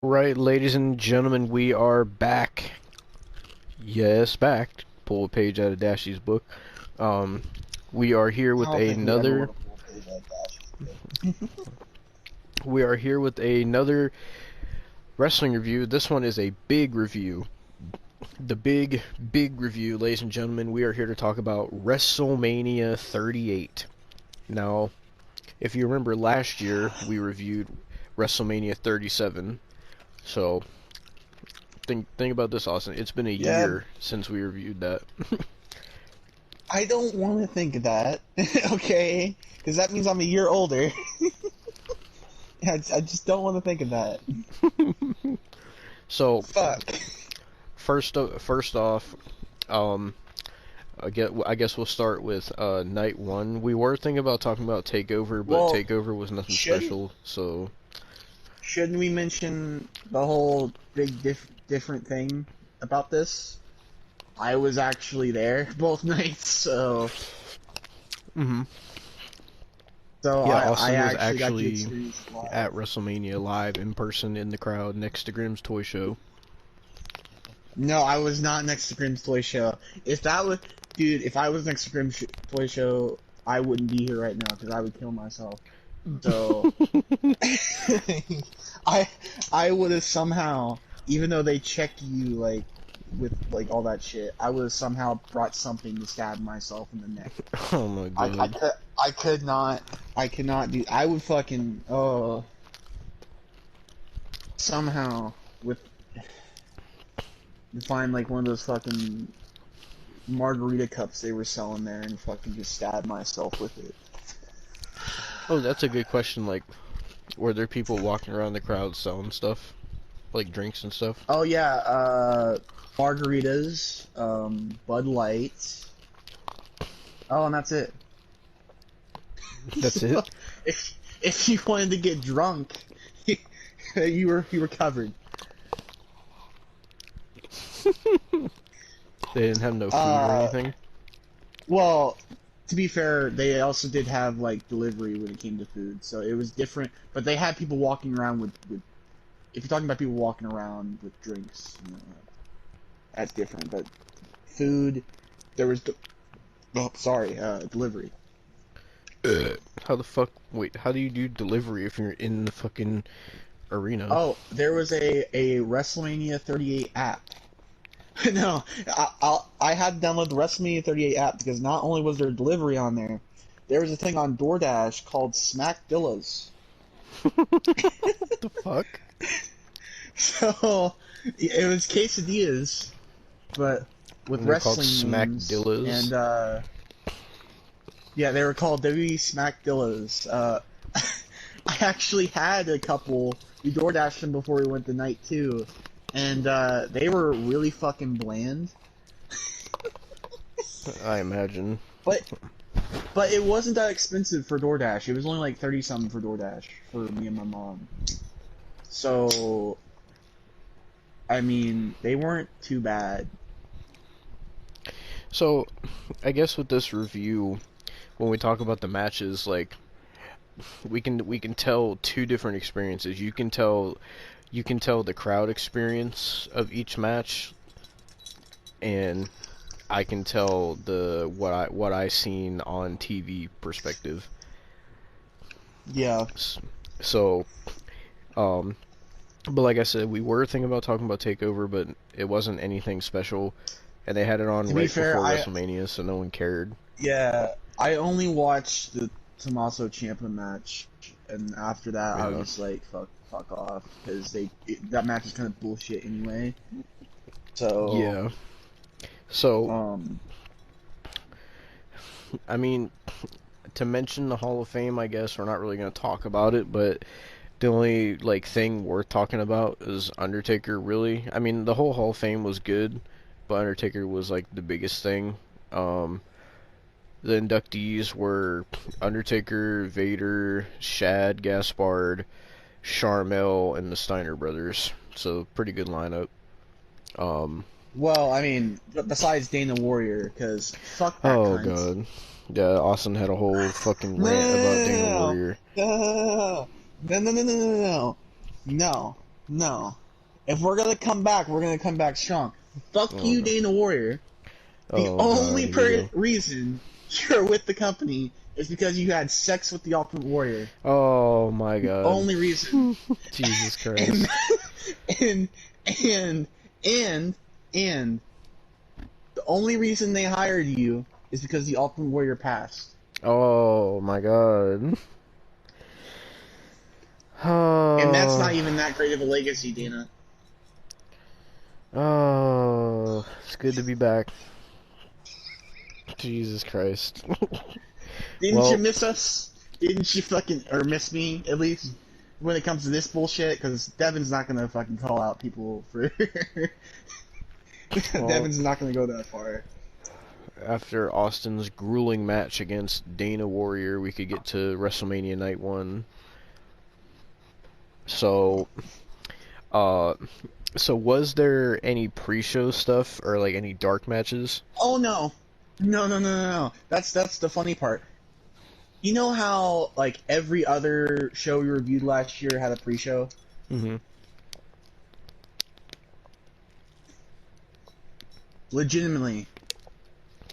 Right, ladies and gentlemen, we are back. Yes, back. Pull a page out of Dashy's book. Um, we are here I with don't think we ever another. want to pull pay that Dash. We are here with another wrestling review. This one is a big review. The big review, ladies and gentlemen. We are here to talk about WrestleMania 38. Now, if you remember last year, we reviewed WrestleMania 37. So, think about this, Austin. It's been a Yeah, year since we reviewed that. I don't want to think of that. Okay, because that means I'm a year older. I just don't want to think of that. So, Fuck. first off, um, I guess we'll start with night one. We were thinking about talking about Takeover, but Well, Takeover was nothing shouldn't special. So, shouldn't we mention the whole big different thing about this? I was actually there both nights, so hmm so yeah, I Austin was actually got to actually experience it live. at WrestleMania live in person in the crowd next to Grimm's Toy Show. No, I was not next to Grimm's Toy Show. If that was, dude, if I was next to Grimm's Toy Show, I wouldn't be here right now because I would kill myself. So, I I would have somehow, even though they check you like with like all that shit, I would have somehow brought something to stab myself in the neck. Oh my god. I could not, I could not do. I would fucking somehow with find like one of those fucking margarita cups they were selling there and fucking just stab myself with it. Oh, that's a good question. Like, were there people walking around the crowd selling stuff, like drinks and stuff? Oh yeah, margaritas, Bud Light. Oh, and that's it. That's So, it. if you wanted to get drunk, you were covered. They didn't have no food or anything. Well, to be fair, they also did have like delivery when it came to food, so it was different. But they had people walking around with if you're talking about people walking around with drinks, you know, that's different. But food, there was delivery. How the fuck? Wait, how do you do delivery if you're in the fucking arena? Oh, there was a WrestleMania 38 app. No, I had to download the WrestleMania 38 app because not only was there delivery on there was a thing on DoorDash called Smackdillas. What the fuck? So it was quesadillas, but with And they're called wrestling names. Smackdillas. And yeah, they were called WWE Smackdillas. I actually had a couple. We DoorDashed them before we went to night two, and they were really fucking bland. I imagine. But it wasn't that expensive for DoorDash. It was only like 30 something for DoorDash for me and my mom. So, I mean, they weren't too bad. So, I guess with this review, when we talk about the matches, like we can tell two different experiences. You can tell the crowd experience of each match, and I can tell the what I seen on TV perspective. Yeah. So, um, but like I said, we were thinking about talking about Takeover, but it wasn't anything special, and they had it on To be right fair, before WrestleMania, so no one cared. yeah, I only watched the Tommaso Ciampa match, and after that, I Yeah. was like, fuck off, because that match is kind of bullshit anyway. So, Yeah. So, um, I mean, to mention the Hall of Fame, I guess we're not really going to talk about it, but the only like thing worth talking about is Undertaker. Really, I mean, the whole Hall of Fame was good, but Undertaker was like the biggest thing. Um, the inductees were Undertaker, Vader, Shad, Gaspard, Sharmell, and the Steiner brothers. So pretty good lineup. Um, well, I mean, besides Dana Warrior, because fuck that oh cunt. god, yeah, Austin had a whole fucking rant about Dana Warrior. No, no, no, no, no, no, no. No. No. If we're gonna come back, we're gonna come back strong. Fuck Oh you, no. Dana Warrior. The Oh god, only here we go. reason you're with the company is because you had sex with the Ultimate Warrior. Oh my god. Only reason. Jesus And Christ. and and and and the only reason they hired you is because the Ultimate Warrior passed. Oh my god. And that's Oh. not even that great of a legacy, Dana. Oh. It's good to be back. Jesus Christ. Didn't you Well, miss us? Didn't you fucking, or miss me, at least, when it comes to this bullshit? Because Devon's not gonna fucking call out people for... well, Devon's not gonna go that far. after Austin's grueling match against Dana Warrior, we could get to WrestleMania Night 1. So, uh, so was there any pre-show stuff or like any dark matches? Oh no. No. That's the funny part. You know how, like, every other show we reviewed last year had a pre-show? Mm-hmm. Legitimately.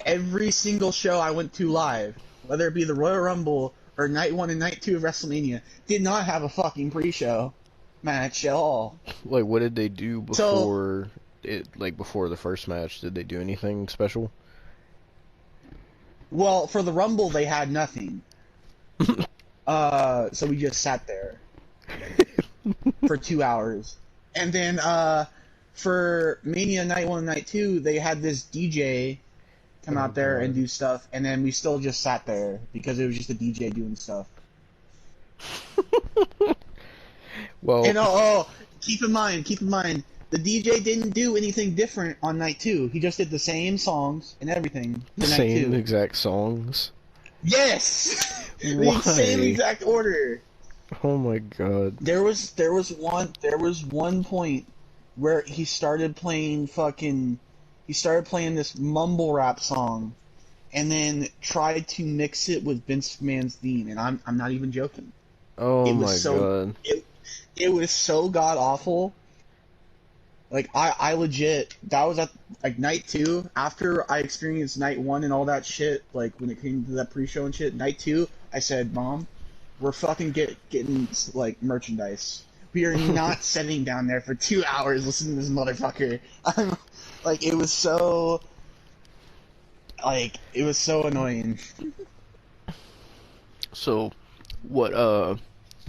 Every single show I went to live, whether it be the Royal Rumble or Night 1 and Night 2 of WrestleMania, did not have a fucking pre-show match at all. Like, what did they do So, before it? Like before the first match, did they do anything special? well, for the Rumble, they had nothing. So we just sat there for 2 hours. And then, for Mania Night 1 and Night 2, they had this DJ come out there and do stuff, and then we still just sat there because it was just a DJ doing stuff. Well, And keep in mind, the DJ didn't do anything different on Night 2. He just did the same songs and everything for Night same 2. exact songs. Yes! The Why? same exact order. Oh my god. There was one point where he started playing this mumble rap song, and then tried to mix it with Vince McMahon's theme, and I'm not even joking. Oh It was my so god. it was so god awful. Like I legit, that was at like Night 2 after I experienced Night 1 and all that shit. Like when it came to that pre-show and shit, Night 2, I said, "Mom, we're fucking getting like merchandise. We are not sitting down there for 2 hours listening to this motherfucker." I'm like, it was so annoying. So, what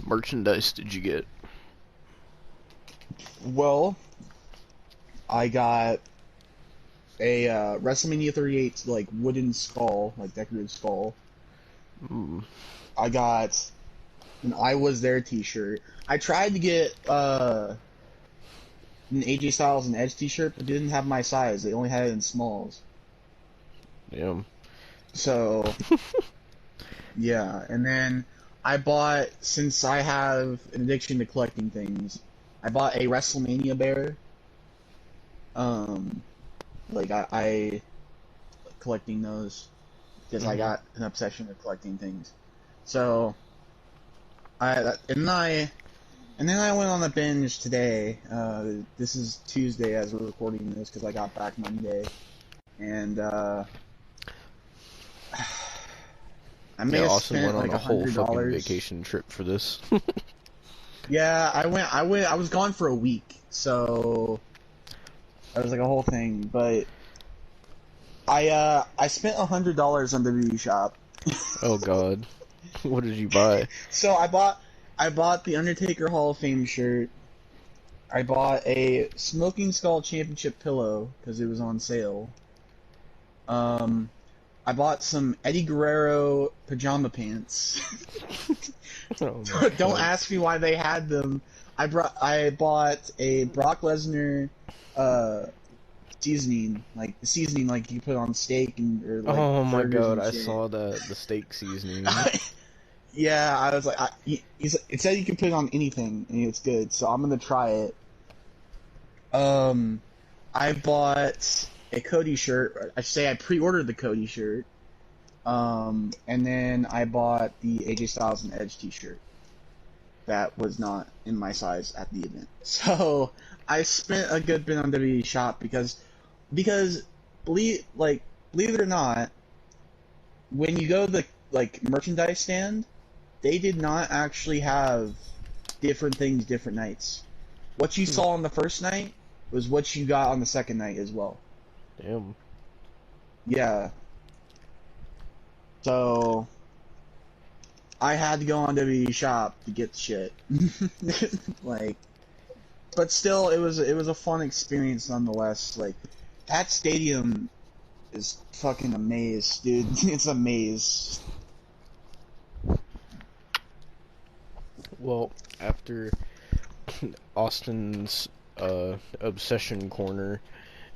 merchandise did you get? Well, I got a WrestleMania 38 like wooden skull, like decorative skull. Ooh. I got an I Was There t-shirt. I tried to get an AJ Styles and Edge t-shirt, but it didn't have my size. They only had it in smalls. Damn. So, yeah. And then I bought, since I have an addiction to collecting things, I bought a WrestleMania bear. Like I collecting those because I got an obsession with collecting things. So, and then I went on a binge today. This is Tuesday as we're recording this because I got back Monday, and I may have Austin spent went on like a whole fucking $100. vacation trip for this. Yeah, I went. I was gone for a week, so that was like a whole thing. But I spent $100 on WWE Shop. Oh god. What did you buy? So I bought the Undertaker Hall of Fame shirt. I bought a Smoking Skull Championship pillow because it was on sale. I bought some Eddie Guerrero pajama pants. Oh my Don't God. ask me why they had them. I bought a Brock Lesnar seasoning, like the seasoning like you put on steak and or like Oh my burgers god, and I shit. saw that, the steak seasoning. Yeah, I was like, it said you can put it on anything and it's good, so I'm gonna try it. I bought a Cody shirt. I should say I pre-ordered the Cody shirt. And then I bought the AJ Styles and Edge t-shirt. that was not in my size at the event. So I spent a good bit on WWE Shop because believe it or not, when you go to the merchandise stand, they did not actually have different things different nights. What you saw on the first night was what you got on the second night as well. Damn. Yeah. So I had to go on WWE Shop to get the shit. But still, it was a fun experience nonetheless. Like, that stadium is fucking a maze, dude. It's a maze. Well, after Austin's obsession corner,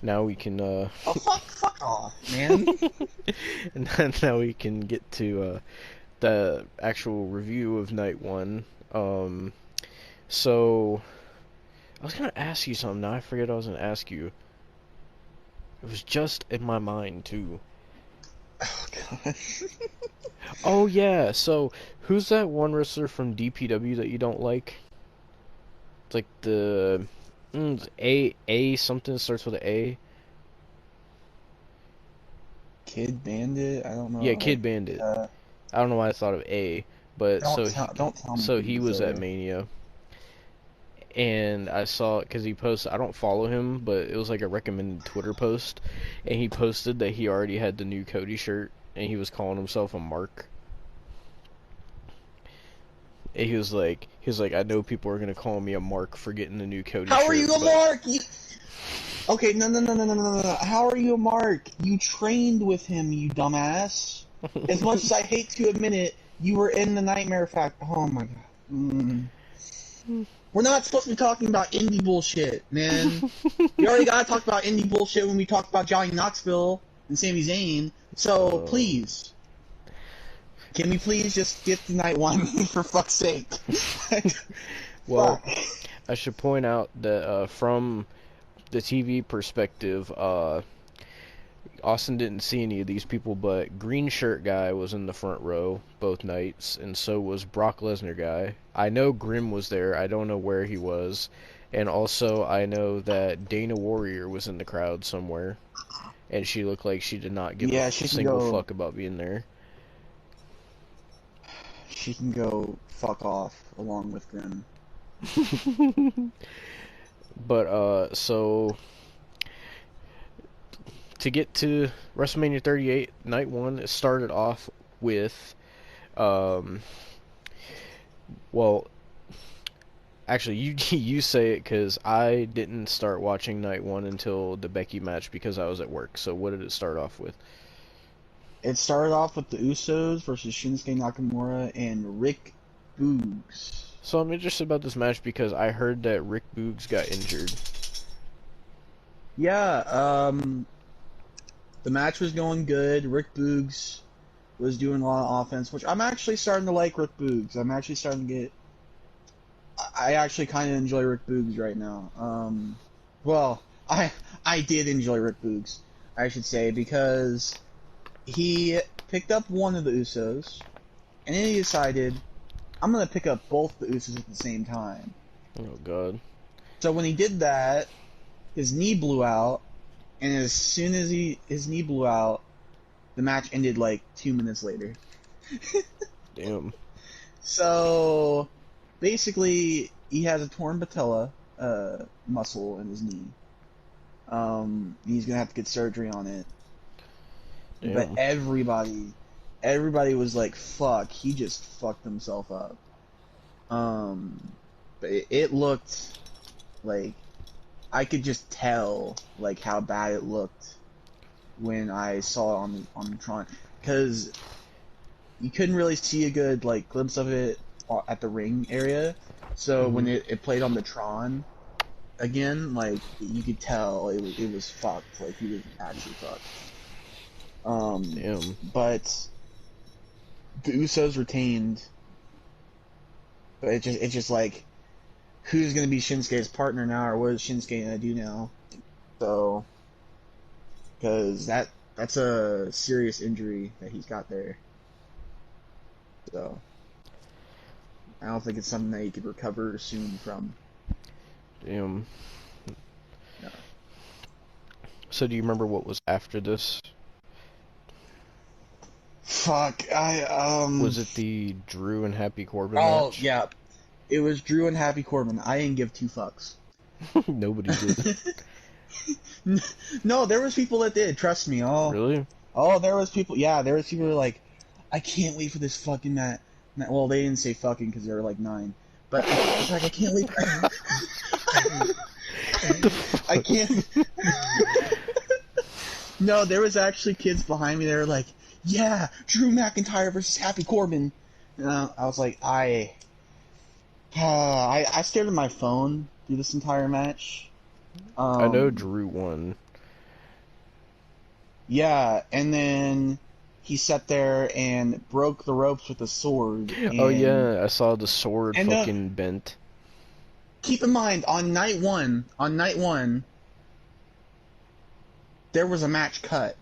now we can Oh, fuck off, man. and now we can get to the actual review of night one. So I was gonna ask you something. Now I forget I was gonna ask you. It was just in my mind too. Oh god. Oh yeah. So who's that one wrestler from DPW that you don't like? It's like the A something that starts with an A. Kid Bandit? I don't know. Yeah, Kid Bandit. I don't know why I thought of A, but don't tell me. so he he's was there. at Mania, and I saw it because he posted. I don't follow him, but it was like a recommended Twitter post, and he posted that he already had the new Cody shirt, and he was calling himself a Mark. And he was like, I know people are gonna call me a Mark for getting the new Cody shirt. How are you a but... Mark? Okay, no. How are you a Mark? You trained with him, you dumbass. As much as I hate to admit it, you were in the Nightmare Factory. Oh my god. We're not supposed to be talking about indie bullshit, man. We already gotta talk about indie bullshit when we talk about Johnny Knoxville and Sami Zayn. So, please. Can we please just get to night one, for fuck's sake? Well, Fuck. I should point out that from the TV perspective, Austin didn't see any of these people, but Green Shirt Guy was in the front row both nights, and so was Brock Lesnar Guy. I know Grimm was there. I don't know where he was. And also, I know that Dana Warrior was in the crowd somewhere, and she looked like she did not give a single fuck about being there. She can go fuck off, along with Grimm. But, so... to get to WrestleMania 38, night one, it started off with, well, actually, you say it, because I didn't start watching night one until the Becky match because I was at work. So what did it start off with? It started off with the Usos versus Shinsuke Nakamura and Rick Boogs. So I'm interested about this match because I heard that Rick Boogs got injured. Yeah, the match was going good. Rick Boogs was doing a lot of offense, which I'm actually starting to like Rick Boogs. I'm actually starting to get... I actually kind of enjoy Rick Boogs right now. Well, I did enjoy Rick Boogs, I should say, because he picked up one of the Usos, and then he decided, I'm going to pick up both the Usos at the same time. Oh, God. So when he did that, his knee blew out, and as soon as his knee blew out, the match ended like 2 minutes later. Damn. So basically, he has a torn patella muscle in his knee. He's gonna have to get surgery on it. Damn. But everybody was like, "Fuck, he just fucked himself up." But it looked like, I could just tell like how bad it looked when I saw it on the Tron, because you couldn't really see a good like glimpse of it at the ring area. So when it played on the Tron again, like you could tell it was fucked. Like he was actually fucked. Damn. But the Usos retained. But it just like, who's gonna be Shinsuke's partner now, or what is Shinsuke gonna do now? So, because that's a serious injury that he's got there. So, I don't think it's something that you could recover soon from. Damn. No. So do you remember what was after this? Fuck, Was it the Drew and Happy Corbin Oh, match? yeah. It was Drew and Happy Corbin. I didn't give two fucks. Nobody did. No, there was people that did, trust me. Really? There was people, yeah, there was people who were like, I can't wait for this fucking match. Well, they didn't say fucking because they were like 9. But it's like, I can't wait for I can't. No, there was actually kids behind me that were like, yeah, Drew McIntyre versus Happy Corbin. I was like, I stared at my phone through this entire match. I know Drew won. Yeah, and then he sat there and broke the ropes with a sword. Oh yeah, I saw the sword and, fucking bent. Keep in mind, on night one, there was a match cut.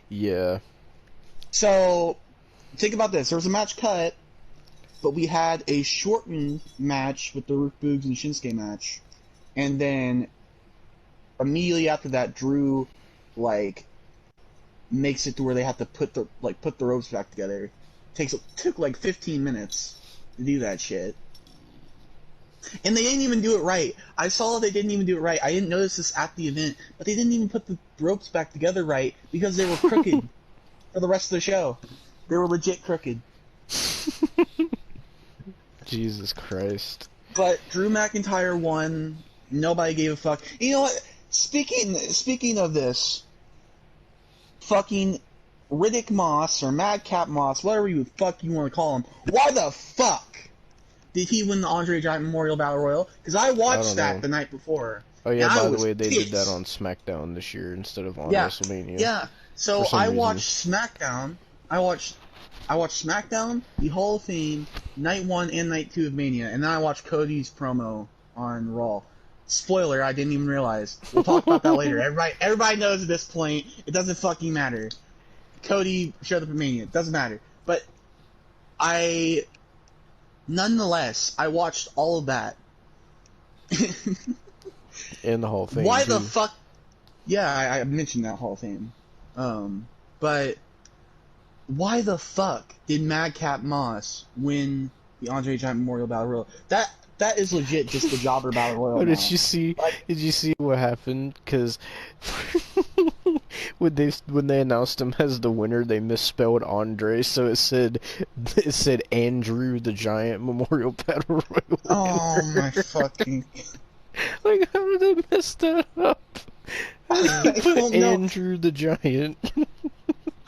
Yeah. So, think about this. There was a match cut, but we had a shortened match with the Boogs and Shinsuke match. And then, immediately after that, Drew, like, makes it to where they have to put the ropes back together. Took like 15 minutes to do that shit. And they didn't even do it right. I saw they didn't even do it right. I didn't notice this at the event, but they didn't even put the ropes back together right because they were crooked for the rest of the show. They were legit crooked. Jesus Christ. But Drew McIntyre won. Nobody gave a fuck. You know what? Speaking of this, fucking Riddick Moss or Madcap Moss, whatever you fuck you want to call him, why the fuck did he win the Andre Giant Memorial Battle Royal? Because I watched that the night before. Oh yeah, by the way, they did that on Smackdown this year instead of on WrestleMania. Yeah, so I watched SmackDown. I watched SmackDown, the Hall of Fame, Night 1 and Night 2 of Mania, and then I watched Cody's promo on Raw. Spoiler, I didn't even realize. We'll talk about that later. Everybody knows at this point. It doesn't fucking matter. Cody showed up at Mania. It doesn't matter. But nonetheless, I watched all of that. And the Hall of Fame. Why the fuck? Yeah, I mentioned that Hall of Fame. But why the fuck did Madcap Moss win the Andre Giant Memorial Battle Royal? That is legit just the Jobber Battle Royal. Oh, did you see? Did you see what happened? Because when they announced him as the winner, they misspelled Andre, so it said Andrew the Giant Memorial Battle Royal. Oh my fucking! Like, how did they mess that up? How did they put Andrew the Giant?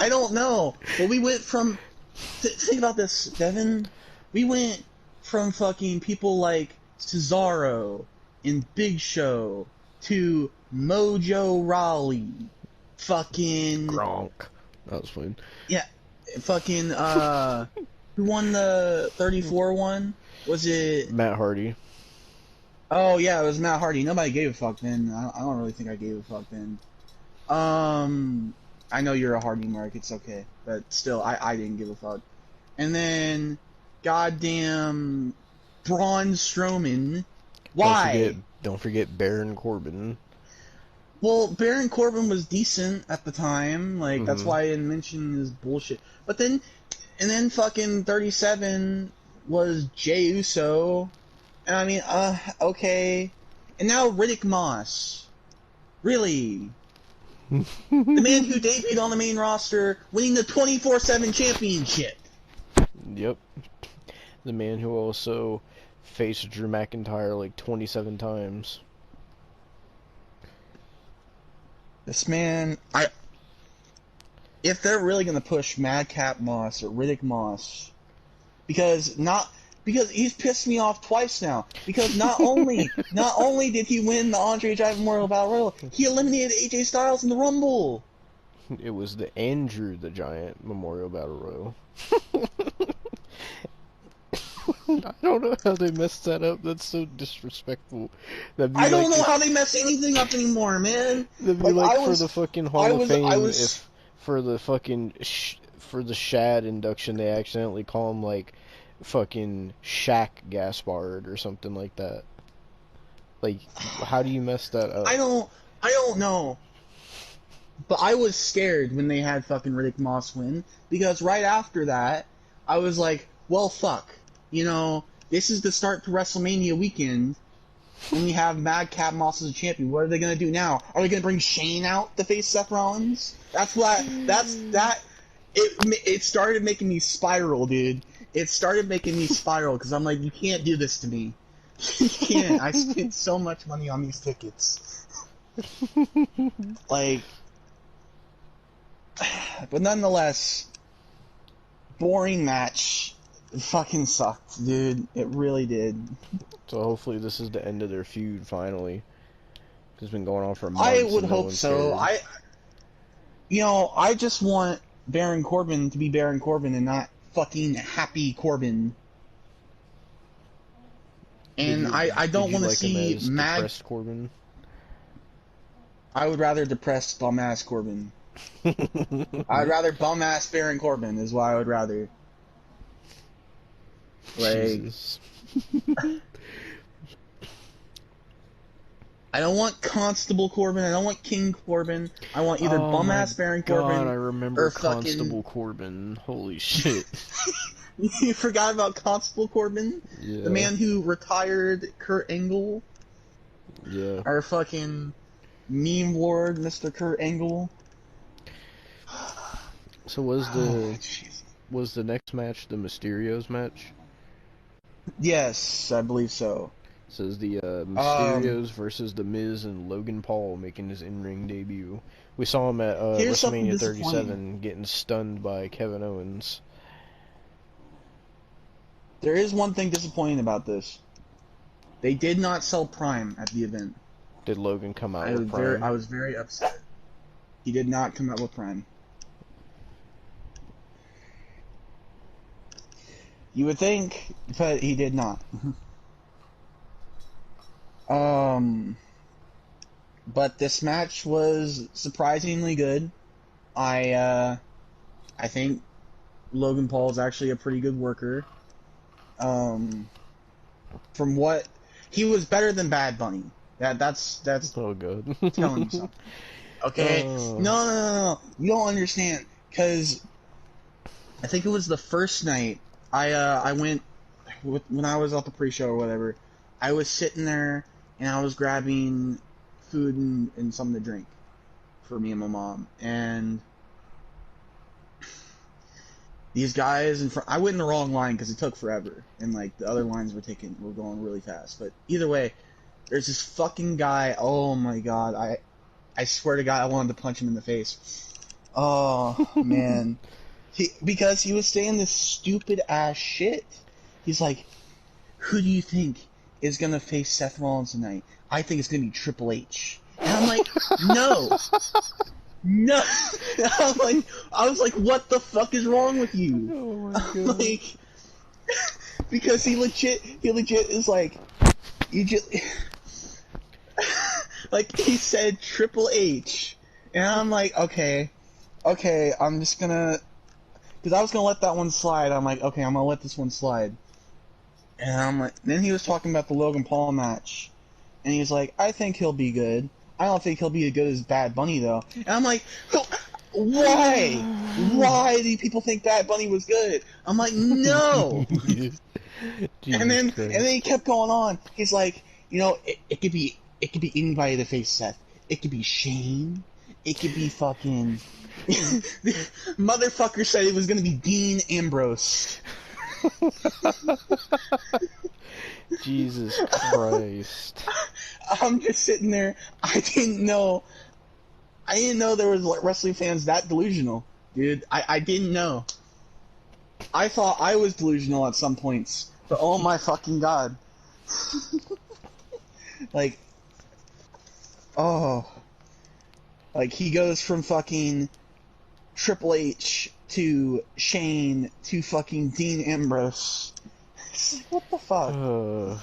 I don't know. But we went from think about this, Devon. We went from fucking people like Cesaro and Big Show to Mojo Rawley, fucking Gronk. That was fun. Yeah, fucking who won the 34 one? Was it Matt Hardy? Oh yeah, it was Matt Hardy. Nobody gave a fuck then. I don't really think I gave a fuck then. I know you're a Hardy mark. It's okay, but still, I didn't give a fuck. And then goddamn Braun Strowman. Why? Don't forget Baron Corbin. Well, Baron Corbin was decent at the time. Like, that's why I didn't mention his bullshit. But then, and then fucking 37 was Jey Uso. And I mean, okay. And now Riddick Moss. Really? The man who debuted on the main roster, winning the 24/7 championship. Yep. The man who also faced Drew McIntyre like 27 times. This man, if they're really gonna push Madcap Moss or Riddick Moss, because he's pissed me off twice now. Because not only did he win the Andre Giant Memorial Battle Royal, he eliminated AJ Styles in the Rumble. It was the Andrew the Giant Memorial Battle Royal. I don't know how they messed that up. That's so disrespectful. I don't know how they mess anything up anymore, man. That'd be like for the fucking Hall of Fame, if for the fucking for the Shad induction, they accidentally call him like fucking Shaq Gaspard or something like that. Like, how do you mess that up? I don't know. But I was scared when they had fucking Riddick Moss win, because right after that, I was like, well, fuck. You know, this is the start to WrestleMania weekend, and we have Madcap Moss as a champion. What are they gonna do now? Are they gonna bring Shane out to face Seth Rollins? It started making me spiral, dude. It started making me spiral, because I'm like, you can't do this to me. You can't. I spent so much money on these tickets. Like... But nonetheless, boring match. It fucking sucked, dude. It really did. So hopefully this is the end of their feud finally. It's been going on for months. I would and no hope one's so. cared. I just want Baron Corbin to be Baron Corbin and not fucking Happy Corbin. And I don't want to see depressed Corbin. I would rather depressed bum-ass Corbin. I'd rather bum-ass Baron Corbin is what I would rather. Like, Jesus. I don't want Constable Corbin. I don't want King Corbin. I want either bum-ass Baron Corbin God, I remember or Constable Corbin. Holy shit. You forgot about Constable Corbin? Yeah. The man who retired Kurt Angle? Yeah. Our fucking meme lord, Mr. Kurt Angle? So was the next match the Mysterios match? Yes, I believe so. It says the Mysterios versus the Miz and Logan Paul making his in-ring debut. We saw him at WrestleMania 37 getting stunned by Kevin Owens. There is one thing disappointing about this. They did not sell Prime at the event. Did Logan come out with Prime? I was very upset. He did not come out with Prime. You would think, but he did not. But this match was surprisingly good. I think Logan Paul is actually a pretty good worker. From what he was better than Bad Bunny. That's oh good. telling you something. Okay, no, you don't understand, because I think it was the first night I went when I was at the pre-show or whatever. I was sitting there and I was grabbing food and something to drink for me and my mom, and these guys in front. I went in the wrong line because it took forever, and like the other lines were going really fast. But either way, there's this fucking guy. Oh my god, I swear to God, I wanted to punch him in the face. Oh man, because he was saying this stupid ass shit. He's like, "Who do you think is gonna face Seth Rollins tonight? I think it's gonna be Triple H." And I'm like, no. No, I was like, what the fuck is wrong with you? Oh my god! Like, because he legit is like, you just, like he said Triple H, and I'm like, okay, I'm just gonna, because I was gonna let that one slide. I'm like, okay, I'm gonna let this one slide, and I'm like, then he was talking about the Logan Paul match, and he's like, I think he'll be good. I don't think he'll be as good as Bad Bunny, though. And I'm like, why? Why do people think Bad Bunny was good? I'm like, no. and then he kept going on. He's like, you know, it could be anybody that faced Seth. It could be Shane. It could be fucking. Motherfucker said it was gonna be Dean Ambrose. Jesus Christ. I'm just sitting there. I didn't know there was wrestling fans that delusional, dude. I didn't know. I thought I was delusional at some points, but oh my fucking god. Like, oh. Like, he goes from fucking Triple H to Shane to fucking Dean Ambrose. What the fuck?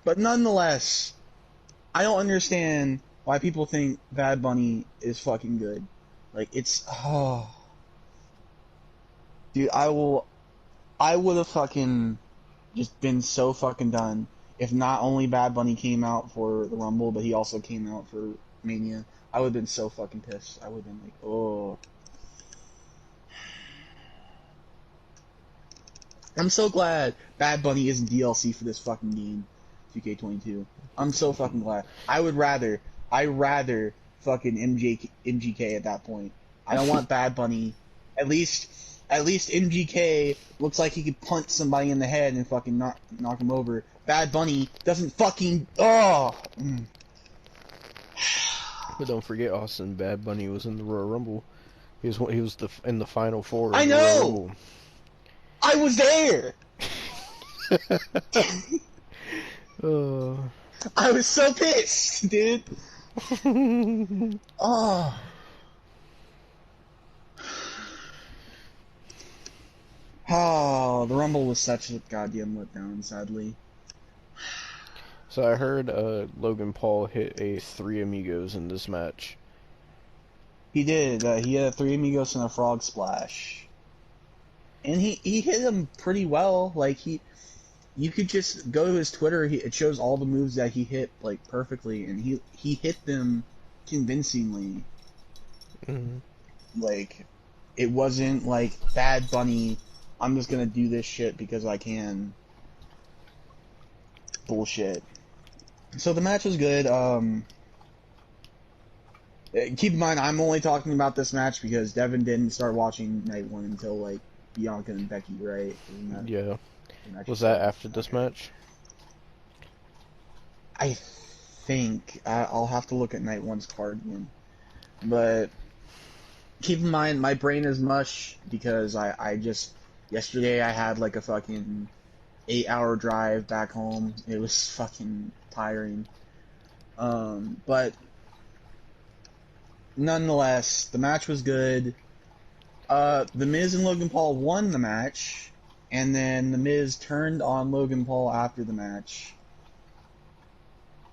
But nonetheless, I don't understand why people think Bad Bunny is fucking good. Like, it's... Oh. Dude, I would have fucking just been so fucking done if not only Bad Bunny came out for the Rumble, but he also came out for Mania. I would have been so fucking pissed. I would have been like, oh. I'm so glad Bad Bunny isn't DLC for this fucking game, 2K22. I'm so fucking glad. I rather fucking MGK at that point. I don't want Bad Bunny. At least MGK looks like he could punch somebody in the head and fucking knock him over. Bad Bunny doesn't fucking But don't forget, Austin, Bad Bunny was in the Royal Rumble. He was in the final four I of the Royal know. Rumble. I was there. I was so pissed, dude. Oh. Oh, the Rumble was such a goddamn letdown, sadly. So I heard Logan Paul hit a Three Amigos in this match. He did. He had a Three Amigos and a Frog Splash. And he hit them pretty well. Like, you could just go to his Twitter, it shows all the moves that he hit, like, perfectly, and he hit them convincingly. Mm-hmm. Like, it wasn't like Bad Bunny, I'm just gonna do this shit because I can. Bullshit. So the match was good. Keep in mind, I'm only talking about this match because Devon didn't start watching Night 1 until, like, Bianca and Becky, right? Yeah. Was that after this match? I think. I'll have to look at Night 1's card again. But keep in mind, my brain is mush because I just... Yesterday I had, like, a fucking 8-hour drive back home. It was fucking tiring. But nonetheless, the match was good. The Miz and Logan Paul won the match, and then the Miz turned on Logan Paul after the match.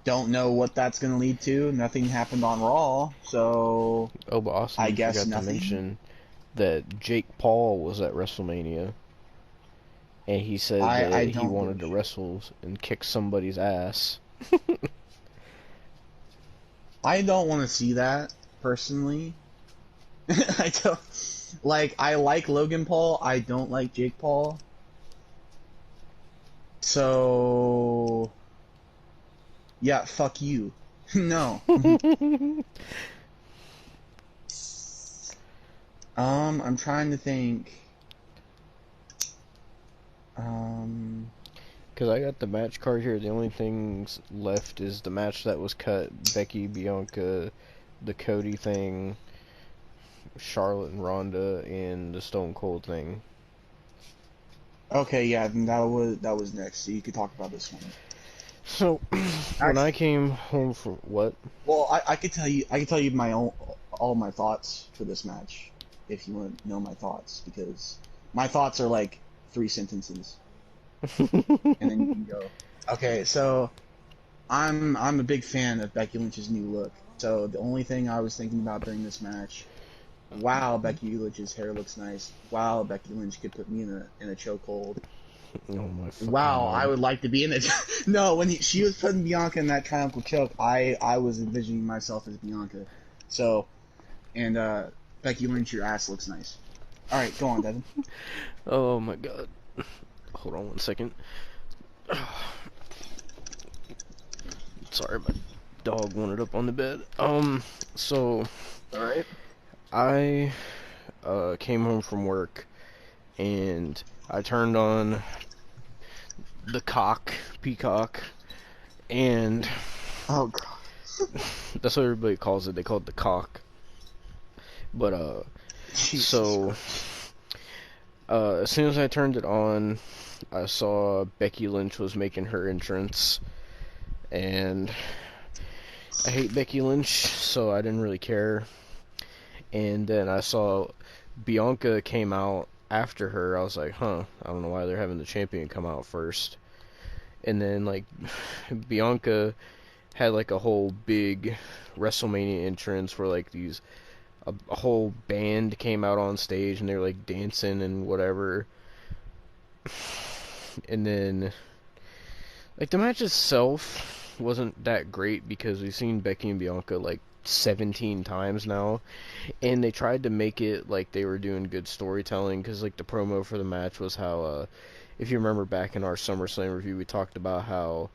Don't know what that's gonna lead to. Nothing happened on Raw, so Oh, but also I you guess forgot nothing. to mention that Jake Paul was at WrestleMania, and he said that he wanted to wrestle and kick somebody's ass. I don't want to see that, personally. I don't... Like, I like Logan Paul, I don't like Jake Paul. So... Yeah, fuck you. No. I'm trying to think. Because I got the match card here. The only things left is the match that was cut. Becky, Bianca, the Cody thing, Charlotte and Ronda, and the Stone Cold thing. Okay, yeah, then that was next, so you could talk about this one. So, when I came home from... What? Well, I could tell you all my thoughts for this match, if you want to know my thoughts, because my thoughts are like 3 sentences. And then you can go. Okay, so I'm a big fan of Becky Lynch's new look. So the only thing I was thinking about during this match, wow, Becky Lynch's hair looks nice. Wow, Becky Lynch could put me in a chokehold. Oh my fucking Wow, God. I would like to be in it. No, when she was putting Bianca in that triumphal choke, I was envisioning myself as Bianca. So, and Becky Lynch, your ass looks nice. All right, go on, Devin. Oh my God. Hold on 1 second. Sorry, my dog wanted up on the bed. So... Alright. I came home from work, and I turned on the Peacock, and... Oh, God. That's what everybody calls it. They call it the cock. But, so... as soon as I turned it on, I saw Becky Lynch was making her entrance, and I hate Becky Lynch, so I didn't really care. And then I saw Bianca came out after her. I was like, huh, I don't know why they're having the champion come out first. And then, like, Bianca had, like, a whole big WrestleMania entrance where, like, these a whole band came out on stage and they were like dancing and whatever. And then like the match itself wasn't that great because we've seen Becky and Bianca like 17 times now, and they tried to make it like they were doing good storytelling because like the promo for the match was how if you remember back in our SummerSlam review, we talked about how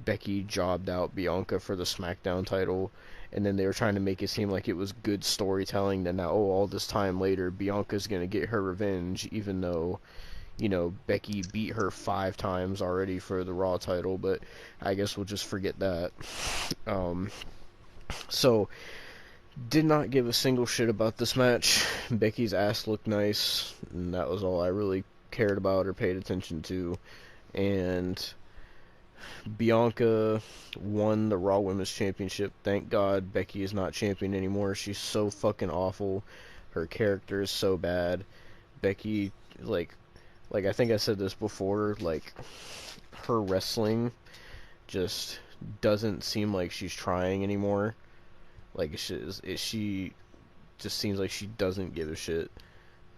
Becky jobbed out Bianca for the Smackdown title, and then they were trying to make it seem like it was good storytelling that now, oh, all this time later, Bianca's gonna get her revenge, even though, you know, Becky beat her 5 times already for the Raw title, but I guess we'll just forget that. So, did not give a single shit about this match. Becky's ass looked nice, and that was all I really cared about or paid attention to. And Bianca won the Raw Women's Championship. Thank God Becky is not champion anymore. She's so fucking awful. Her character is so bad. Becky, like I think I said this before, like, her wrestling just doesn't seem like she's trying anymore. Like, she just seems like she doesn't give a shit,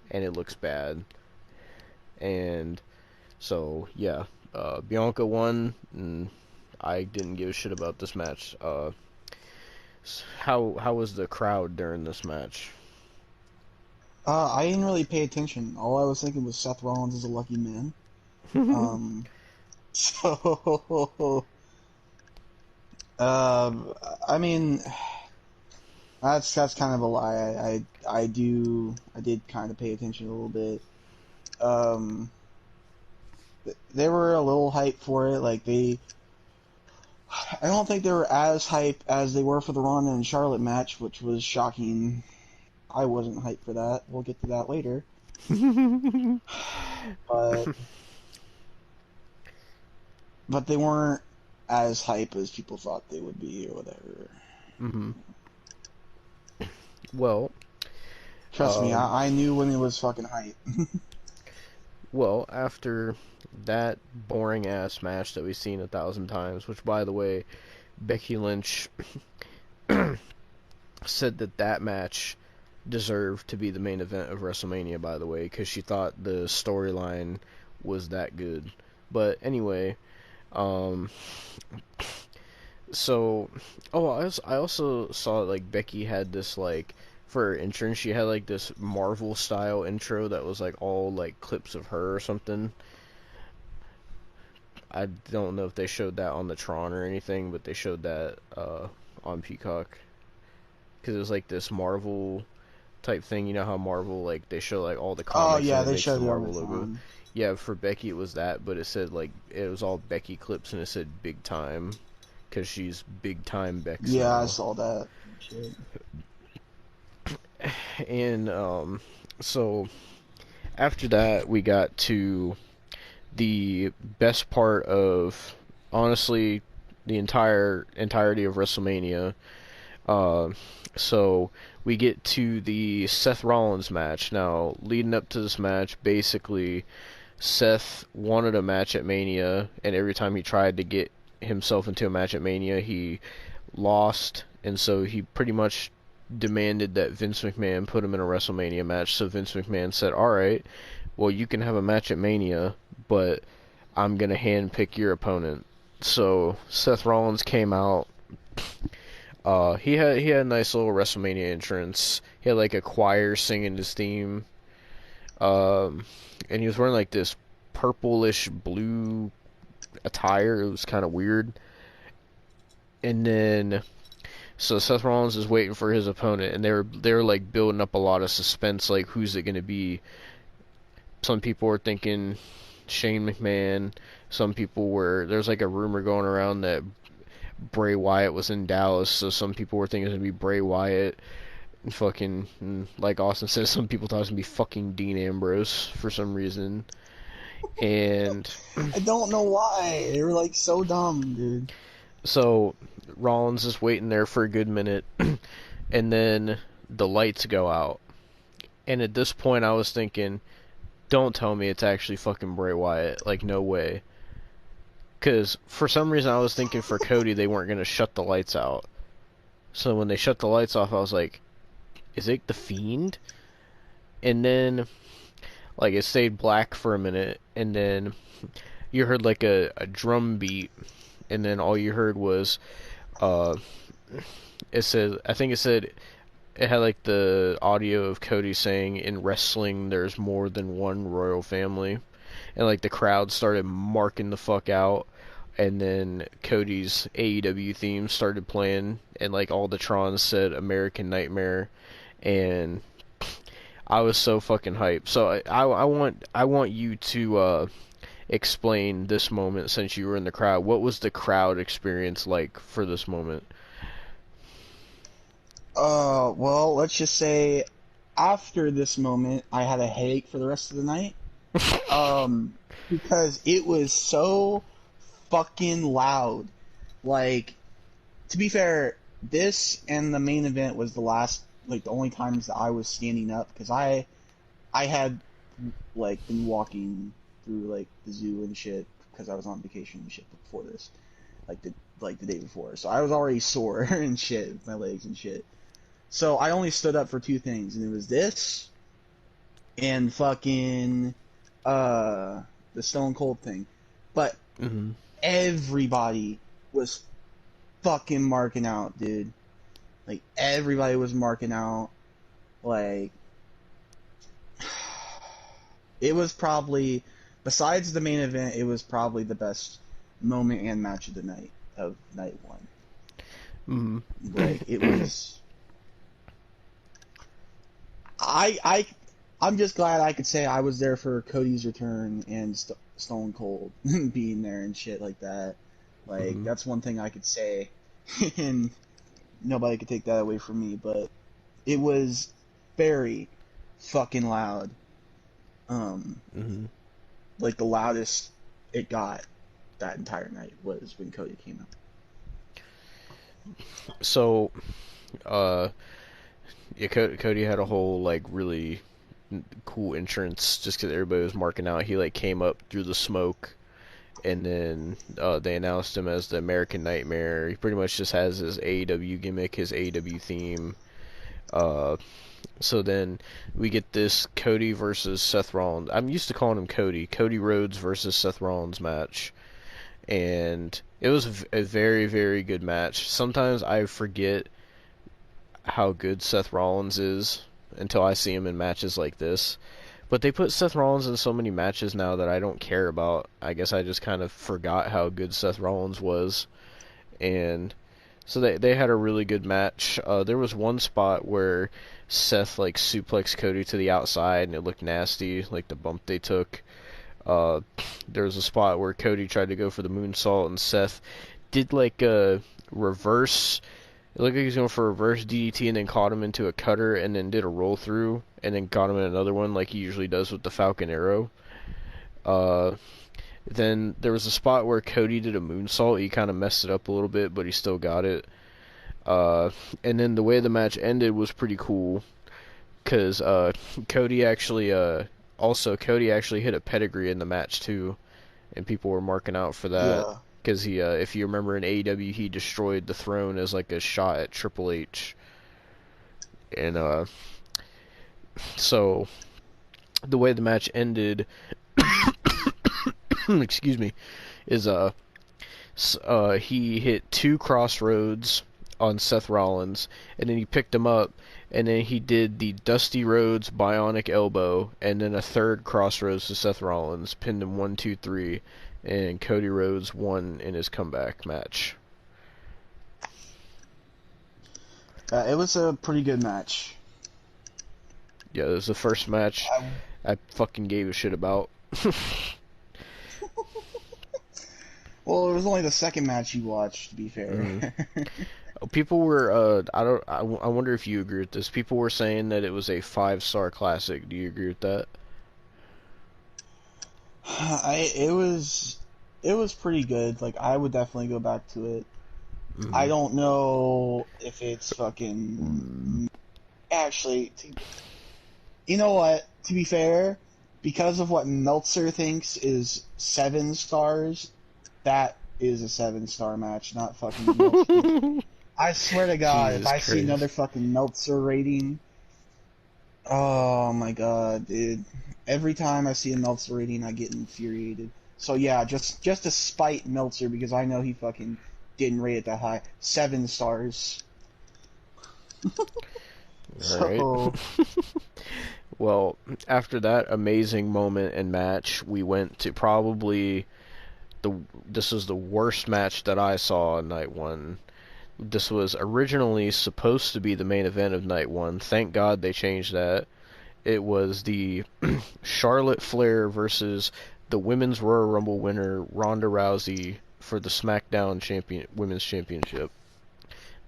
and it looks bad. And so, yeah, Bianca won, and I didn't give a shit about this match. How was the crowd during this match? I didn't really pay attention. All I was thinking was Seth Rollins is a lucky man. So, I mean, that's kind of a lie. I did kind of pay attention a little bit. They were a little hyped for it. Like I don't think they were as hyped as they were for the Ronda and Charlotte match, which was shocking. I wasn't hyped for that. We'll get to that later. But they weren't as hype as people thought they would be or whatever. Mm-hmm. Well, trust me, I knew when it was fucking hype. Well, after that boring ass match that we've seen 1,000 times, which by the way, Becky Lynch said that match deserved to be the main event of WrestleMania, by the way, because she thought the storyline was that good. But anyway, so, I also saw like Becky had this, like, for her entrance, she had like this Marvel style intro that was like all like clips of her or something. I don't know if they showed that on the Tron or anything, but they showed that on Peacock, because it was like this Marvel type thing. You know how Marvel, like, they show like all the comics. Oh yeah, and they makes showed the it on Marvel the logo. Tron. Yeah, for Becky it was that, but it said like it was all Becky clips and it said big time because she's big time Becky. Yeah, now. I saw that. Shit. And so after that we got to the best part of, honestly, the entirety of WrestleMania. So we get to the Seth Rollins match. Now, leading up to this match, basically, Seth wanted a match at Mania, and every time he tried to get himself into a match at Mania, he lost, and so he pretty much demanded that Vince McMahon put him in a WrestleMania match. So Vince McMahon said, alright, well, you can have a match at Mania, but I'm going to handpick your opponent. So Seth Rollins came out. He had a nice little WrestleMania entrance. He had like a choir singing his theme. And he was wearing like this purplish blue attire. It was kind of weird. And then, so Seth Rollins is waiting for his opponent, and they were like building up a lot of suspense, like who's it gonna be. Some people were thinking Shane McMahon. Some people were, there's like a rumor going around that Bray Wyatt was in Dallas, so some people were thinking it was gonna be Bray Wyatt. And fucking, like Austin says, some people thought it was gonna be fucking Dean Ambrose for some reason. And I don't know why. They were like so dumb, dude. So Rollins is waiting there for a good minute, and then the lights go out. And at this point, I was thinking, don't tell me it's actually fucking Bray Wyatt. Like, no way. Because for some reason, I was thinking for Cody, they weren't going to shut the lights out. So when they shut the lights off, I was like, is it the Fiend? And then like it stayed black for a minute, and then you heard like a drum beat, and then all you heard was uh it said, I think it said, it had like the audio of Cody saying, in wrestling there's more than one royal family, and like the crowd started marking the fuck out, and then Cody's AEW theme started playing, and like all the Trons said American Nightmare, and I was so fucking hyped. So I want you to explain this moment since you were in the crowd. What was the crowd experience like for this moment? Well, let's just say after this moment, I had a headache for the rest of the night. Because it was so fucking loud. Like, to be fair, this and the main event was the only times that I was standing up, because I had, like, been walking through, like, the zoo and shit, because I was on vacation and shit before this, like the day before. So I was already sore and shit, with my legs and shit. So I only stood up for two things, and it was this and fucking the Stone Cold thing. But everybody was fucking marking out, dude. Like, everybody was marking out. Like, it was probably, besides the main event, it was probably the best moment and match of the night, of night one. Like, it was... I'm just glad I could say I was there for Cody's return and Stone Cold being there and shit like that. Like, that's one thing I could say, and nobody could take that away from me, but it was very fucking loud. Like, the loudest it got that entire night was when Cody came out. So, yeah, Cody had a whole like really cool entrance just because everybody was marking out. He like came up through the smoke, and then they announced him as the American Nightmare. He pretty much just has his AEW gimmick, his AEW theme. So then we get this Cody versus Seth Rollins. I'm used to calling him Cody. Cody Rhodes versus Seth Rollins match. And it was a very, very good match. Sometimes I forget how good Seth Rollins is until I see him in matches like this. But they put Seth Rollins in so many matches now that I don't care about. I guess I just kind of forgot how good Seth Rollins was. And so they had a really good match. There was one spot where Seth like suplexed Cody to the outside and it looked nasty, like the bump they took. There was a spot where Cody tried to go for the moonsault and Seth did like a reverse. It looked like he was going for a reverse DDT and then caught him into a cutter and then did a roll through and then caught him in another one like he usually does with the Falcon Arrow. Then there was a spot where Cody did a moonsault. He kind of messed it up a little bit, but he still got it. And then the way the match ended was pretty cool because Cody actually hit a pedigree in the match too, and people were marking out for that. Yeah. Because he, if you remember in AEW, he destroyed the throne as like a shot at Triple H. And so the way the match ended, excuse me, is he hit 2 crossroads on Seth Rollins, and then he picked him up, and then he did the Dusty Rhodes Bionic Elbow, and then a 3rd crossroads to Seth Rollins, pinned him 1, 2, 3. And Cody Rhodes won in his comeback match. It was a pretty good match. Yeah, it was the first match I fucking gave a shit about. Well, it was only the second match you watched, to be fair. People were, I wonder if you agree with this. People were saying that it was a 5-star classic. Do you agree with that? It was pretty good. Like, I would definitely go back to it. I don't know if it's fucking... Actually, you know what? To be fair, because of what Meltzer thinks is 7 stars, that is a 7-star match, not fucking Meltzer. I swear to God, Jesus if I see Christ. another fucking Meltzer rating, Oh my god, dude. Every time I see a Meltzer rating, I get infuriated. So yeah, just to spite Meltzer because I know he fucking didn't rate it that high. 7 stars. All right. So Well, after that amazing moment and match, we went to probably this is the worst match that I saw on night one. This was originally supposed to be the main event of night one. Thank God they changed that. It was the Charlotte Flair versus the Women's Royal Rumble winner Ronda Rousey for the Smackdown Women's Championship.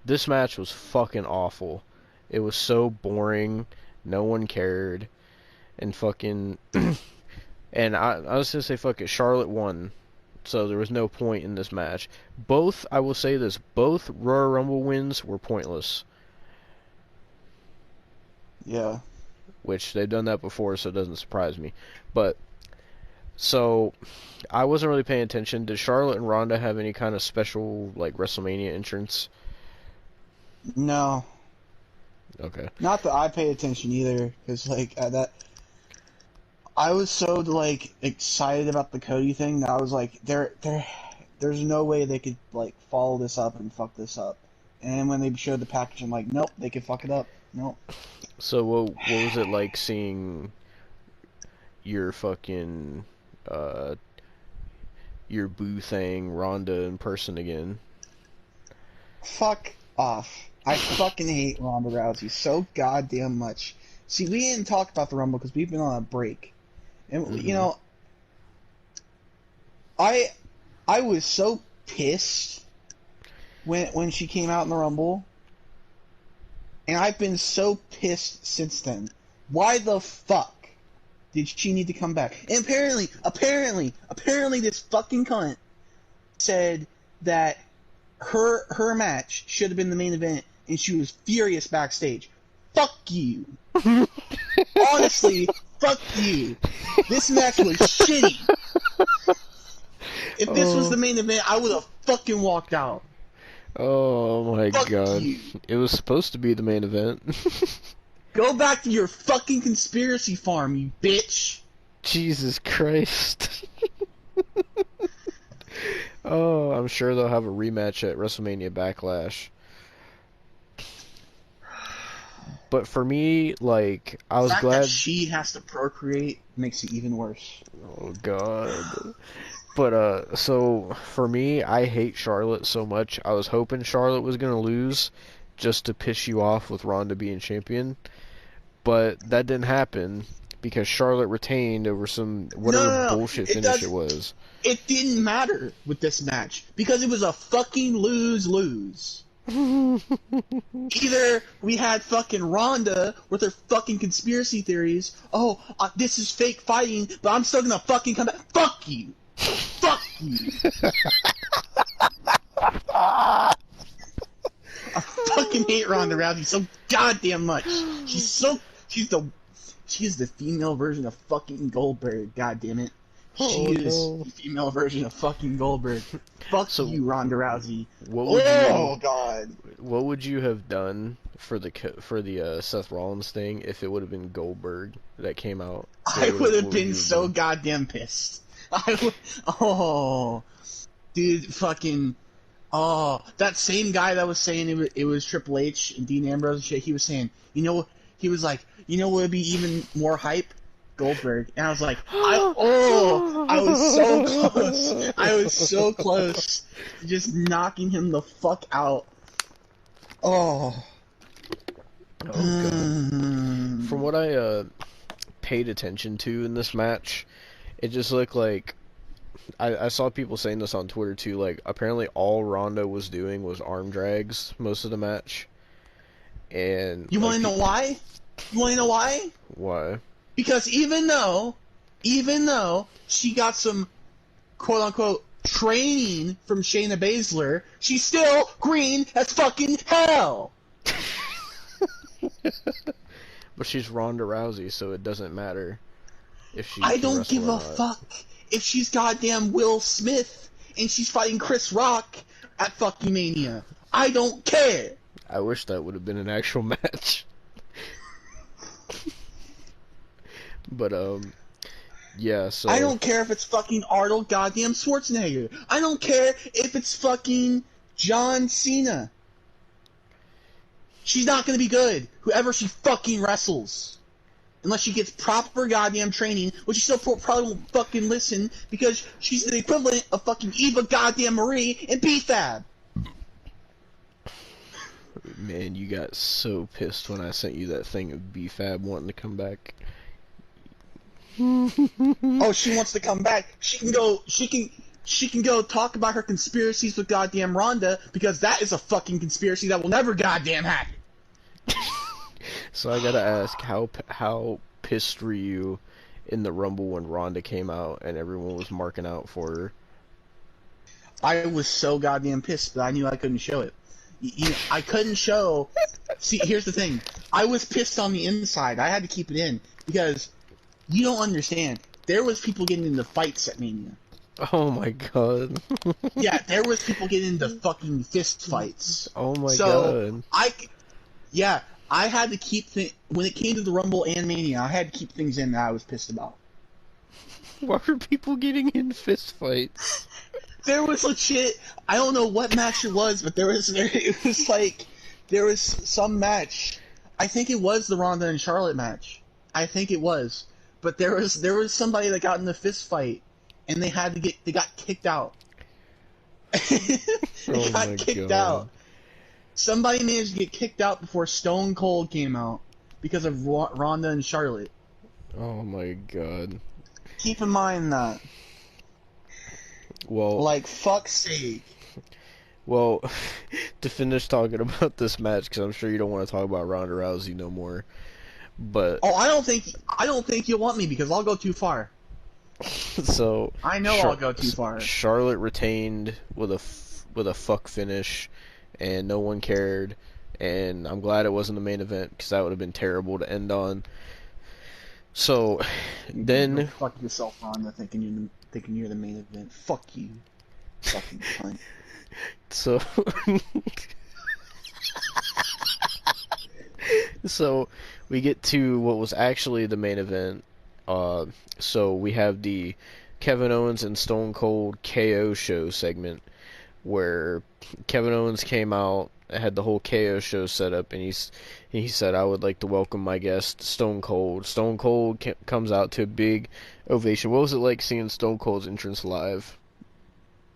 This match was fucking awful. It was so boring. No one cared. And fucking and I was gonna say fuck it. Charlotte won, so there was no point in this match. I will say this, both Royal Rumble wins were pointless, yeah. which they've done that before, so it doesn't surprise me. But so I wasn't really paying attention. Did Charlotte and Ronda have any kind of special like WrestleMania entrance? No. Okay. Not that I pay attention either, because like that I was so like excited about the Cody thing that I was like, there's no way they could like follow this up and fuck this up. And when they showed the package, I'm like, nope, they could fuck it up. Nope. So what was it like seeing your fucking uh your boo thing Ronda in person again? Fuck off. I fucking hate Ronda Rousey so goddamn much. See, we didn't talk about the Rumble because we've been on a break, and you know, I was so pissed when she came out in the Rumble, and I've been so pissed since then. Why the fuck did she need to come back? And apparently, this fucking cunt said that her match should have been the main event, and she was furious backstage. Fuck you. Honestly, fuck you. This match was shitty. If this was the main event, I would have fucking walked out. Oh my Fuck god. you. It was supposed to be the main event. Go back to your fucking conspiracy farm, you bitch. Jesus Christ. Oh, I'm sure they'll have a rematch at WrestleMania Backlash. But for me, like, I was The fact glad. that she has to procreate makes it even worse. Oh god. But so for me, I hate Charlotte so much. I was hoping Charlotte was gonna lose, just to piss you off with Ronda being champion. But that didn't happen because Charlotte retained over some whatever No. bullshit finish it was. It didn't matter with this match because it was a fucking lose-lose. Either we had fucking Ronda with her fucking conspiracy theories. Oh, this is fake fighting, but I'm still gonna fucking come back. Fuck you. Fuck you. I fucking hate Ronda Rousey so goddamn much. She's the female version of fucking Goldberg. God damn it. She is the female version of fucking Goldberg. Fuck you, Ronda Rousey. God. What would you have done for the Seth Rollins thing if it would have been Goldberg that came out? I would have been so goddamn pissed. Dude, fucking, that same guy that was saying it was Triple H and Dean Ambrose and shit, he was saying, he was like, what would be even more hype? Goldberg. And I was like, I was so close. I was so close to just knocking him the fuck out. Oh. God. From what I paid attention to in this match, it just looked like I saw people saying this on Twitter too, like apparently all Ronda was doing was arm drags most of the match. And you wanna know why? You wanna know why? Why? Because even though she got some quote unquote training from Shayna Baszler, she's still green as fucking hell. But she's Ronda Rousey, so it doesn't matter if she. I don't give a fuck if she's goddamn Will Smith and she's fighting Chris Rock at fucking Mania. I don't care. I wish that would have been an actual match. But yeah. I So don't care if it's fucking Arnold goddamn Schwarzenegger. I don't care if it's fucking John Cena. She's not gonna be good. Whoever she fucking wrestles. Unless she gets proper goddamn training, which she still probably won't fucking listen because she's the equivalent of fucking Eva goddamn Marie in BFAB. man, you got so pissed when I sent you that thing of BFAB wanting to come back. Oh, she wants to come back. She can go. She can go talk about her conspiracies with goddamn Ronda because that is a fucking conspiracy that will never goddamn happen. So I gotta ask, how pissed were you in the Rumble when Ronda came out and everyone was marking out for her? I was so goddamn pissed, but I knew I couldn't show it. I couldn't show. See, here's the thing. I was pissed on the inside. I had to keep it in because you don't understand. There was people getting into fights at Mania. Oh my god. Yeah, there was people getting into fucking fist fights. Oh my so god. I had to keep when it came to the Rumble and Mania, I had to keep things in that I was pissed about. Why were people getting in fist fights? There was legit. I don't know what match it was, but there was some match. I think it was the Ronda and Charlotte match. I think it was, but there was somebody that got in the fist fight, and they got kicked out. They got kicked out. Somebody managed to get kicked out before Stone Cold came out because of Ronda and Charlotte. Oh my god. Keep in mind that. Well, like, fuck's sake. Well, to finish talking about this match, because I'm sure you don't want to talk about Ronda Rousey no more. But I don't think you'll want me because I'll go too far. So I know I'll go too far. Charlotte retained with a fuck finish, and no one cared. And I'm glad it wasn't the main event because that would have been terrible to end on. So then, go fuck yourself, Ronda, thinking you're the main event. Fuck you, fucking cunt. So, so we get to what was actually the main event. So we have the Kevin Owens and Stone Cold KO show segment where Kevin Owens came out, had the whole KO show set up, and he said, "I would like to welcome my guest, Stone Cold." Stone Cold comes out to a big ovation. What was it like seeing Stone Cold's entrance live?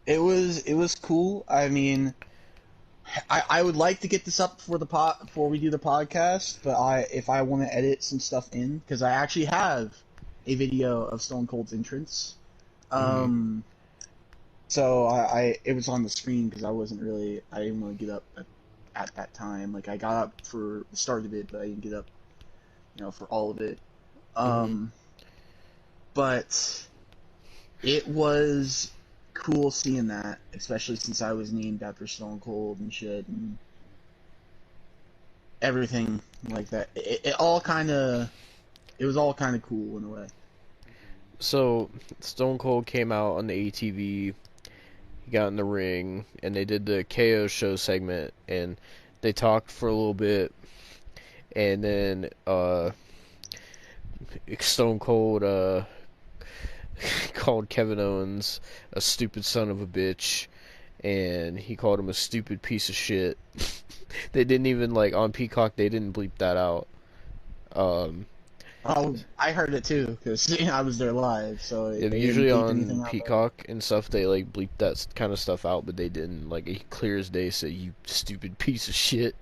It was cool. I mean, I would like to get this up before we do the podcast, but if I want to edit some stuff in, because I actually have a video of Stone Cold's entrance. So it was on the screen because I didn't really get up at that time. Like, I got up for the start of it, but I didn't get up, for all of it. But it was cool seeing that, especially since I was named after Stone Cold and shit and everything like that. It was all kind of cool in a way. So Stone Cold came out on the ATV. He got in the ring, and they did the KO show segment, and they talked for a little bit, and then Stone Cold called Kevin Owens a stupid son of a bitch, and he called him a stupid piece of shit. They didn't even, on Peacock, they didn't bleep that out. I heard it too because I was there live. So usually on Peacock and stuff, they bleep that kind of stuff out, but they didn't. He clear as day said, "You stupid piece of shit."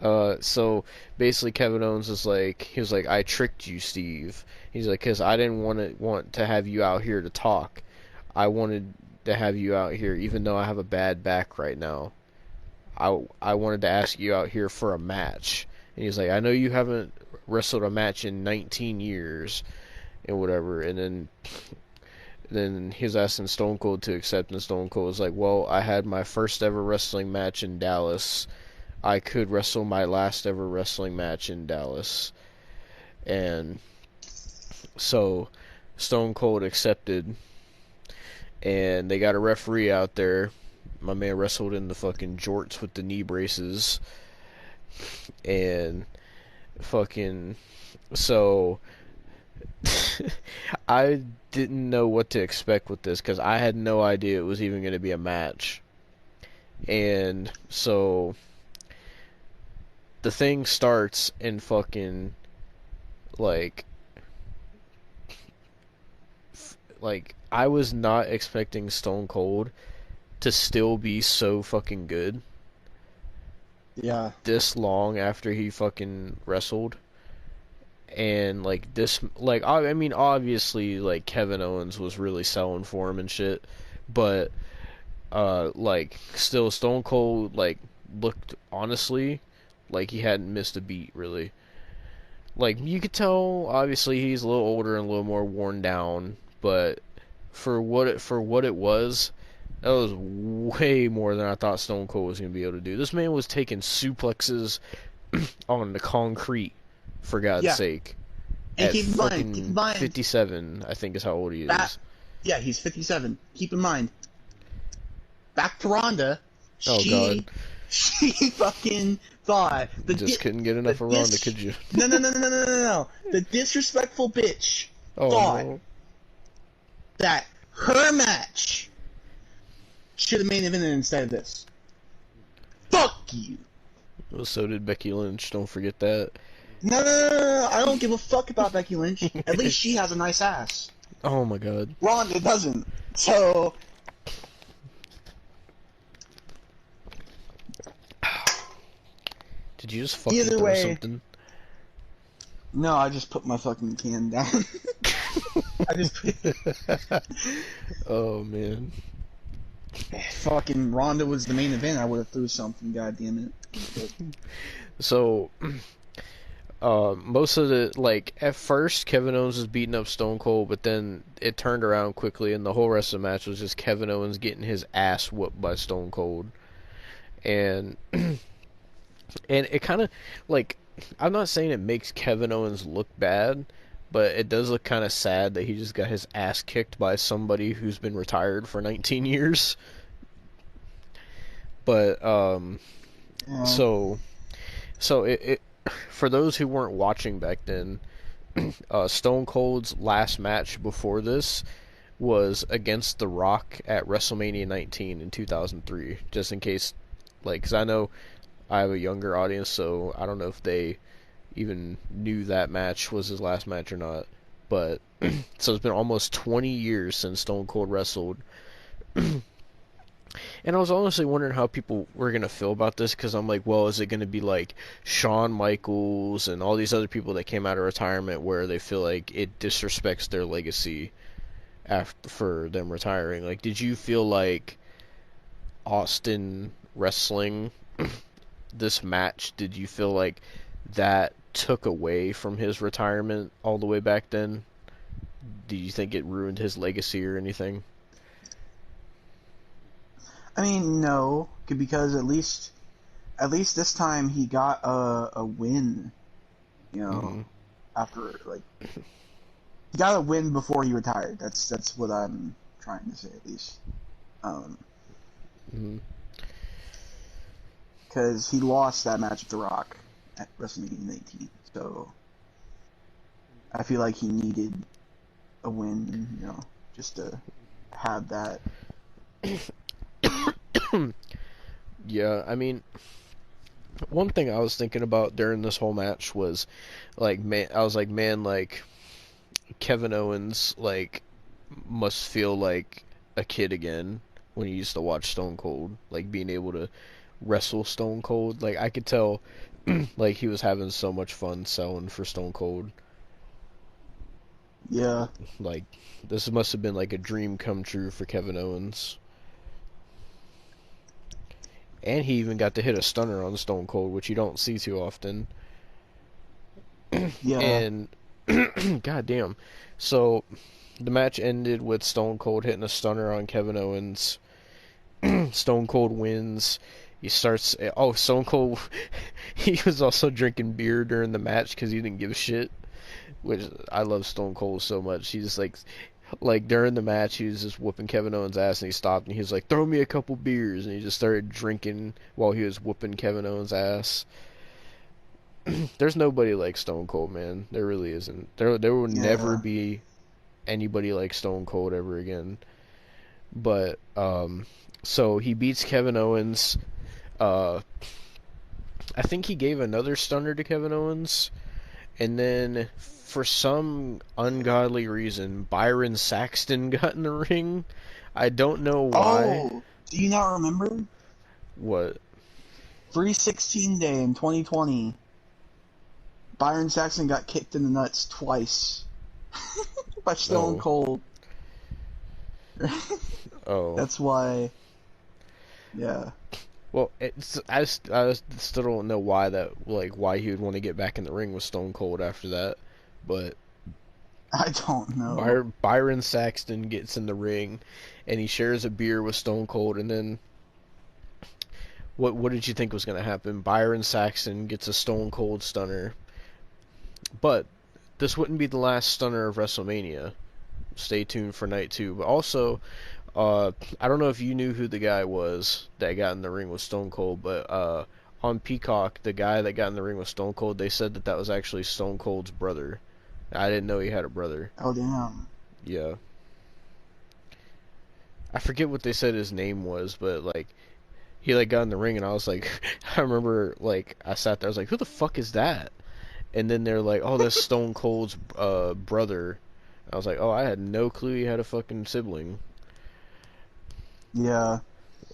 So basically, Kevin Owens was he was like, "I tricked you, Steve." He's like, "Cause I didn't want to have you out here to talk. I wanted to have you out here, even though I have a bad back right now. I wanted to ask you out here for a match." And he's like, "I know you haven't wrestled a match in 19 years and whatever." And then he was asking Stone Cold to accept, and Stone Cold was like, "Well, I had my first ever wrestling match in Dallas. I could wrestle my last ever wrestling match in Dallas." And so Stone Cold accepted, and they got a referee out there. My man wrestled in the fucking jorts with the knee braces, and fucking so I didn't know what to expect with this because I had no idea it was even going to be a match. And so the thing starts and fucking like I was not expecting Stone Cold to still be so fucking good Yeah. this long after he fucking wrestled. And like this, like I mean, obviously, like Kevin Owens was really selling for him and shit, but like still Stone Cold like looked honestly like he hadn't missed a beat really. Like you could tell, obviously he's a little older and a little more worn down, but for what it was, that was way more than I thought Stone Cold was gonna be able to do. This man was taking suplexes on the concrete, for God's Yeah. sake. And At keep in fucking mind 57, I think is how old he that is. yeah, he's 57. Keep in mind, back to Ronda, Oh God, she fucking thought just couldn't get enough of Ronda, could you? no. The disrespectful bitch Oh thought no. that her match should have main evented instead of this. Fuck you. Well, so did Becky Lynch. Don't forget that. No. I don't give a fuck about Becky Lynch. At least she has a nice ass. Oh my God. Ronda doesn't. So Did you just fucking either throw way, something? no, I just put my fucking can down. I just Oh man. fucking Ronda was the main event. I would have threw something. God damn it. So, most of the like at first Kevin Owens was beating up Stone Cold, but then it turned around quickly, and the whole rest of the match was just Kevin Owens getting his ass whooped by Stone Cold, and and it kind of like I'm not saying it makes Kevin Owens look bad, but it does look kind of sad that he just got his ass kicked by somebody who's been retired for 19 years. But Yeah. so it for those who weren't watching back then, Stone Cold's last match before this was against The Rock at WrestleMania 19 in 2003. Just in case, like, because I know I have a younger audience, so I don't know if they even knew that match was his last match or not. But so it's been almost 20 years since Stone Cold wrestled. And I was honestly wondering how people were going to feel about this because I'm like, well, is it going to be like Shawn Michaels and all these other people that came out of retirement where they feel like it disrespects their legacy after for them retiring? Like, did you feel like Austin wrestling this match, did you feel like that took away from his retirement all the way back then? Do you think it ruined his legacy or anything? I mean, no, because at least this time he got a win. You know, Mm-hmm. after like he got a win before he retired. That's what I'm trying to say at least. Mm-hmm. Because he lost that match with The Rock at WrestleMania 19, so I feel like he needed a win, you know, just to have that. Yeah, I mean, one thing I was thinking about during this whole match was, like, man, I was like, man, like, Kevin Owens, like, must feel like a kid again when he used to watch Stone Cold, like, being able to wrestle Stone Cold. Like, I could tell, like, he was having so much fun selling for Stone Cold. Yeah. Like, this must have been, like, a dream come true for Kevin Owens. And he even got to hit a stunner on Stone Cold, which you don't see too often. Yeah. And goddamn. So the match ended with Stone Cold hitting a stunner on Kevin Owens. Stone Cold wins. He starts. Oh, Stone Cold. He was also drinking beer during the match because he didn't give a shit. Which I love Stone Cold so much. He just like during the match, he was just whooping Kevin Owens' ass, and he stopped and he was like, "Throw me a couple beers," and he just started drinking while he was whooping Kevin Owens' ass. there's nobody like Stone Cold, man. There really isn't. There will never Yeah. be anybody like Stone Cold ever again. But so he beats Kevin Owens. Uh, I think he gave another stunner to Kevin Owens, and then for some ungodly reason, Byron Saxton got in the ring. I don't know why. Oh, do you not remember? What? 316 Day in 2020. Byron Saxton got kicked in the nuts twice by Stone Oh, Cold. oh. That's why. Yeah. Well, I still don't know why that, like, why he would want to get back in the ring with Stone Cold after that, but I don't know. Byron Saxton gets in the ring, and he shares a beer with Stone Cold, and then what did you think was going to happen? Byron Saxton gets a Stone Cold stunner, but this wouldn't be the last stunner of WrestleMania. Stay tuned for night two. But also, I don't know if you knew who the guy was that got in the ring with Stone Cold, but on Peacock, the guy that got in the ring with Stone Cold, they said that that was actually Stone Cold's brother. I didn't know he had a brother. Oh, damn. Yeah. I forget what they said his name was, but like he like got in the ring and I was like I remember like I sat there, I was like, who the fuck is that? And then they're like, oh, that's Stone Cold's brother. I was like, oh, I had no clue he had a fucking sibling. Yeah.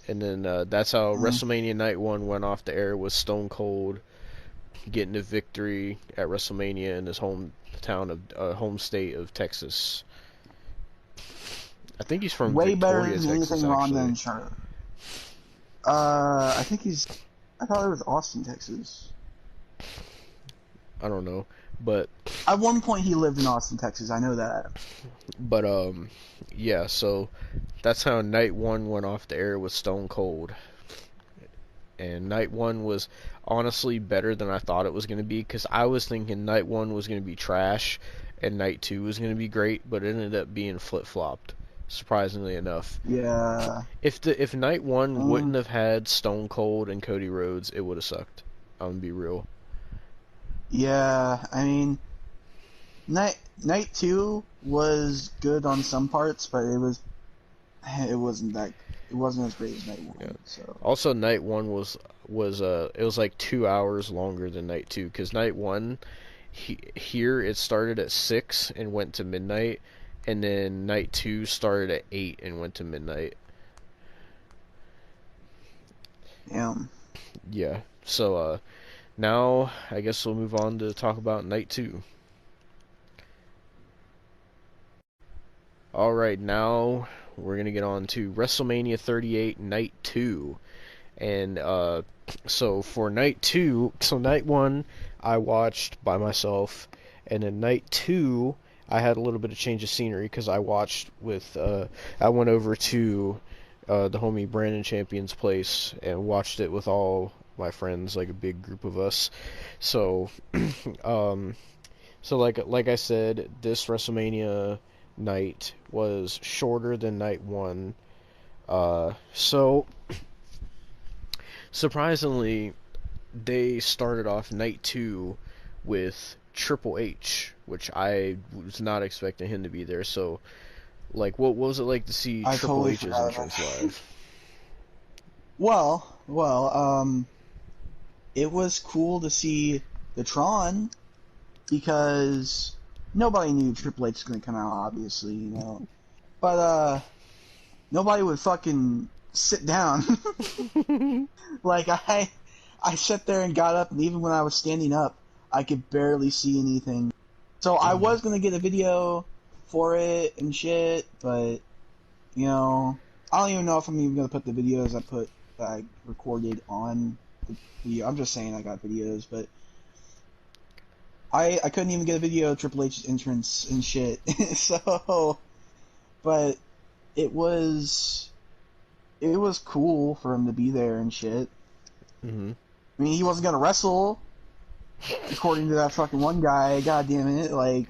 And then that's how Mm. WrestleMania Night 1 went off the air, with Stone Cold getting a victory at WrestleMania in his home state of Texas. I think he's from Way better Victoria, than Texas, anything Ronda actually. and Charlotte. I think he's. I thought it was Austin, Texas. I don't know, but At one point, he lived in Austin, Texas. I know that. but yeah. So that's how Night 1 went off the air with Stone Cold. And Night 1 was honestly better than I thought it was going to be, because I was thinking Night 1 was going to be trash and Night 2 was going to be great, but it ended up being flip-flopped, surprisingly enough. Yeah. If Night 1 Mm. wouldn't have had Stone Cold and Cody Rhodes, it would have sucked. I'm going to be real. Yeah. I mean, Night 2 was good on some parts, but it wasn't that. It wasn't as great as Night 1. Yeah. So. Also, Night 1 was it was like 2 hours longer than Night 2, because Night 1 here it started at 6 and went to midnight, and then Night 2 started at 8 and went to midnight. Damn. Yeah. So now I guess we'll move on to talk about Night 2. All right, now we're going to get on to WrestleMania 38 Night 2. And so for Night 2, so Night 1 I watched by myself, and then Night 2 I had a little bit of change of scenery, because I watched with I went over to the homie Brandon Champion's place and watched it with all my friends, like a big group of us. So um so like I said, this WrestleMania night was shorter than Night 1. So surprisingly, they started off Night 2 with Triple H, which I was not expecting him to be there. So, like, what was it like to see I Triple totally H's forgot about entrance that. live? Well, it was cool to see the Tron, because nobody knew Triple H was gonna come out, obviously, you know. But nobody would fucking sit down. Like I sat there and got up, and even when I was standing up, I could barely see anything. So I Mhm. was gonna get a video for it and shit, but you know, I don't even know if I'm even gonna put the videos that I recorded on the video. I'm just saying I got videos, but I couldn't even get a video of Triple H's entrance and shit. So, but it was cool for him to be there and shit. Mhm. I mean, he wasn't gonna wrestle, according to that fucking one guy. God damn it! Like,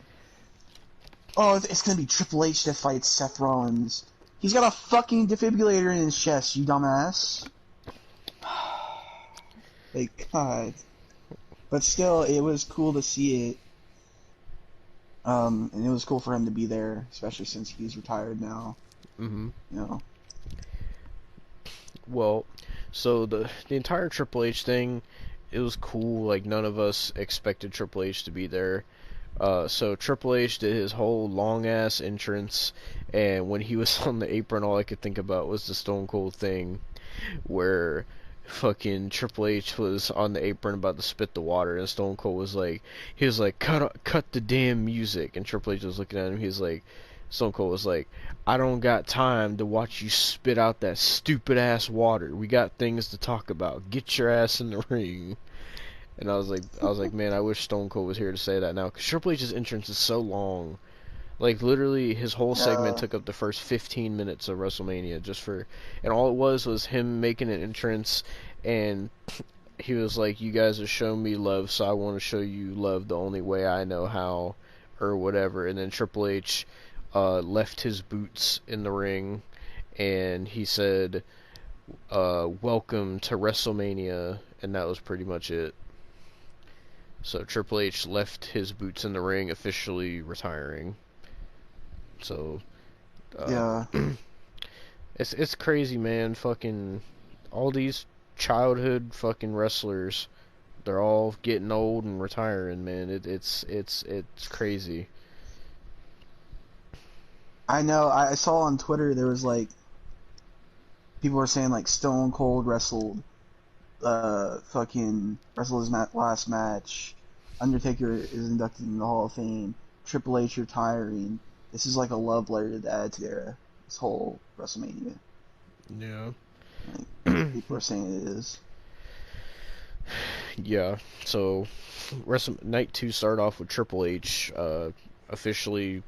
oh, it's gonna be Triple H that fights Seth Rollins. He's got a fucking defibrillator in his chest, you dumbass. Like, God. But still, it was cool to see it. And it was cool for him to be there, especially since he's retired now. Hmm. You know. Well, so the entire Triple H thing, it was cool. Like none of us expected Triple H to be there. So Triple H did his whole long ass entrance, and when he was on the apron, all I could think about was the Stone Cold thing, where fucking Triple H was on the apron about to spit the water, and Stone Cold was like, he was like, cut the damn music, and Triple H was looking at him, he was like, Stone Cold was like, I don't got time to watch you spit out that stupid ass water. We got things to talk about. Get your ass in the ring. And I was like, man, I wish Stone Cold was here to say that now, because Triple H's entrance is so long. Like literally, his whole segment Yeah. took up the first 15 minutes of WrestleMania and all it was him making an entrance, and he was like, "You guys have shown me love, so I want to show you love the only way I know how," or whatever. And then Triple H left his boots in the ring, and he said, "Welcome to WrestleMania," and that was pretty much it. So Triple H left his boots in the ring, officially retiring. So, uh, Yeah. it's crazy, man. Fucking all these childhood fucking wrestlers, they're all getting old and retiring, man. It's crazy. I know. I saw on Twitter there was like people were saying like Stone Cold fucking wrestled his last match. Undertaker is inducted in the Hall of Fame. Triple H retiring. This is like a love letter to the Attitude Era. This whole WrestleMania. Yeah. Like, people are saying it is. Yeah. So, Night 2 started off with Triple H officially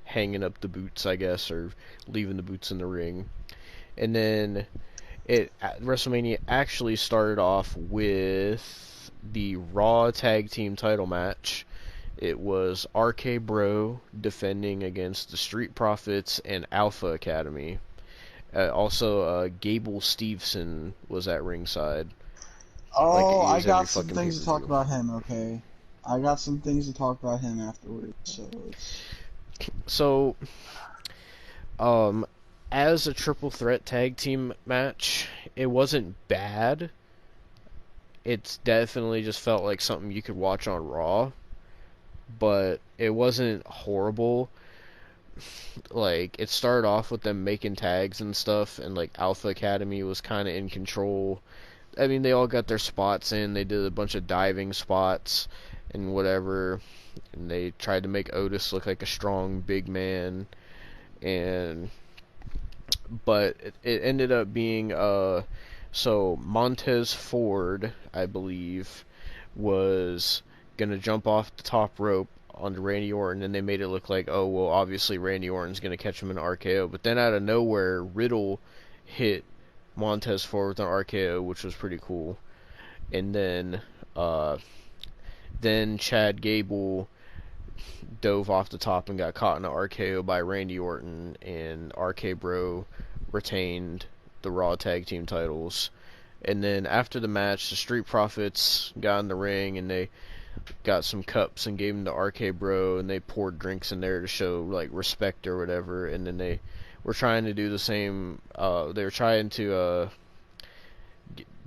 hanging up the boots, I guess, or leaving the boots in the ring. And then WrestleMania actually started off with the Raw Tag Team title match. It was RK Bro defending against the Street Profits and Alpha Academy. Also, Gable Steveson was at ringside, like Oh, he I is every got some fucking things to talk pay-per-view. about him. Okay, I got some things to talk about him afterwards. So So, um, as a triple threat tag team match, it wasn't bad. It's definitely just felt like something you could watch on Raw, but it wasn't horrible. Like it started off with them making tags and stuff, and like Alpha Academy was kind of in control. I mean, they all got their spots in. They did a bunch of diving spots and whatever, and they tried to make Otis look like a strong big man. And but it ended up being so Montez Ford, I believe, was gonna jump off the top rope onto Randy Orton, and they made it look like, oh well, obviously Randy Orton's gonna catch him in an RKO. But then out of nowhere, Riddle hit Montez Ford with an RKO, which was pretty cool. And uh, then Chad Gable dove off the top and got caught in an RKO by Randy Orton, and RK Bro retained the Raw Tag Team titles. And then after the match, the Street Profits got in the ring and they got some cups and gave them to RK Bro, and they poured drinks in there to show like respect or whatever. And then they were trying to do the same. They were trying to.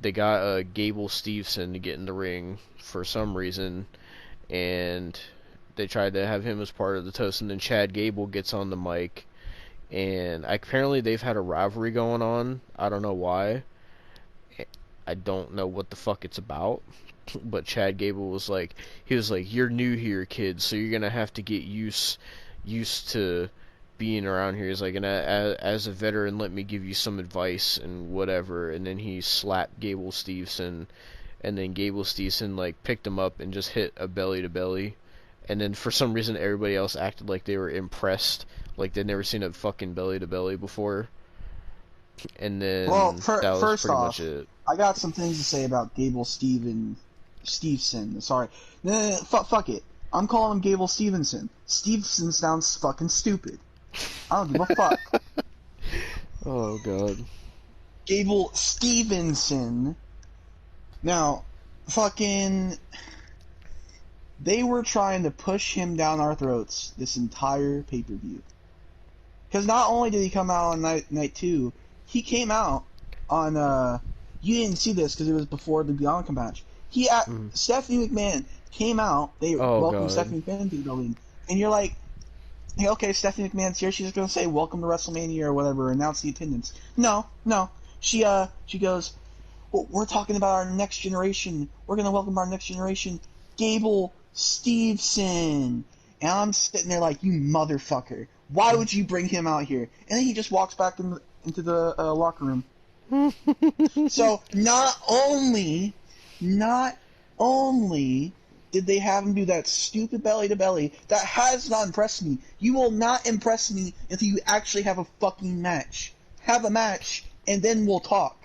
They got Gable Steveson to get in the ring for some reason, and they tried to have him as part of the toast. And then Chad Gable gets on the mic, and apparently they've had a rivalry going on. I don't know why. I don't know what the fuck it's about. But Chad Gable was like, he was like, "You're new here, kid, so you're gonna have to get used to being around here." He's like, "And as a veteran, let me give you some advice and whatever." And then he slapped Gable Steveson, and then Gable Steveson like picked him up and just hit a belly to belly. And then for some reason, everybody else acted like they were impressed, like they'd never seen a fucking belly to belly before. And well, then that was first pretty much off, it. I got some things to say about Steveson. Sorry, no, fuck it. I'm calling him Gable Stevenson. Stevenson sounds fucking stupid. I don't give a fuck. Oh god. Gable Stevenson. Now, fucking. They were trying to push him down our throats this entire pay-per-view. Because not only did he come out on night 2, he came out on, you didn't see this because it was before the Bianca match. Stephanie McMahon came out, they welcomed Stephanie McMahon to the building, and you're like, hey, okay, Stephanie McMahon's here, she's going to say, welcome to WrestleMania or whatever, announce the attendance. No. She goes, well, we're talking about our next generation. We're going to welcome our next generation, Gable Steveson. And I'm sitting there like, you motherfucker. Why would you bring him out here? And then he just walks back into the locker room. So not only did they have him do that stupid belly-to-belly, that has not impressed me. You will not impress me until you actually have a fucking match. Have a match, and then we'll talk.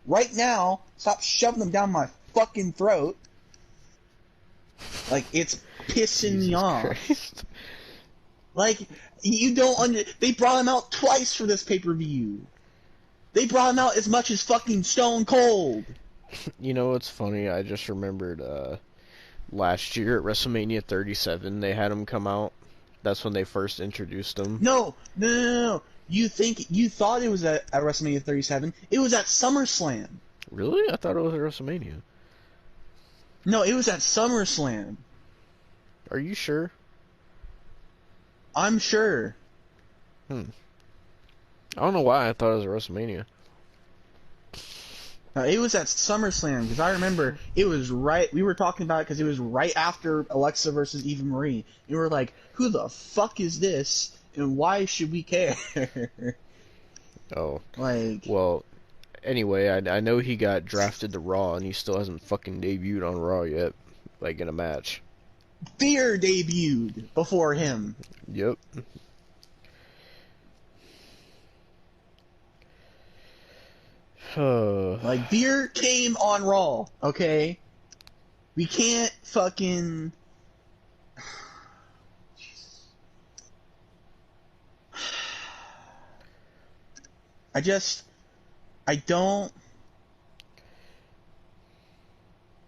Right now, stop shoving them down my fucking throat. Like, it's pissing me off. Christ. Like, you don't they brought him out twice for this pay-per-view. They brought him out as much as fucking Stone Cold. You know what's funny? I just remembered last year at WrestleMania 37, they had him come out. That's when they first introduced him. No. You thought it was at WrestleMania 37? It was at SummerSlam. Really? I thought it was at WrestleMania. No, it was at SummerSlam. Are you sure? I'm sure. I don't know why I thought it was at WrestleMania. It was at SummerSlam, because I remember it was right, we were talking about it because it was right after Alexa versus Eva Marie. And we were like, who the fuck is this, and why should we care? Oh. Like... Well, anyway, I know he got drafted to Raw, and he still hasn't fucking debuted on Raw yet, like in a match. Fear debuted before him. Yep. Like, Beer came on Raw, okay? We can't fucking... I don't...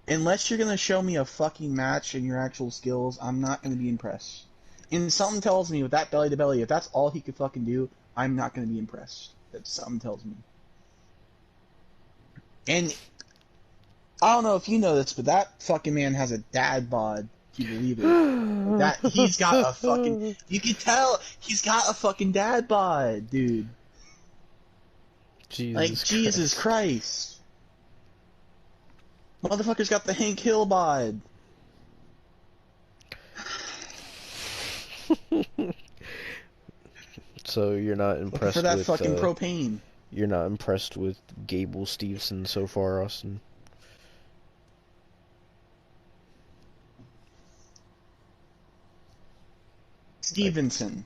Unless you're gonna show me a fucking match and your actual skills, I'm not gonna be impressed. And something tells me with that belly-to-belly, if that's all he could fucking do, I'm not gonna be impressed. That something tells me. And I don't know if you know this, but that fucking man has a dad bod. Can you believe it? That he's got a fucking... You can tell he's got a fucking dad bod, dude. Jesus Christ. Motherfucker's got the Hank Hill bod. So you're not impressed for that with fucking propane. You're not impressed with Gable Steveson so far, Austin? Stevenson.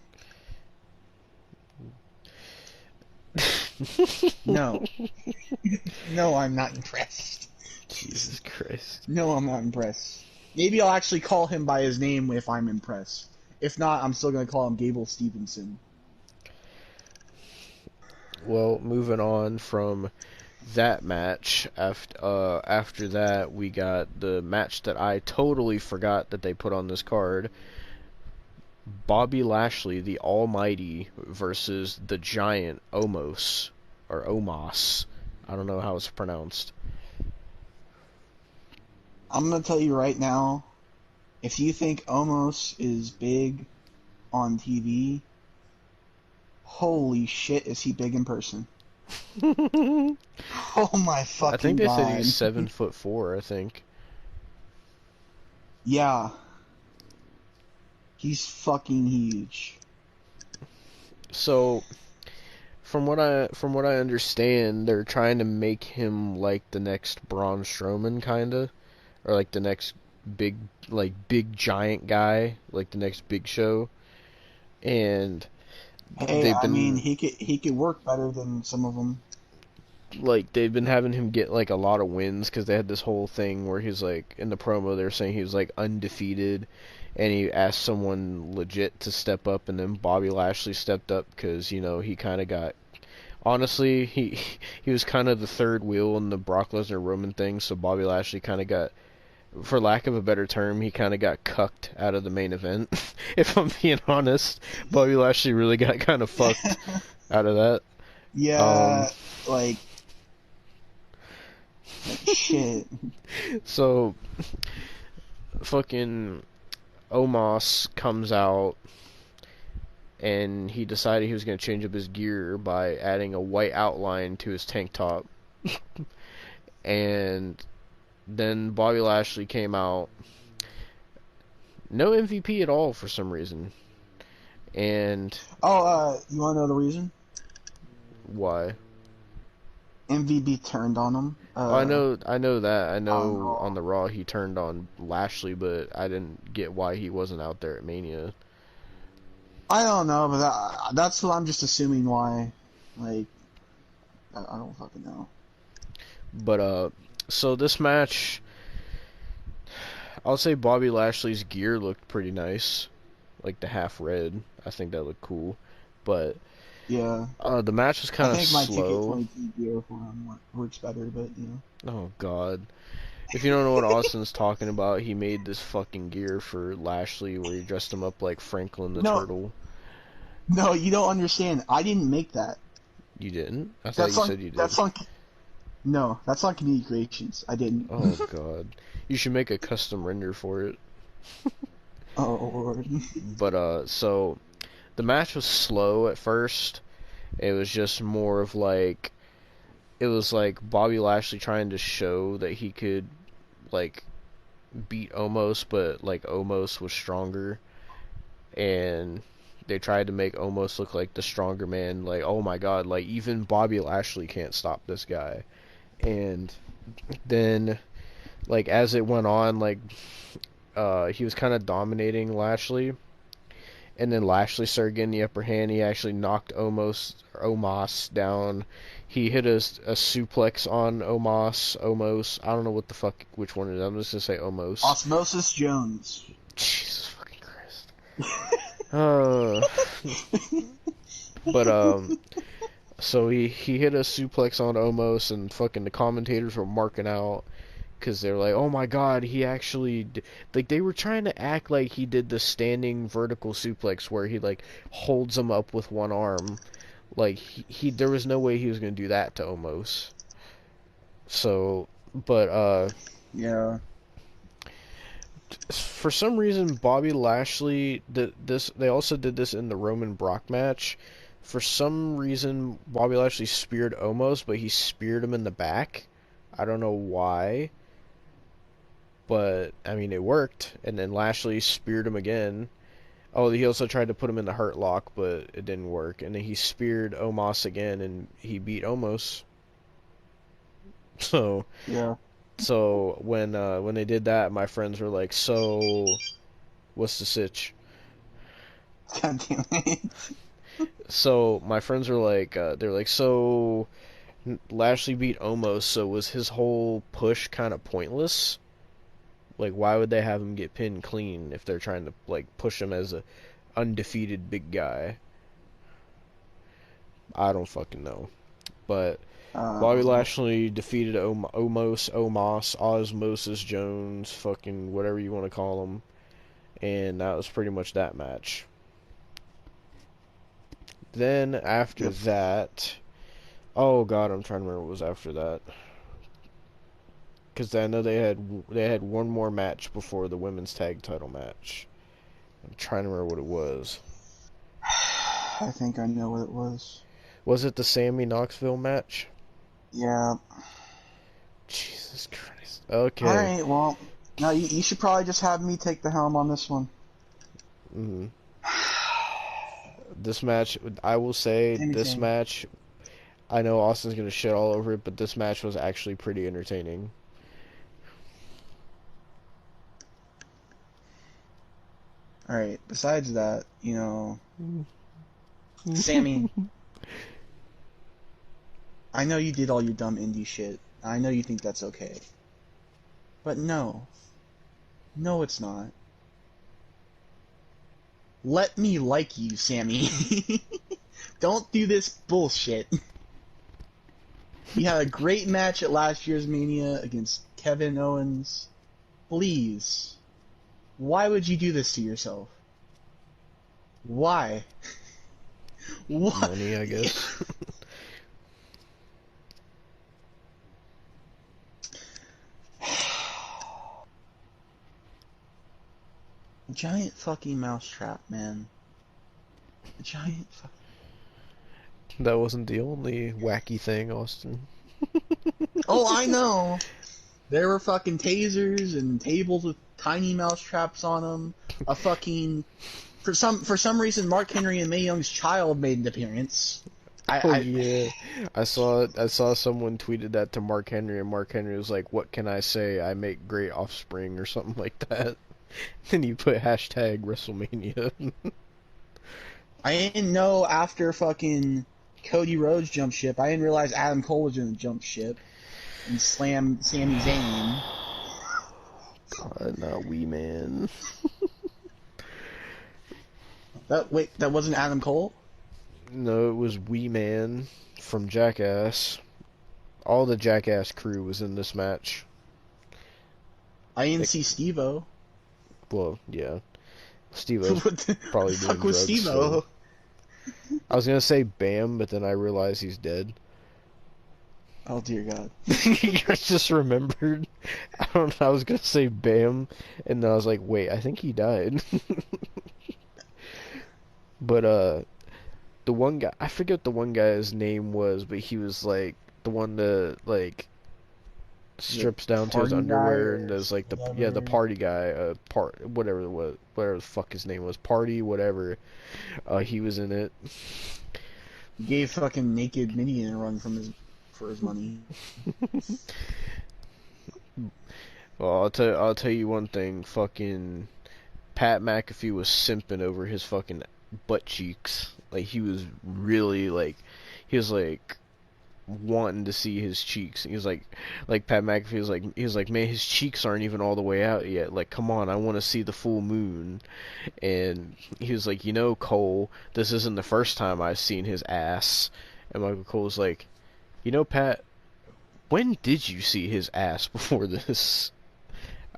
No. No, I'm not impressed. Jesus Christ. No, I'm not impressed. Maybe I'll actually call him by his name if I'm impressed. If not, I'm still gonna call him Gable Stevenson. Well, moving on from that match, after that we got the match that I totally forgot that they put on this card. Bobby Lashley, the Almighty, versus the Giant Omos, or Omos. I don't know how it's pronounced. I'm gonna tell you right now, if you think Omos is big on TV, holy shit, is he big in person? Oh my fucking God. I think they said he's 7'4", I think. Yeah. He's fucking huge. So, from what I understand, they're trying to make him like the next Braun Strowman, kinda, or like the next big giant guy, like the next Big Show, and hey, I mean, he could work better than some of them. Like, they've been having him get like a lot of wins because they had this whole thing where he's like, in the promo, they're saying he was like undefeated. And he asked someone legit to step up, and then Bobby Lashley stepped up because, you know, he kind of got... Honestly, he was kind of the third wheel in the Brock Lesnar-Roman thing, so Bobby Lashley kind of got for lack of a better term, he kind of got cucked out of the main event. If I'm being honest, Bobby Lashley really got kind of fucked out of that. Um, Yeah, like shit. so fucking Omos comes out and he decided he was going to change up his gear by adding a white outline to his tank top. And then Bobby Lashley came out. No MVP at all for some reason. And Oh, you want to know the reason? why? MVB turned on him. I know that. I know Raw. on the Raw he turned on Lashley, but I didn't get why he wasn't out there at Mania. I don't know, but that's what I'm just assuming why. Like, I don't fucking know. But so this match, I'll say Bobby Lashley's gear looked pretty nice, like the half red. I think that looked cool, but Yeah. the match was kind I of think my slow. 2K22 gear for him works better, but you know. Oh God. If you don't know what Austin's talking about, he made this fucking gear for Lashley where he dressed him up like Franklin the No, Turtle. no, you don't understand. I didn't make that. You didn't? I thought That's you on. said you did. That's on. No, that's on Community Creations. I didn't. Oh God. You should make a custom render for it. Oh Lord. But so the match was slow at first. It was just more of like it was like Bobby Lashley trying to show that he could like beat Omos, but like Omos was stronger, and they tried to make Omos look like the stronger man. Like, oh my God, like even Bobby Lashley can't stop this guy. And then like as it went on, like he was kind of dominating Lashley, and then Lashley started getting the upper hand. He actually knocked Omos down. He hit a suplex on Omos. I don't know what the fuck, which one it is. I'm just gonna say Omos. Osmosis Jones. Jesus fucking Christ. Uh, but so he hit a suplex on Omos, and fucking the commentators were marking out because they're like, oh my God, he actually like they were trying to act like he did the standing vertical suplex where he like holds him up with one arm. Like he there was no way he was gonna do that to Omos. So, but Yeah. for some reason Bobby Lashley did this. They also did this in the Roman Brock match. For some reason Bobby Lashley speared Omos, but he speared him in the back. I don't know why. But I mean it worked, and then Lashley speared him again. Oh, he also tried to put him in the hurt lock, but it didn't work. And then he speared Omos again, and he beat Omos. So Yeah. So when they did that, my friends were like, "So, what's the sitch?" God damn it. So my friends were like, they're like, "So Lashley beat Omos, so was his whole push kind of pointless? Like, why would they have him get pinned clean if they're trying to like push him as a undefeated big guy?" I don't fucking know, but Bobby Lashley defeated Omos, Osmosis Jones, fucking whatever you want to call him, and that was pretty much that match. Then after that, oh God, I'm trying to remember what was after that, because I know they had one more match before the women's tag title match. I'm trying to remember what it was. I think I know what it was. Was it the Sammy Knoxville match? Yeah. Jesus Christ. Okay. Alright, well, now you should probably just have me take the helm on this one. Mm-hmm. This match, I will say, this match, I know Austin's going to shit all over it, but this match was actually pretty entertaining. Alright, besides that, you know, Sammy, I know you did all your dumb indie shit. I know you think that's okay. But no. No, it's not. Let me like you, Sammy. Don't do this bullshit. You had a great match at last year's Mania against Kevin Owens. Please. Why would you do this to yourself? Why? What? Money, I guess. Giant fucking mousetrap, man. A giant fucking... That wasn't the only wacky thing, Austin. Oh, I know! There were fucking tasers and tables with tiny mousetraps on them. A fucking... For some reason, Mark Henry and Mae Young's child made an appearance. Yeah. I saw someone tweeted that to Mark Henry, and Mark Henry was like, "What can I say? I make great offspring," or something like that. Then you put hashtag Wrestlemania. I didn't know after fucking Cody Rhodes jumped ship. I didn't realize Adam Cole was gonna jump ship and slam Sami Zayn. God, not Wee Man. That wasn't Adam Cole? No, it was Wee Man from Jackass. All the Jackass crew was in this match. I didn't see Steve-O. Well, yeah. Steve-O's What the probably doing fuck was drugs. Steve-O? So. I was gonna say Bam, but then I realized he's dead. Oh dear God. I just remembered. I was gonna say Bam, and then I was like, wait, I think he died. But the one guy, I forget what the one guy's name was, but he was like the one that like strips down to his underwear and does like the the party guy, whatever the fuck his name was, party whatever. He was in it. He gave fucking naked Midian a run for his money. Well, I'll tell you one thing. Fucking Pat McAfee was simping over his fucking butt cheeks. Like he was really like wanting to see his cheeks. He was like Pat McAfee was like, man, his cheeks aren't even all the way out yet. Like, come on, I want to see the full moon. And he was like, Cole, this isn't the first time I've seen his ass. And Michael Cole was like, Pat, when did you see his ass before this?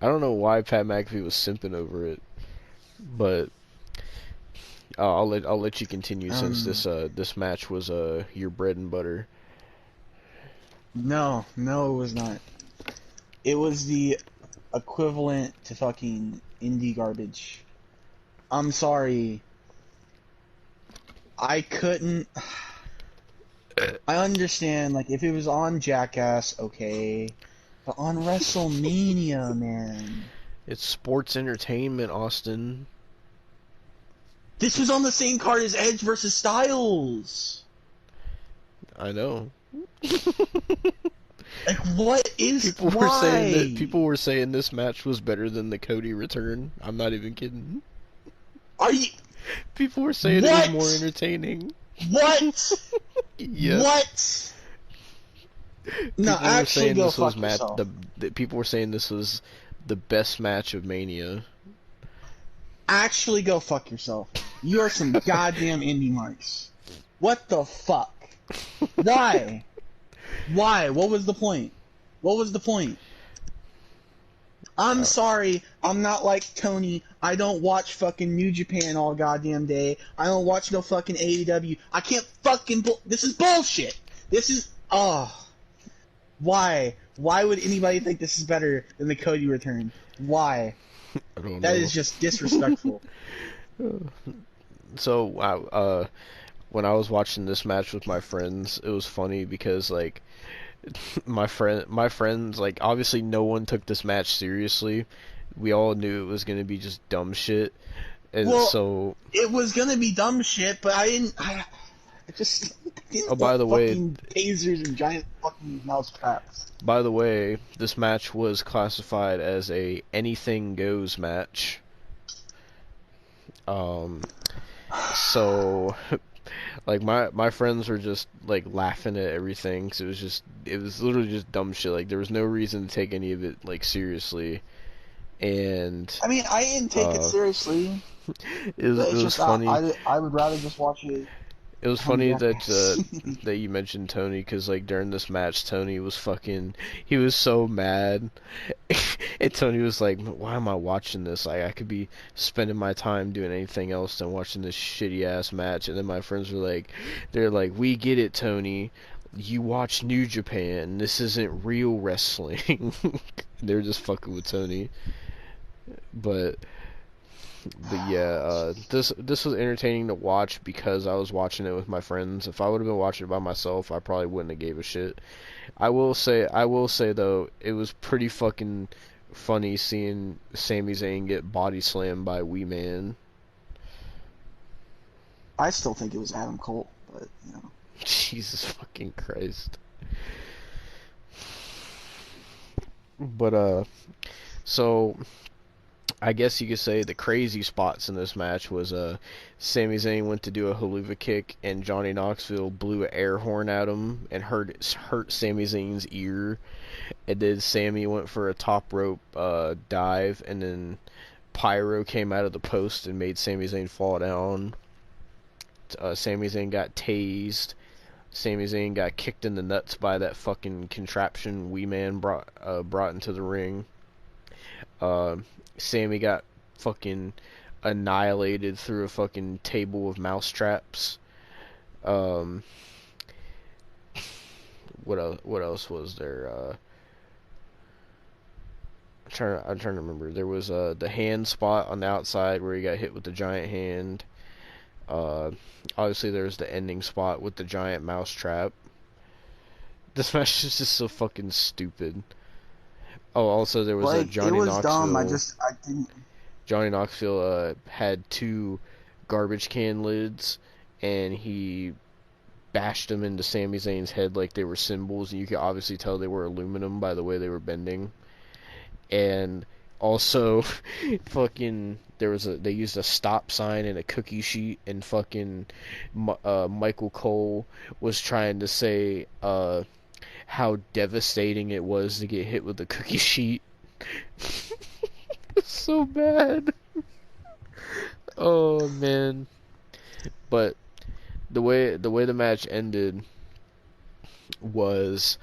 I don't know why Pat McAfee was simping over it, but I'll let you continue since this match was your bread and butter. No, it was not. It was the equivalent to fucking indie garbage. I'm sorry. I couldn't... I understand, like, if it was on Jackass, okay. But on WrestleMania, man. It's sports entertainment, Austin. This was on the same card as Edge versus Styles. I know. Like, what is... People were saying this match was better than the Cody return. I'm not even kidding. Are you... People were saying it was more entertaining. What? Yes. What? No, actually go fuck yourself. People were saying this was the best match of Mania. Actually go fuck yourself. You are some goddamn indie marks. What the fuck? Why? Why? What was the point? What was the point? I'm sorry, I'm not like Tony. I don't watch fucking New Japan all goddamn day. I don't watch no fucking AEW. I can't fucking... This is bullshit! This is... Why? Why would anybody think this is better than the Cody return? Why? I don't know. That is just disrespectful. So, when I was watching this match with my friends, it was funny because, like, my friends, like, obviously no one took this match seriously. We all knew it was gonna be just dumb shit, and so it was gonna be dumb shit. But I didn't oh, by the way, tasers and giant fucking mouse traps. By the way, this match was classified as a anything goes match. So, like, my friends were just, like, laughing at everything, because it was literally just dumb shit. Like, there was no reason to take any of it, like, seriously. And I mean, I didn't take it seriously. It was just funny. I would rather just watch it. It was Tony funny that Jackass. that you mentioned Tony, because like during this match, Tony was he was so mad, and Tony was like, "Why am I watching this? Like I could be spending my time doing anything else than watching this shitty ass match." And then my friends were like, "They're like, we get it, Tony. You watch New Japan. This isn't real wrestling." They're just fucking with Tony, but. But yeah, this was entertaining to watch because I was watching it with my friends. If I would have been watching it by myself, I probably wouldn't have gave a shit. I will say though, it was pretty fucking funny seeing Sami Zayn get body slammed by Wee Man. I still think it was Adam Cole, but you know. Jesus fucking Christ. But so I guess you could say the crazy spots in this match was Sami Zayn went to do a haluva kick and Johnny Knoxville blew an air horn at him and hurt Sami Zayn's ear. And then Sami went for a top rope dive, and then Pyro came out of the post and made Sami Zayn fall down. Sami Zayn got tased. Sami Zayn got kicked in the nuts by that fucking contraption Wee Man brought into the ring. Sammy got fucking annihilated through a fucking table of mousetraps. Um, what else was there? I'm trying to remember. There was the hand spot on the outside where he got hit with the giant hand. Uh, Obviously there's the ending spot with the giant mousetrap. This match is just so fucking stupid. Oh, also there was a Like, it Johnny was dumb. Knoxville. I didn't. Johnny Knoxville had two garbage can lids, and he bashed them into Sami Zayn's head like they were cymbals, and you could obviously tell they were aluminum by the way they were bending. And also, fucking, they used a stop sign and a cookie sheet, and fucking Michael Cole was trying to say how devastating it was to get hit with a cookie sheet. So bad. Oh man. But the way the match ended was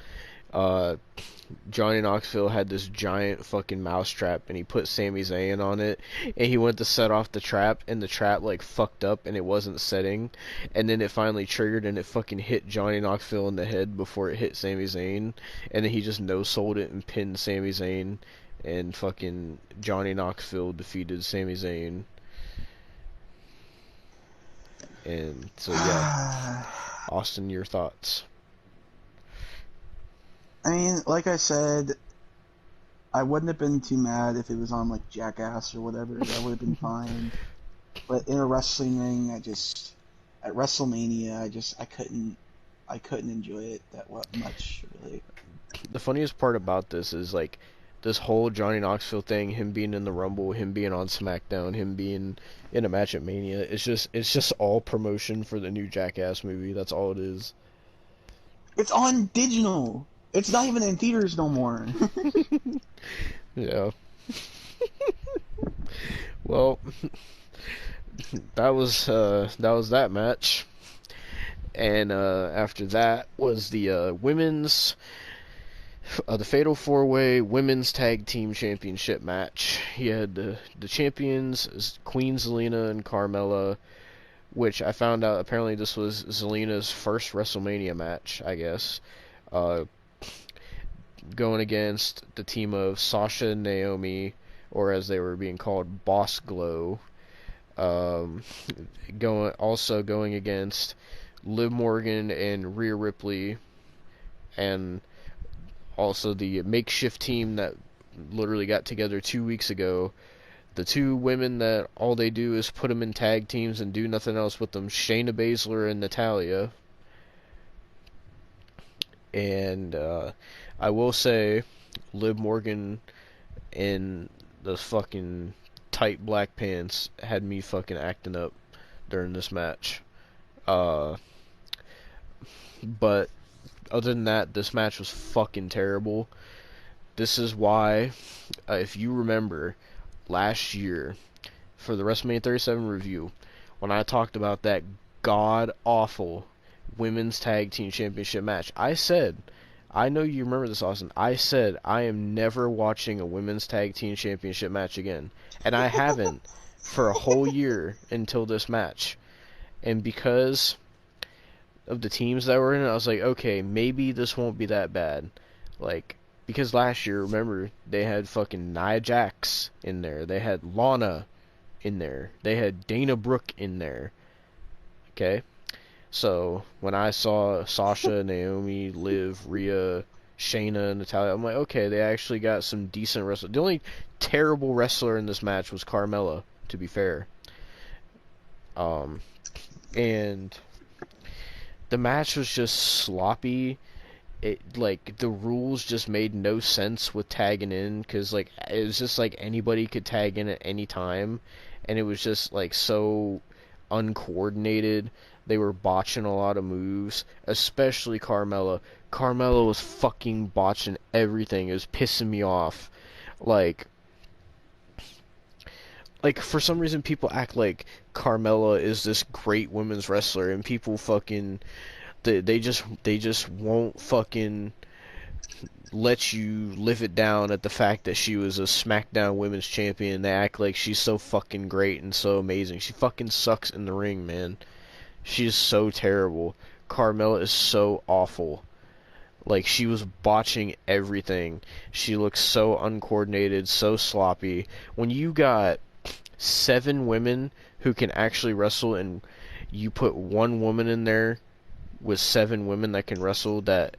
Johnny Knoxville had this giant fucking mousetrap, and he put Sami Zayn on it, and he went to set off the trap, and the trap like fucked up and it wasn't setting, and then it finally triggered and it fucking hit Johnny Knoxville in the head before it hit Sami Zayn, and then he just no-sold it and pinned Sami Zayn, and fucking Johnny Knoxville defeated Sami Zayn. And so yeah, Austin, your thoughts? I mean, like I said, I wouldn't have been too mad if it was on like Jackass or whatever. That would have been fine. But in a wrestling ring, at WrestleMania, I couldn't enjoy it that much really. The funniest part about this is like this whole Johnny Knoxville thing, him being in the Rumble, him being on Smackdown, him being in a match at Mania. It's just all promotion for the new Jackass movie. That's all it is. It's on digital. It's not even in theaters no more. Yeah. Well, that match, and after that was the women's. The Fatal 4-Way Women's Tag Team Championship match. He had the champions, Queen Zelina and Carmella, which I found out apparently this was Zelina's first WrestleMania match, I guess. Going against the team of Sasha and Naomi, or as they were being called, Boss Glow. Going against Liv Morgan and Rhea Ripley, and also the makeshift team that literally got together 2 weeks ago. The two women that all they do is put them in tag teams and do nothing else with them, Shayna Baszler and Natalya. And I will say, Liv Morgan in the fucking tight black pants had me fucking acting up during this match. But other than that, this match was fucking terrible. This is why, if you remember, last year, for the WrestleMania 37 review, when I talked about that god awful women's tag team championship match. I know you remember this, Austin. I said I am never watching a women's tag team championship match again, and I haven't for a whole year until this match. And because of the teams that were in it, I was like, okay, maybe this won't be that bad. Like, because last year, remember, they had fucking Nia Jax in there. They had Lana in there. They had Dana Brooke in there. Okay? So, when I saw Sasha, Naomi, Liv, Rhea, Shayna, Natalya, I'm like, okay, they actually got some decent wrestlers. The only terrible wrestler in this match was Carmella, to be fair. And the match was just sloppy. It, like, the rules just made no sense with tagging in, because, like, it was just like anybody could tag in at any time, and it was just, like, so uncoordinated. They were botching a lot of moves, especially Carmella. Carmella was fucking botching everything. It was pissing me off. Like, for some reason people act like Carmella is this great women's wrestler, and people fucking they just won't fucking let you live it down at the fact that she was a Smackdown Women's Champion. They act like she's so fucking great and so amazing. She fucking sucks in the ring, man. She's so terrible. Carmella is so awful. Like, she was botching everything. She looks so uncoordinated, so sloppy. When you got 7 women who can actually wrestle, and you put one woman in there with 7 women that can wrestle, that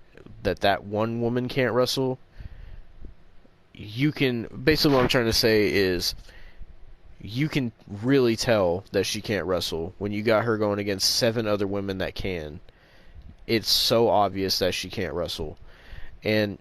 one woman can't wrestle, you can, basically what I'm trying to say is, you can really tell that she can't wrestle when you got her going against 7 other women that can. It's so obvious that she can't wrestle. And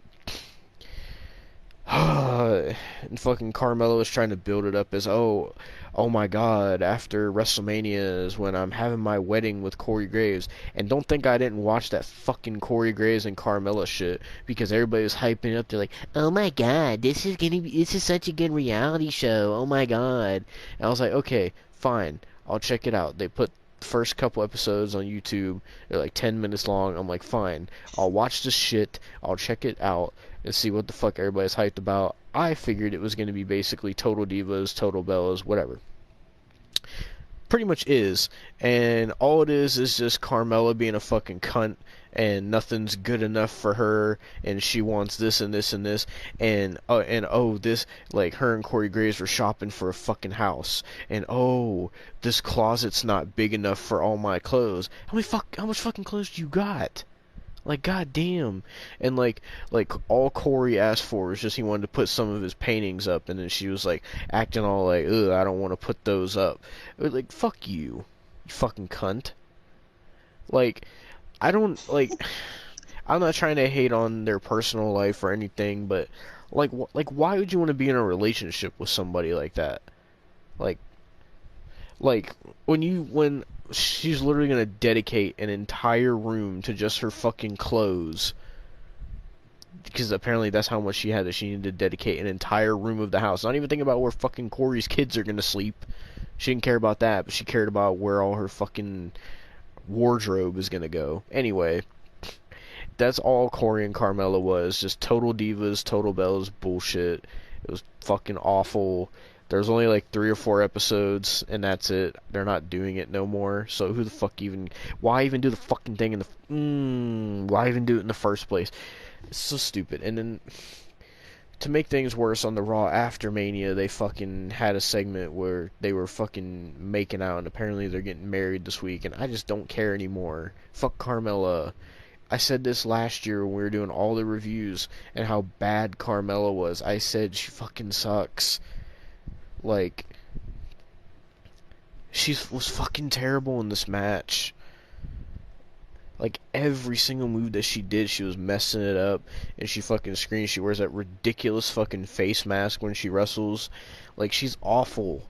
and fucking Carmella was trying to build it up as, oh my god, after WrestleMania is when I'm having my wedding with Corey Graves. And don't think I didn't watch that fucking Corey Graves and Carmella shit, because everybody was hyping it up. They're like, oh my god, this is such a good reality show, oh my god. And I was like, okay, fine, I'll check it out. They put the first couple episodes on YouTube. They're like 10 minutes long. I'm like, fine, I'll watch this shit, I'll check it out and see what the fuck everybody's hyped about. I figured it was going to be basically Total Divas, Total Bellas, whatever. Pretty much is. And all it is just Carmella being a fucking cunt, and nothing's good enough for her, and she wants this and this and this, and this, like, her and Corey Graves were shopping for a fucking house, and oh, this closet's not big enough for all my clothes. How much fucking clothes do you got? Like, goddamn. And like all Corey asked for was just he wanted to put some of his paintings up, and then she was like acting all like, ugh, I don't want to put those up. Like, fuck you, you fucking cunt. Like, I don't, like, I'm not trying to hate on their personal life or anything, but like why would you want to be in a relationship with somebody like that? Like when she's literally gonna dedicate an entire room to just her fucking clothes, because apparently that's how much she had, that she needed to dedicate an entire room of the house. Not even thinking about where fucking Corey's kids are gonna sleep. She didn't care about that, but she cared about where all her fucking wardrobe is gonna go. Anyway, that's all Corey and Carmella was. Just Total Divas, Total Bellas bullshit. It was fucking awful. There's only like 3 or 4 episodes, and that's it. They're not doing it no more. So who the fuck even? Why even do the fucking thing in the? Why even do it in the first place? It's so stupid. And then to make things worse, on the Raw after Mania, they fucking had a segment where they were fucking making out, and apparently they're getting married this week. And I just don't care anymore. Fuck Carmella. I said this last year when we were doing all the reviews and how bad Carmella was. I said she fucking sucks. Like, she was fucking terrible in this match. Like, every single move that she did, she was messing it up, and she fucking screams. She wears that ridiculous fucking face mask when she wrestles. Like, she's awful.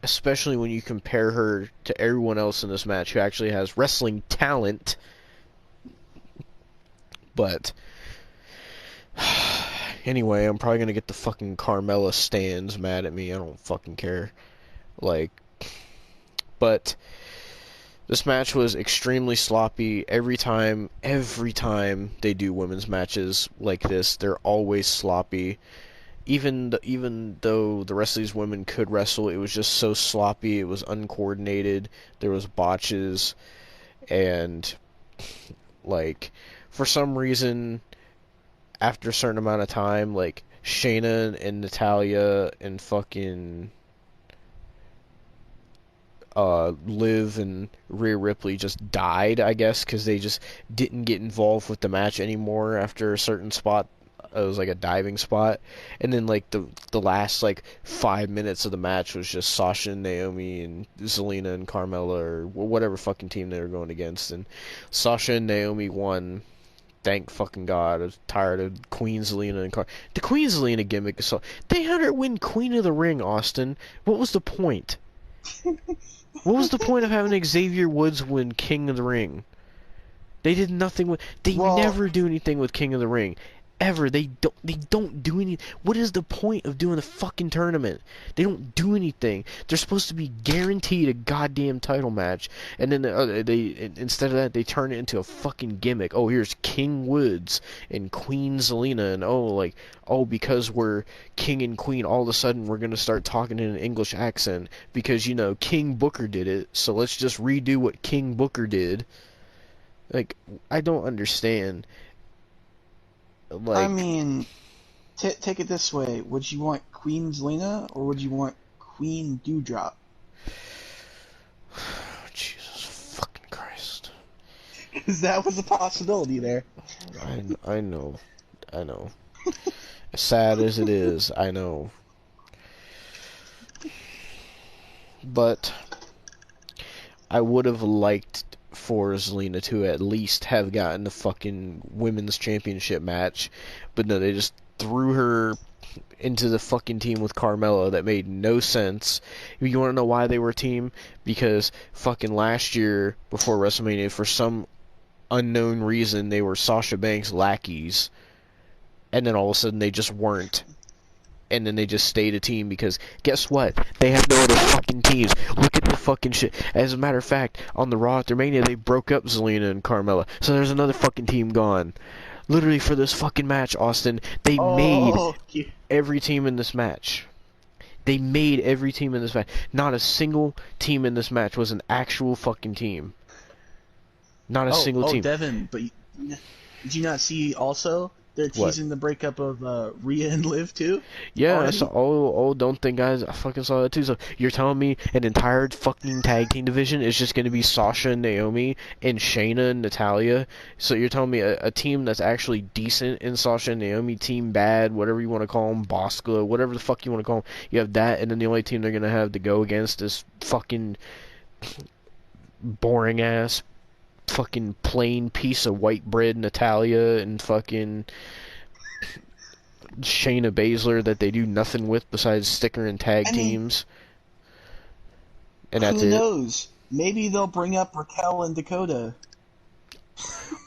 Especially when you compare her to everyone else in this match who actually has wrestling talent. But anyway, I'm probably gonna get the fucking Carmella stans mad at me. I don't fucking care. Like, But this match was extremely sloppy. Every time they do women's matches like this, they're always sloppy. Even though the rest of these women could wrestle, it was just so sloppy. It was uncoordinated. There was botches, and like for some reason, after a certain amount of time, like Shayna and Natalya and fucking Liv and Rhea Ripley just died, I guess, because they just didn't get involved with the match anymore after a certain spot. It was like a diving spot, and then like the last like 5 minutes of the match was just Sasha and Naomi and Zelina and Carmella or whatever fucking team they were going against, and Sasha and Naomi won. Thank fucking God. I was tired of Queen Zelina and the Queen Zelina gimmick is so. They had her win Queen of the Ring, Austin. What was the point? What was the point of having Xavier Woods win King of the Ring? They did nothing with. They never do anything with King of the Ring. Ever. They don't do any. What is the point of doing a fucking tournament? They don't do anything. They're supposed to be guaranteed a goddamn title match, and then they instead of that they turn it into a fucking gimmick. Oh, here's King Woods and Queen Zelina, and because we're King and Queen, all of a sudden we're gonna start talking in an English accent because King Booker did it. So let's just redo what King Booker did. Like, I don't understand. I mean, take it this way. Would you want Queen Zelina or would you want Queen Dewdrop? Jesus fucking Christ. Because that was a possibility there. I know. As sad as it is, I know. But I would have liked for Zelina to at least have gotten the fucking women's championship match, but no, they just threw her into the fucking team with Carmella. That made no sense. You want to know why they were a team? Because fucking last year before WrestleMania, for some unknown reason, they were Sasha Banks' lackeys, and then all of a sudden they just weren't. And then they just stayed a team because guess what? They have no other fucking teams. Look at the fucking shit. As a matter of fact, on the Raw after Mania, they broke up Zelina and Carmella. So there's another fucking team gone. Literally for this fucking match, Austin, they made every team in this match. They made every team in this match. Not a single team in this match was an actual fucking team. Not a single team. Devon, but did you not see also? They're teasing the breakup of Rhea and Liv too? Yeah, I saw. Don't think I fucking saw that too. So you're telling me an entire fucking tag team division is just going to be Sasha and Naomi and Shayna and Natalya? So you're telling me a team that's actually decent in Sasha and Naomi, team bad, whatever you want to call them, Bosco, whatever the fuck you want to call them, you have that, and then the only team they're going to have to go against is fucking boring ass fucking plain piece of white bread Natalya and fucking Shayna Baszler that they do nothing with besides sticker and tag teams. And that's it. Who knows? Maybe they'll bring up Raquel and Dakota.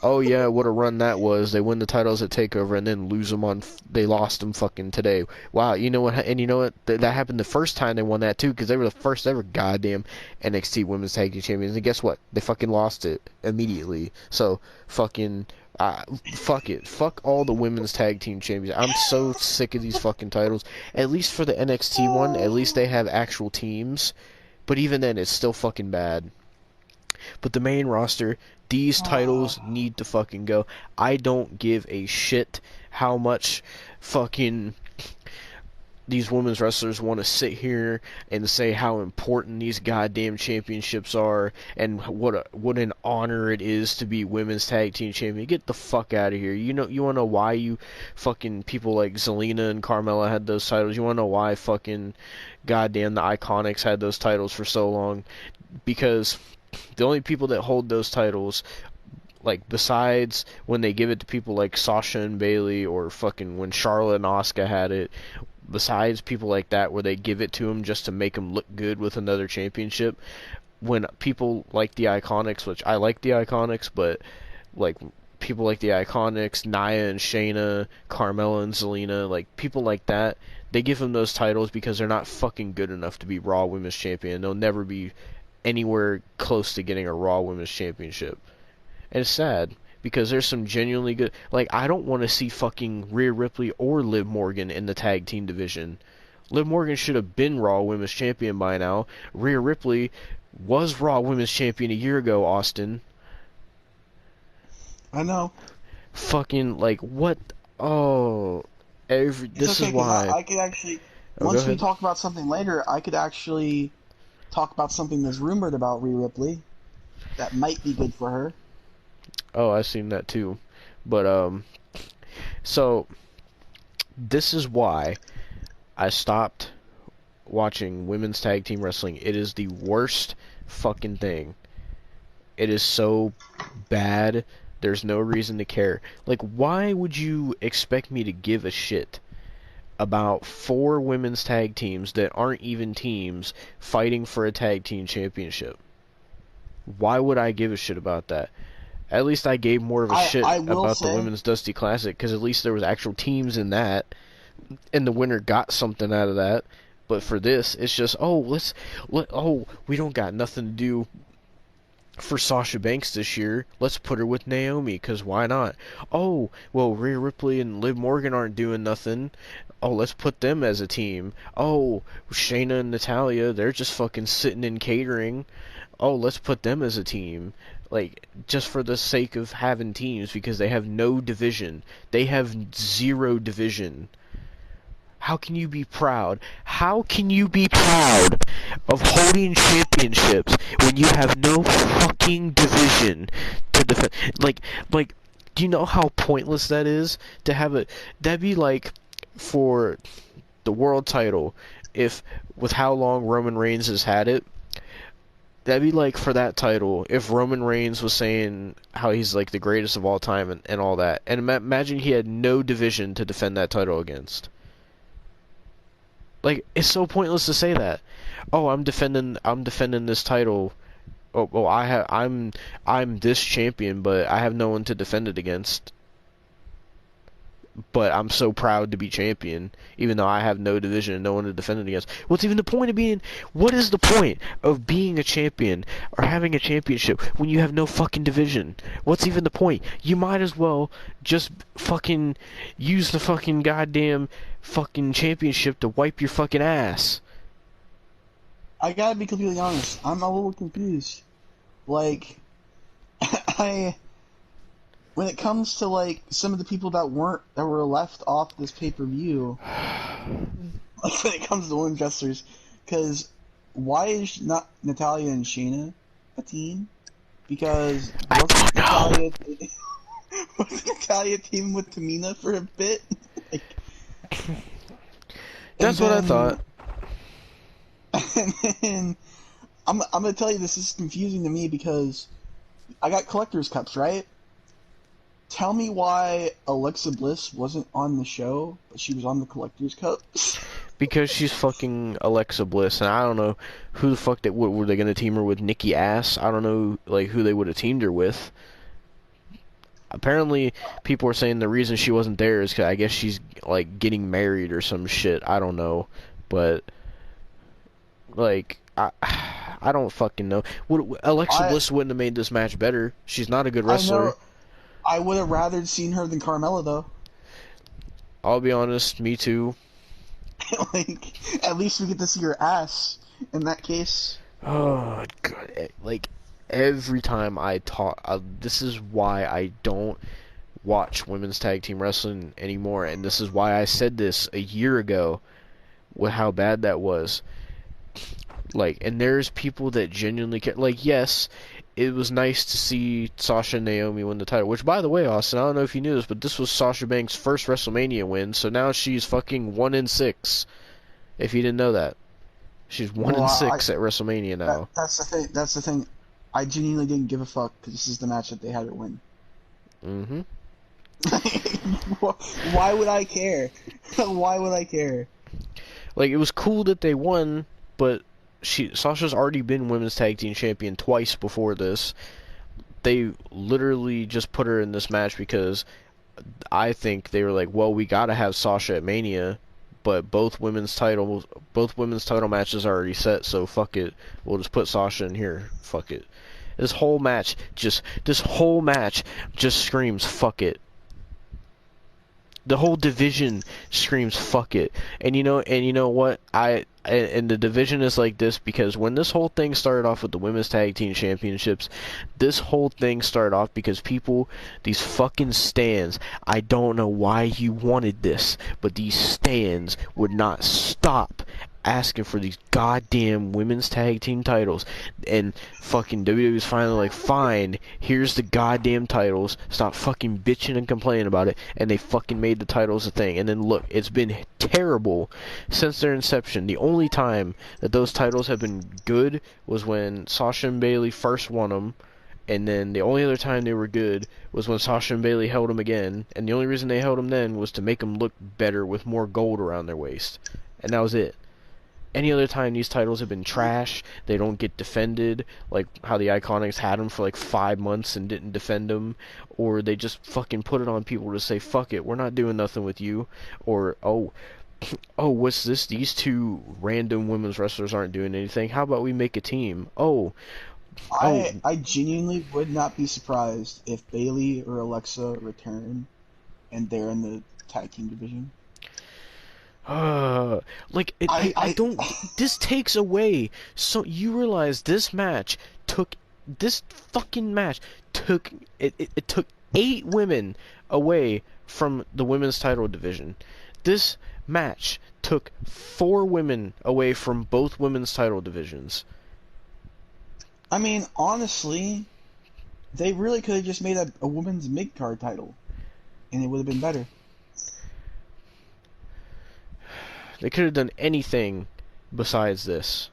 Oh yeah, what a run that was. They win the titles at TakeOver and then lose them on. They lost them fucking today. Wow, you know what? And you know what? That happened the first time they won that too, because they were the first ever goddamn NXT Women's Tag Team Champions. And guess what? They fucking lost it immediately. So fucking fuck it. Fuck all the Women's Tag Team Champions. I'm so sick of these fucking titles. At least for the NXT one, at least they have actual teams. But even then, it's still fucking bad. But the main roster, these titles need to fucking go. I don't give a shit how much fucking these women's wrestlers want to sit here and say how important these goddamn championships are and what an honor it is to be women's tag team champion. Get the fuck out of here. You want to know why you fucking people like Zelina and Carmella had those titles? You want to know why fucking goddamn the Iconics had those titles for so long? Because the only people that hold those titles, like, besides when they give it to people like Sasha and Bayley, or fucking when Charlotte and Asuka had it, besides people like that where they give it to them just to make them look good with another championship, when people like the Iconics, which I like the Iconics, but like people like the Iconics, Nia and Shayna, Carmella and Zelina, like people like that, they give them those titles because they're not fucking good enough to be Raw Women's Champion. They'll never be anywhere close to getting a Raw Women's Championship. And it's sad because there's some genuinely good. Like, I don't want to see fucking Rhea Ripley or Liv Morgan in the tag team division. Liv Morgan should have been Raw Women's Champion by now. Rhea Ripley was Raw Women's Champion a year ago, Austin. I know. Fucking, like, what? Oh. This okay, is why. I could actually, Oh, once we talk about something later, I could actually talk about something that's rumored about Rhea Ripley that might be good for her. Oh, I've seen that too. But, so, this is why I stopped watching women's tag team wrestling. It is the worst fucking thing. It is so bad. There's no reason to care. Like, why would you expect me to give a shit about 4 women's tag teams that aren't even teams fighting for a tag team championship? Why would I give a shit about that? At least I gave more of a shit about the Women's Dusty Classic, because at least there was actual teams in that, and the winner got something out of that. But for this, it's just, we don't got nothing to do for Sasha Banks this year. Let's put her with Naomi, because why not? Oh, well, Rhea Ripley and Liv Morgan aren't doing nothing. Oh, let's put them as a team. Oh, Shayna and Natalya, they're just fucking sitting in catering. Oh, let's put them as a team. Like, just for the sake of having teams, because they have no division. They have 0 division. How can you be proud? How can you be proud of holding championships when you have no fucking division to defend? Like, do you know how pointless that is? To have a... That'd be like, for the world title, if, with how long Roman Reigns has had it, that'd be like for that title, if Roman Reigns was saying how he's like the greatest of all time and all that. And imagine he had no division to defend that title against. Like, it's so pointless to say that. Oh, I'm defending this title. Oh, I'm this champion, but I have no one to defend it against. But I'm so proud to be champion, even though I have no division and no one to defend it against. What's even the point of being... What is the point of being a champion or having a championship when you have no fucking division? What's even the point? You might as well just fucking use the fucking goddamn fucking championship to wipe your fucking ass. I gotta be completely honest. I'm a little confused. Like, when it comes to, like, some of the people that were left off this pay-per-view, like, when it comes to women's wrestlers, because why is not Natalya and Shayna a team? Because wasn't Natalya teaming with Tamina for a bit? Like, that's what I thought. And then, I'm gonna tell you, this is confusing to me because I got collector's cups, right? Tell me why Alexa Bliss wasn't on the show, but she was on the collector's cups. Because she's fucking Alexa Bliss, and I don't know who the fuck were they gonna team her with? Nikki Ass? I don't know, like, who they would have teamed her with. Apparently, people are saying the reason she wasn't there is 'cause I guess she's, like, getting married or some shit. I don't know, but, like, I don't fucking know. Alexa Bliss wouldn't have made this match better. She's not a good wrestler. I would have rather seen her than Carmella, though. I'll be honest, me too. Like, at least we get to see her ass in that case. Oh, God. Like, every time I talk, this is why I don't watch women's tag team wrestling anymore, and this is why I said this a year ago with how bad that was. Like, and there's people that genuinely care. Like, yes, it was nice to see Sasha and Naomi win the title, which, by the way, Austin, I don't know if you knew this, but this was Sasha Banks' first WrestleMania win, so now she's fucking 1-6, if you didn't know that. She's 1-6 at WrestleMania now. That's the thing. I genuinely didn't give a fuck, because this is the match that they had her win. Mm-hmm. Why would I care? Why would I care? Like, it was cool that they won, but Sasha's already been women's tag team champion twice before this. They literally just put her in this match because I think they were like, well, we gotta have Sasha at Mania, but both women's title matches are already set, so fuck it. We'll just put Sasha in here. Fuck it. This whole match just screams fuck it. The whole division screams fuck it. And you know what? And the division is like this because when this whole thing started off with the women's tag team championships, this whole thing started off because people, these fucking stands, I don't know why you wanted this, but these stands would not stop asking for these goddamn women's tag team titles, and fucking WWE's finally like, fine, here's the goddamn titles, stop fucking bitching and complaining about it, and they fucking made the titles a thing. And then look, it's been terrible since their inception. The only time that those titles have been good was when Sasha and Bayley first won them, and then the only other time they were good was when Sasha and Bayley held them again, and the only reason they held them then was to make them look better with more gold around their waist, and that was it. Any other time these titles have been trash, they don't get defended, like how the Iconics had them for like 5 months and didn't defend them, or they just fucking put it on people to say, fuck it, we're not doing nothing with you, or, oh, what's this, these two random women's wrestlers aren't doing anything, how about we make a team, I genuinely would not be surprised if Bayley or Alexa return and they're in the tag team division. I don't. This takes away. So you realize this fucking match took it took 8 women away from the women's title division. This match took 4 women away from both women's title divisions. I mean, honestly, they really could have just made a women's mid-card title, and it would have been better. They could have done anything besides this.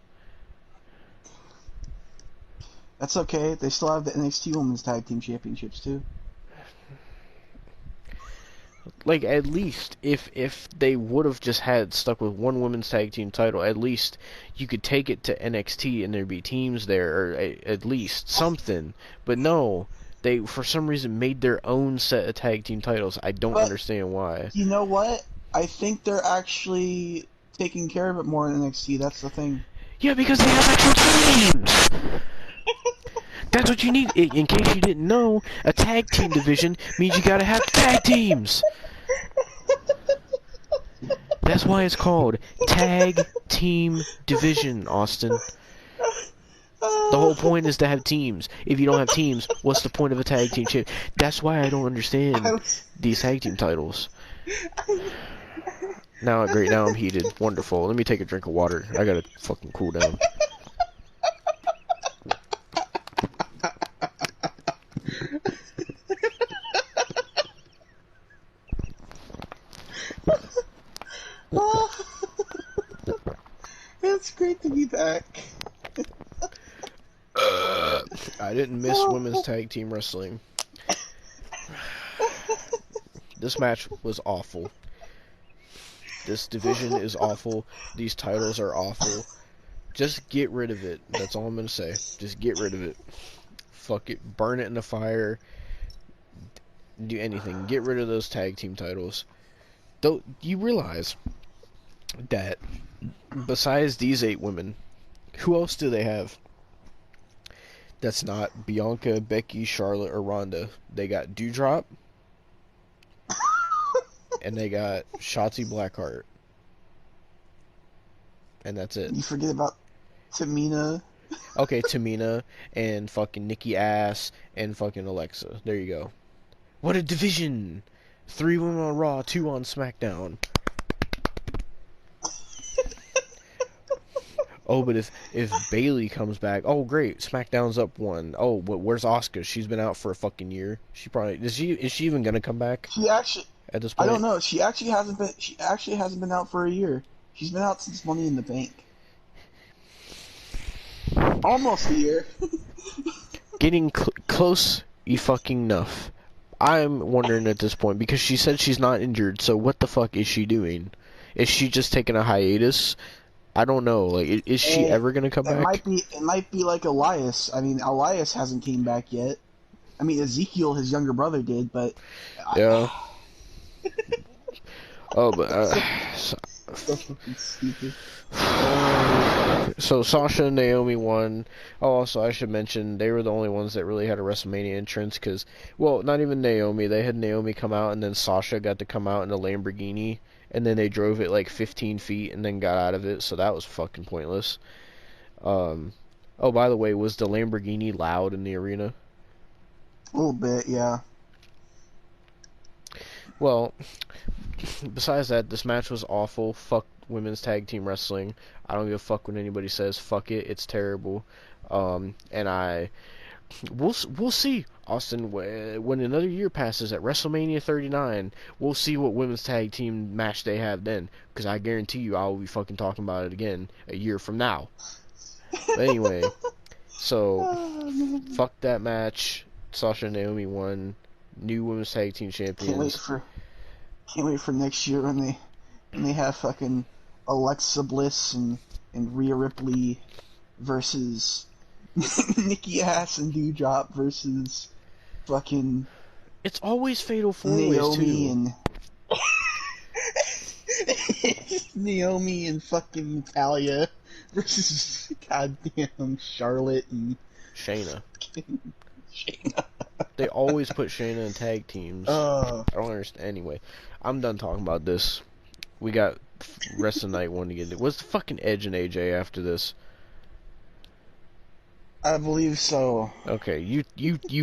That's okay. They still have the NXT Women's Tag Team Championships too. Like, at least if they would have just had stuck with one women's tag team title, at least you could take it to NXT and there'd be teams there, or at least something. But no, they for some reason made their own set of tag team titles. I don't understand why. You know what? I think they're actually taking care of it more in NXT. That's the thing. Yeah, because they have actual teams. That's what you need. In case you didn't know, a tag team division means you gotta have tag teams. That's why it's called Tag Team Division, Austin. The whole point is to have teams. If you don't have teams, what's the point of a tag team champ? That's why I don't understand these tag team titles. Now, great, now I'm heated. Wonderful. Let me take a drink of water. I gotta fucking cool down. It's great to be back. I didn't miss women's tag team wrestling. This match was awful. This division is awful. These titles are awful. Just get rid of it. That's all I'm gonna say. Just get rid of it. Fuck it. Burn it in the fire. Do anything. Get rid of those tag team titles. Though you realize that besides these 8 women, who else do they have? That's not Bianca, Becky, Charlotte, or Ronda. They got Doudrop. And they got Shotzi Blackheart. And that's it. You forget about Tamina. Okay, Tamina and fucking Nikki Ass and fucking Alexa. There you go. What a division! 3 women on Raw, 2 on SmackDown. Oh, but if Bayley comes back, oh great, SmackDown's up 1. Oh, but where's Asuka? She's been out for a fucking year. She probably is she even gonna come back? She actually. At this point? I don't know. She actually hasn't been out for a year. She's been out since Money in the Bank. Almost a year. Getting close fucking enough. I'm wondering at this point, because she said she's not injured, so what the fuck is she doing? Is she just taking a hiatus? I don't know. Like, is she ever gonna come back? It might be like Elias. I mean, Elias hasn't came back yet. I mean, Ezekiel, his younger brother, did, but yeah. Oh, but So fucking stupid. So Sasha and Naomi won. Oh, also I should mention they were the only ones that really had a WrestleMania entrance because, well, not even Naomi. They had Naomi come out and then Sasha got to come out in a Lamborghini and then they drove it like 15 feet and then got out of it. So that was fucking pointless. Um, oh, by the way, was the Lamborghini loud in the arena? A little bit, yeah. Well, besides that, this match was awful. Fuck women's tag team wrestling. I don't give a fuck what anybody says. Fuck it. It's terrible. And we'll see, Austin. When another year passes at WrestleMania 39, we'll see what women's tag team match they have then. Because I guarantee you, I will be fucking talking about it again a year from now. But anyway, so fuck that match. Sasha and Naomi won. New women's tag team champions. Can't wait for next year when they have fucking Alexa Bliss and Rhea Ripley versus Nikki Ass and Doudrop versus fucking It's always fatal four ways Naomi too. and Naomi and fucking Talia versus goddamn Charlotte and Shayna. Shayna. They always put Shayna in tag teams. I don't understand. Anyway, I'm done talking about this. We got rest of the night one to get into. What's the fucking Edge and AJ after this? I believe so. Okay, you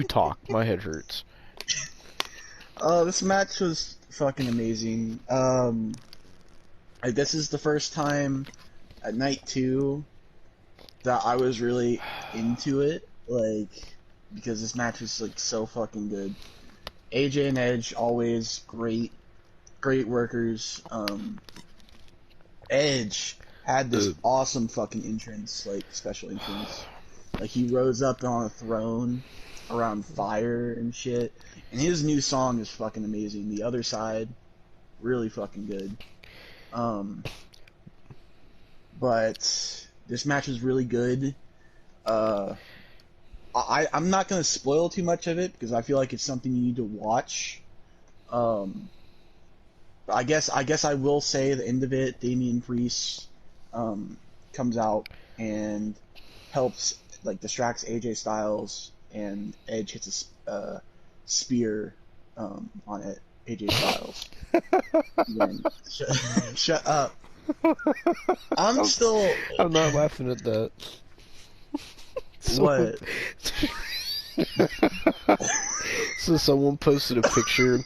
talk. My head hurts. This match was fucking amazing. This is the first time at night 2 that I was really into it, like, because this match was like so fucking good. AJ and Edge always great workers. Edge had this awesome fucking entrance, like special entrance. Like he rose up on a throne around fire and shit. And his new song is fucking amazing. The Other Side, really fucking good. But this match was really good. I'm not gonna spoil too much of it because I feel like it's something you need to watch. I guess I will say the end of it, Damian Priest comes out and helps, like, distracts AJ Styles, and Edge hits a spear on it, AJ Styles. Then, shut up. I'm not laughing at that. What? So someone posted a picture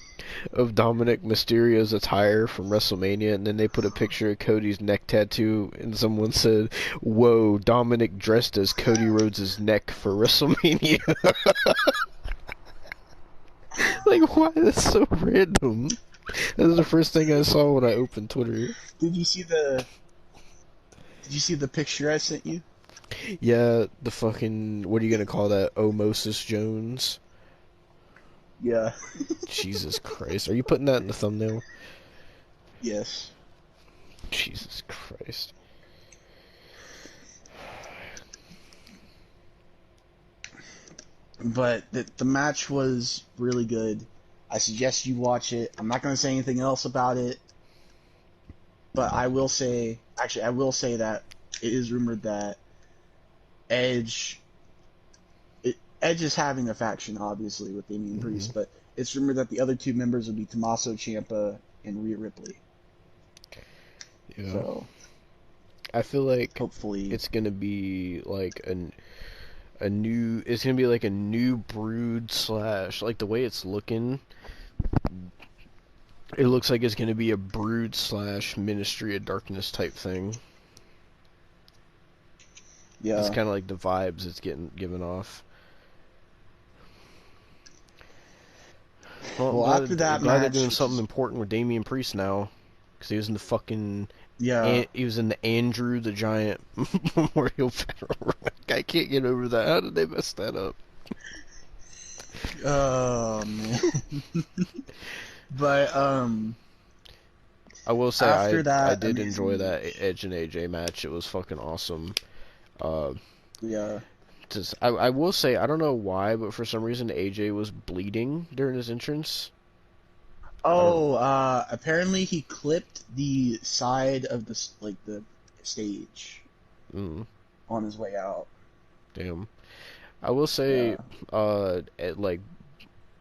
of Dominic Mysterio's attire from WrestleMania, and then they put a picture of Cody's neck tattoo, and someone said, "Whoa, Dominic dressed as Cody Rhodes' neck for WrestleMania." Like, why? That's so random. That was the first thing I saw when I opened Twitter. Did you see the picture I sent you? Yeah, the fucking, what are you gonna call that? Omosis Jones? Yeah. Jesus Christ. Are you putting that in the thumbnail? Yes. Jesus Christ. But the match was really good. I suggest you watch it. I'm not going to say anything else about it. But I will say that it is rumored that Edge is having a faction, obviously, with Damian Priest, but it's rumored that the other two members will be Tommaso Ciampa and Rhea Ripley. Yeah. So, I feel like hopefully it's gonna be like a new. It's gonna be like a new Brood slash, like the way it's looking. It looks like it's gonna be a Brood slash Ministry of Darkness type thing. Yeah. It's kind of like the vibes it's getting given off. Well, after that I'm glad they're match, doing something important with Damian Priest now, because he was in the fucking he was in the Andrew the Giant Memorial Battle. I can't get over that. How did they mess that up? Oh man. But I will say after that, I did enjoy that Edge and AJ match. It was fucking awesome. Yeah. I will say, I don't know why, but for some reason AJ was bleeding during his entrance. I don't. Oh, apparently he clipped the side of the stage Mm, on his way out. damn. I will say, Yeah. like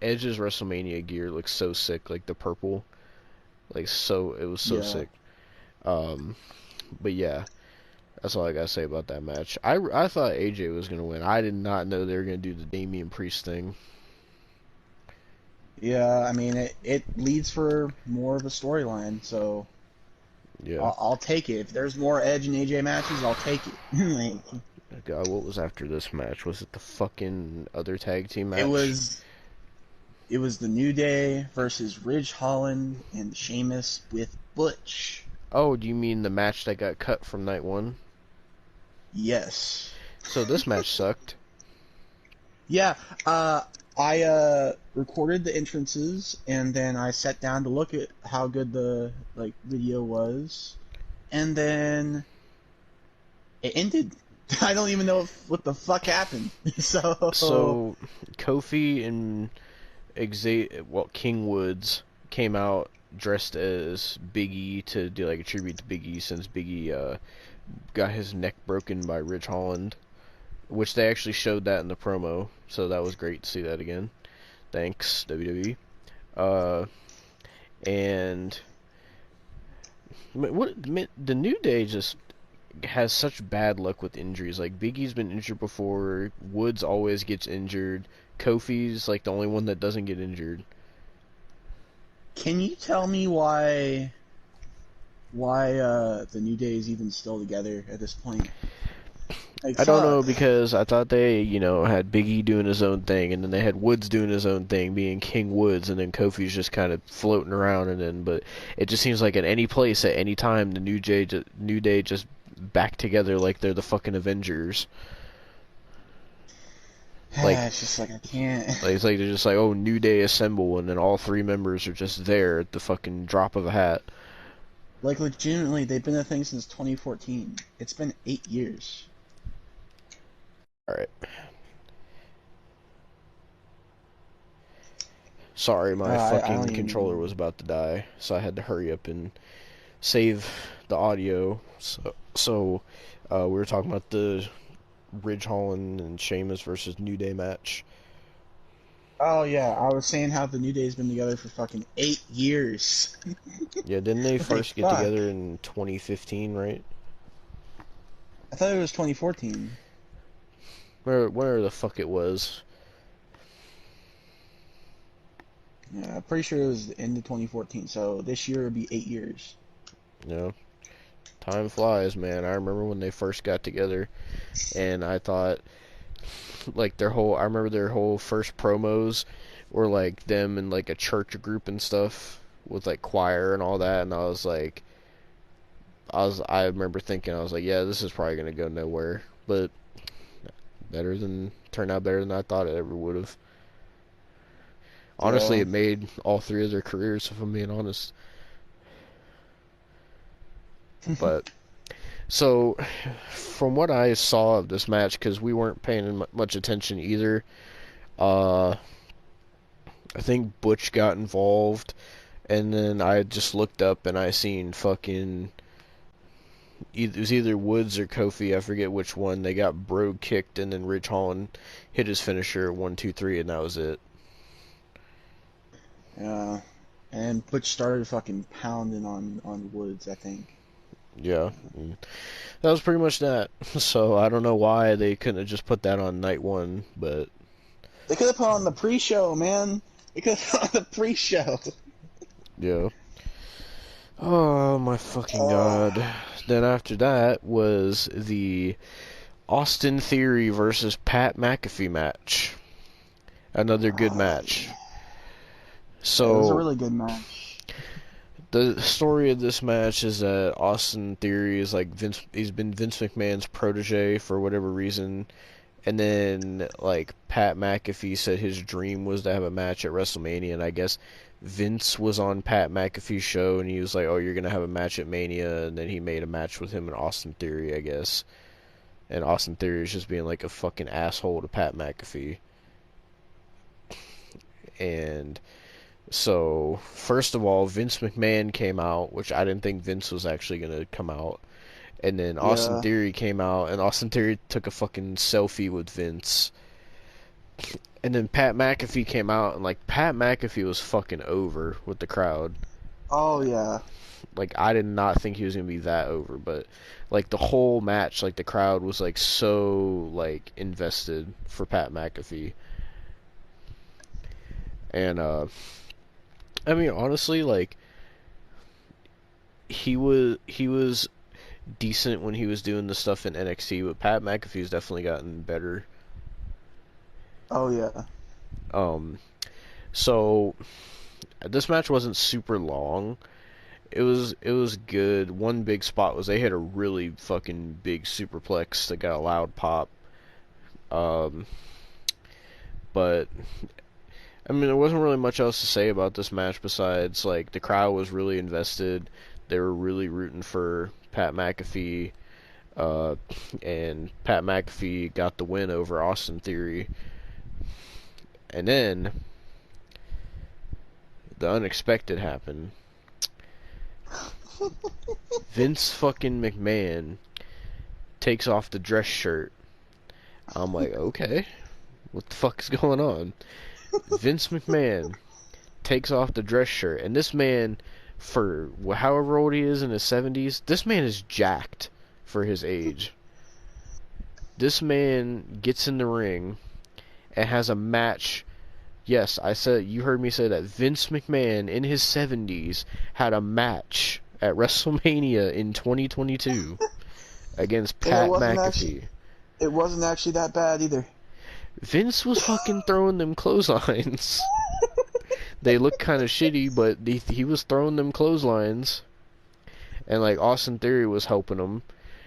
Edge's WrestleMania gear looks so sick. Like the purple, like it was so Yeah. sick. Um, but yeah, that's all I gotta say about that match. I thought AJ was gonna win. I did not know they were gonna do the Damian Priest thing. Yeah, I mean it leads for more of a storyline, so Yeah. I'll take it. If there's more Edge and AJ matches, I'll take it. Like, God, what was after this match? Was it the fucking other tag team it match? was it was the New Day versus Ridge Holland and Sheamus with Butch. Oh, do you mean the match that got cut from night one? Yes. So this match sucked. Yeah, I recorded the entrances and then I sat down to look at how good the like video was, and then it ended. I don't even know what the fuck happened. So So Kofi and King Woods came out dressed as Big E to do like a tribute to Big E since Big E got his neck broken by Ridge Holland, which they actually showed that in the promo. So that was great to see that again. Thanks WWE. Uh, and what the New Day just has such bad luck with injuries. Like Big E's been injured before. Woods always gets injured. Kofi's like the only one that doesn't get injured. can you tell me why the New Day is even still together at this point? Like, I don't know fuck. because I thought they, had Big E doing his own thing, and then they had Woods doing his own thing, being King Woods, and then Kofi's just kind of floating around, and then, but it just seems like at any place, at any time, the New Day just back together like they're the fucking Avengers. Like, It's just like I can't. it's like they're just like, oh, New Day assemble, and then all three members are just there at the fucking drop of a hat. Like, legitimately, they've been a thing since 2014. It's been 8 years. All right. Sorry, my I fucking don't controller even. was about to die, so I had to hurry up and save the audio. So we were talking about the Ridge Holland and Sheamus versus New Day match. Oh yeah, I was saying how the New Day's been together for fucking 8 years. Yeah, didn't they Like, first get fuck. together in 2015, right? I thought it was 2014. Where the fuck it was. Yeah, I'm pretty sure it was the end of 2014. So this year would be 8 years. You know, time flies, man. I remember when they first got together, and I thought, like, I remember their whole first promos were like them in like a church group and stuff with like choir and all that, and I remember thinking, I was like, yeah, this is probably gonna go nowhere, but turned out better than I thought it ever would have. Honestly, Yeah. it made all three of their careers, if I'm being honest. But so, from what I saw of this match, because we weren't paying much attention either, uh, I think Butch got involved, and then I just looked up and I seen fucking it was either Woods or Kofi, I forget which one. They got Brogue kicked, and then Ridge Holland hit his finisher 1, 2, 3, and that was it. Yeah. And Butch started fucking pounding on Woods, I think. Yeah, and that was pretty much that. So I don't know why they couldn't have just put that on night one, but They could have put on the pre-show, man. They could have put on the pre-show. yeah. Oh my fucking Oh, god. Then after that was the Austin Theory versus Pat McAfee match. Another good match. yeah, it was a So really good match. the story of this match is that Austin Theory is like he's been Vince McMahon's protege for whatever reason. And then like Pat McAfee said his dream was to have a match at WrestleMania, and I guess Vince was on Pat McAfee's show and he was like, "Oh, you're gonna have a match at Mania," and then he made a match with him and Austin Theory, I guess. And Austin Theory is just being like a fucking asshole to Pat McAfee. And So, first of all, Vince McMahon came out, which I didn't think Vince was actually going to come out. And then Austin Yeah. Theory came out, and Austin Theory took a fucking selfie with Vince. And then Pat McAfee came out, and like Pat McAfee was fucking over with the crowd. Oh yeah. Like I did not think he was gonna be that over, but like the whole match, like the crowd was like so like invested for Pat McAfee. And I mean honestly, like he was decent when he was doing the stuff in NXT, but Pat McAfee's definitely gotten better. Oh yeah. Um, so this match wasn't super long. It was good. One big spot was they hit a really fucking big superplex that got a loud pop. Um, but I mean, there wasn't really much else to say about this match besides like the crowd was really invested. They were really rooting for Pat McAfee, uh, and Pat McAfee got the win over Austin Theory. And then the unexpected happened. Vince fucking McMahon takes off the dress shirt. I'm like, okay, what the fuck is going on? Vince McMahon takes off the dress shirt, and this man, for however old he is in his 70s, this man is jacked for his age. This man gets in the ring and has a match. Yes, I said, you heard me say that. Vince McMahon in his 70s had a match at WrestleMania in 2022 against And Pat McAfee. it wasn't actually that bad either. Vince was fucking throwing them clotheslines. They looked kind of shitty, but he was throwing them clotheslines. And like Austin Theory was helping him.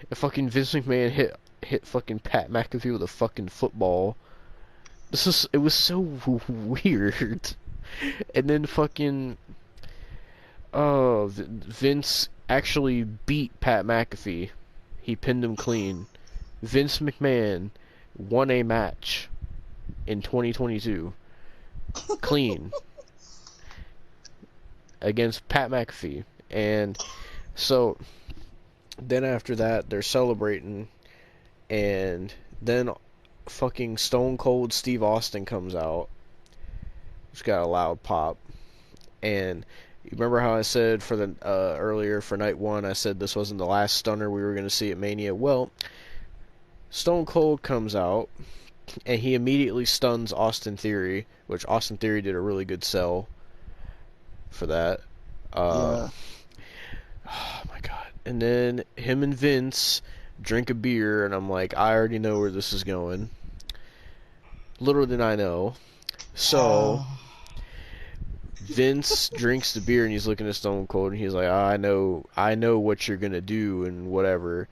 And fucking Vince McMahon hit fucking Pat McAfee with a fucking football. It was so weird. And then fucking Vince actually beat Pat McAfee. He pinned him clean. Vince McMahon won a match in 2022 clean against Pat McAfee. And so then after that they're celebrating, and then fucking Stone Cold Steve Austin comes out. He's got a loud pop. And you remember how I said for the earlier for night one, I said this wasn't the last stunner we were going to see at Mania. Well, Stone Cold comes out and he immediately stuns Austin Theory, which Austin Theory did a really good sell for that. Yeah. Oh my god. And then him and Vince drink a beer, and I'm like, I already know where this is going. Little did I know. So Vince drinks the beer and he's looking at Stone Cold and he's like, I know what you're gonna do and whatever.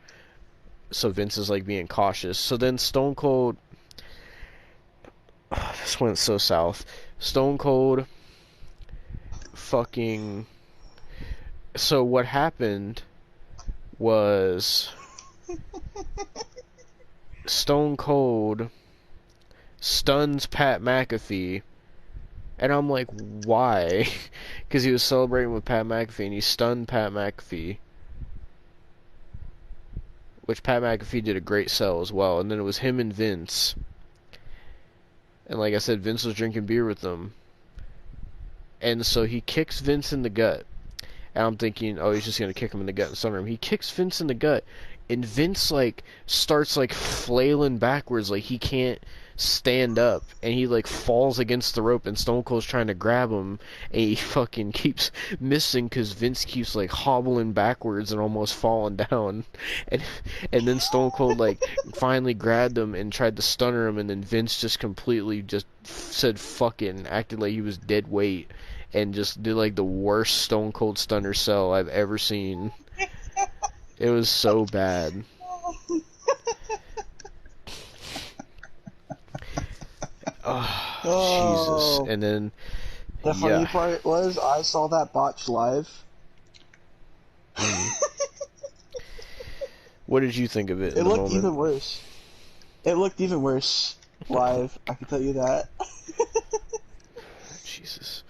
So Vince is like being cautious. So then Stone Cold, this went so south. Stone Cold fucking, so what happened was Stone Cold stuns Pat McAfee. And I'm like, why? Because he was celebrating with Pat McAfee and he stunned Pat McAfee. Which Pat McAfee did a great sell as well. And then it was him and Vince. And like I said, Vince was drinking beer with them. And so he kicks Vince in the gut. And I'm thinking, oh, he's just going to kick him in the gut and stun him. He kicks Vince in the gut. And Vince, like, starts, like, flailing backwards. Like, he can't stand up. And he, like, falls against the rope. And Stone Cold's trying to grab him. And he fucking keeps missing because Vince keeps, like, hobbling backwards and almost falling down. And then Stone Cold, like, finally grabbed him and tried to stunner him. And then Vince just completely just said fuck it and acted like he was dead weight. And just did, like, the worst Stone Cold stunner sell I've ever seen. It was so bad. Oh, Jesus. And then, the funny part was, I saw that botch live. What did you think of it? It looked even worse. It looked even worse live, I can tell you that. Jesus.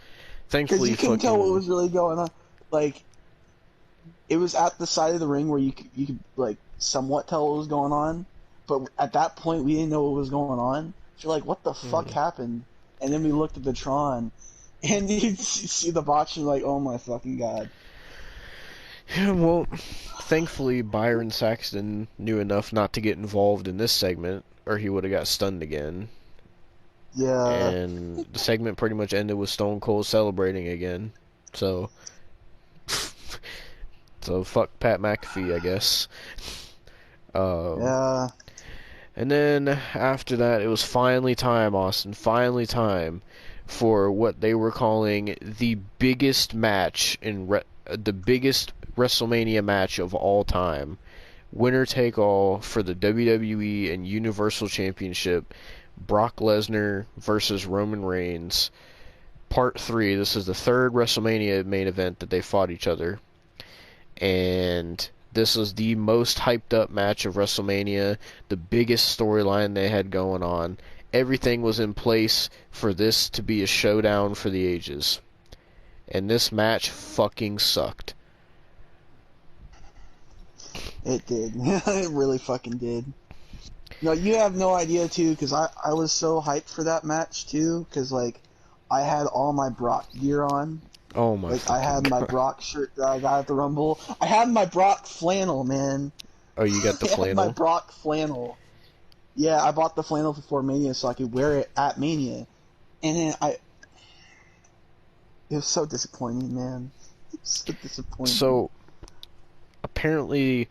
because thankfully, you couldn't tell what fucking was really going on. Like, it was at the side of the ring where you could like somewhat tell what was going on, but at that point we didn't know what was going on. So you're like, what the fuck mhm. happened? And then we looked at the Tron, and you see the botch, and you're like, oh my fucking god. Yeah, well, thankfully Byron Saxton knew enough not to get involved in this segment, or he would have got stunned again. Yeah, And the segment pretty much ended with Stone Cold celebrating again. So, so fuck Pat McAfee, I guess. Um, yeah. and then after that, it was finally time, Austin. Finally time for what they were calling the biggest match the biggest WrestleMania match of all time. Winner take all for the WWE and Universal Championship. Brock Lesnar versus Roman Reigns. Part 3. This is the third WrestleMania main event that they fought each other. And this was the most hyped up match of WrestleMania, the biggest storyline they had going on. Everything was in place for this to be a showdown for the ages. And this match fucking sucked. It did. It really fucking did. No, you have no idea too, because I was so hyped for that match too, because like I had all my Brock gear on. Oh my Like I fucking had my god. Brock shirt that I got at the Rumble. I had my Brock flannel, man. Oh, you got the I had my flannel? Brock flannel. Yeah, I bought the flannel before Mania so I could wear it at Mania. And then it was so disappointing, man. So disappointing. So, apparently,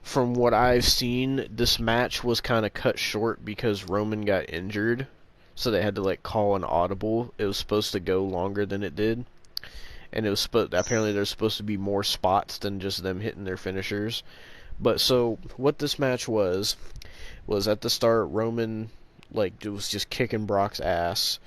from what I've seen, this match was kind of cut short because Roman got injured. So they had to like call an audible. It was supposed to go longer than it did. And it was apparently there's supposed to be more spots than just them hitting their finishers. But so what this match was at the start Roman like was just kicking Brock's ass,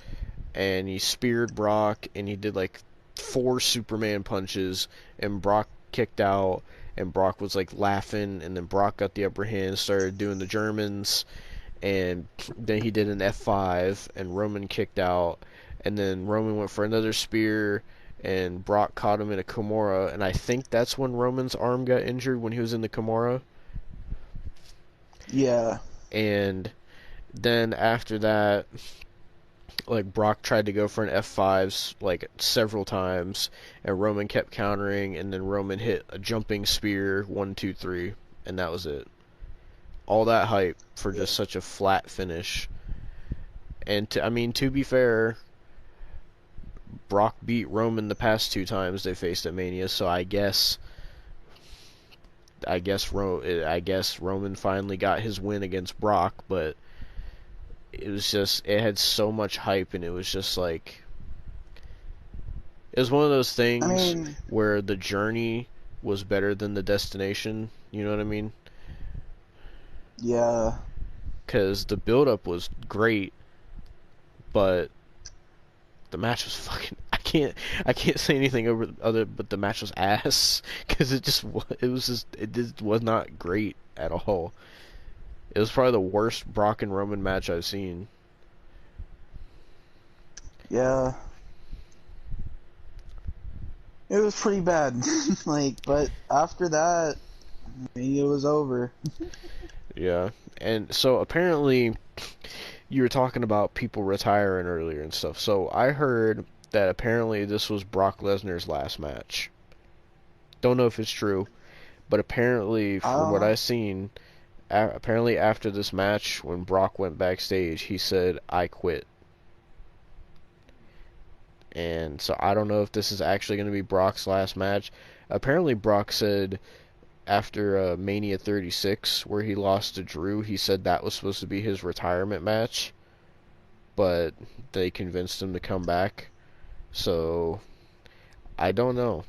and he speared Brock, and he did like 4 Superman punches, and Brock kicked out, and Brock was like laughing, and then Brock got the upper hand, started doing the Germans, and then he did an F5, and Roman kicked out, and then Roman went for another spear, and Brock caught him in a Kimura, and I think that's when Roman's arm got injured when he was in the Kimura. Yeah. And then after that, like Brock tried to go for an F5s like several times, and Roman kept countering, and then Roman hit a jumping spear 1, 2, 3, and that was it. All that hype for Yeah. just such a flat finish. And I mean, to be fair, Brock beat Roman the past 2 times they faced at Mania, so I guess Roman finally got his win against Brock, but it had so much hype, and it was just like it was one of those I things mean, where the journey was better than the destination. You know what I mean? yeah. Because the build up was great, but the match was fucking. I can't say anything over other, but the match was ass because it just was not great at all. It was probably the worst Brock and Roman match I've seen. Yeah. It was pretty bad. Like, but after that, Mania was over. Yeah, and so apparently you were talking about people retiring earlier and stuff. So I heard that apparently this was Brock Lesnar's last match. Don't know if it's true, but apparently from what Uh, I've seen, apparently after this match, when Brock went backstage, he said, "I quit." And so I don't know if this is actually going to be Brock's last match. Apparently Brock said after Mania 36, where he lost to Drew, he said that was supposed to be his retirement match, but they convinced him to come back. So I don't know.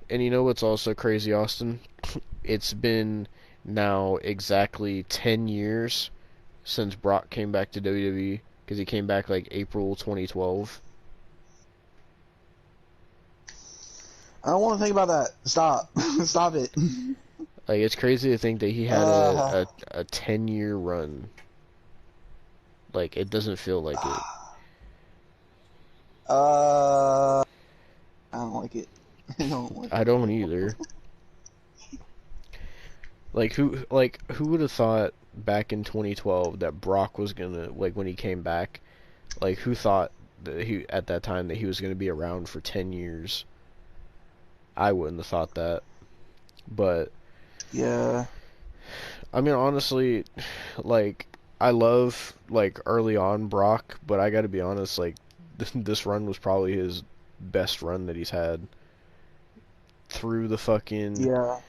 And you know what's also crazy, Austin? It's been now exactly 10 years since Brock came back to WWE, because he came back like April 2012. I don't want to think about that. Stop. Stop it. Like, it's crazy to think that he had Uh, a 10-year run. Like, it doesn't feel like it. uh, I don't like it. I don't like I it. don't either. Who would have thought back in 2012 that Brock was gonna, like, when he came back, like, who thought that he at that time that he was gonna be around for 10 years? I wouldn't have thought that. But Yeah. I mean, honestly, like, I love, like, early on Brock, but I gotta be honest, like, this run was probably his best run that he's had. Through the fucking Yeah.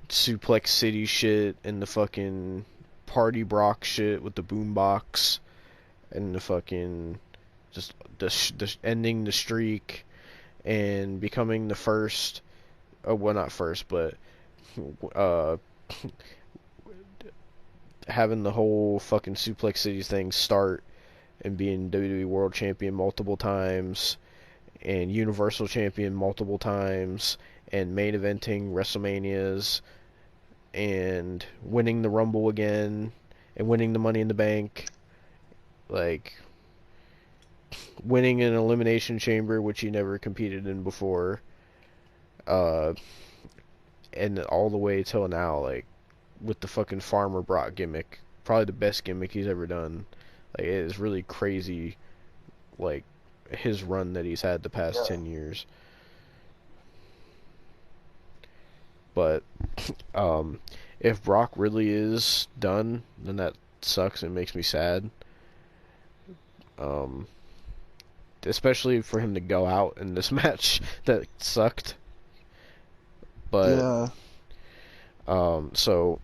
Suplex City shit and the fucking Party Brock shit with the boombox and the fucking just the ending the streak and becoming the first, well, not first, but uh having the whole fucking Suplex City thing start and being WWE World Champion multiple times and Universal Champion multiple times and main eventing WrestleManias and winning the Rumble again and winning the Money in the Bank, like winning an Elimination Chamber which he never competed in before, uh, and all the way till now, like with the fucking Farmer Brock gimmick, probably the best gimmick he's ever done. Like, it is really crazy, like, his run that he's had the past 10 years. But if Brock really is done, then that sucks and makes me sad. Um, Especially for him to go out in this match that sucked. But Yeah. So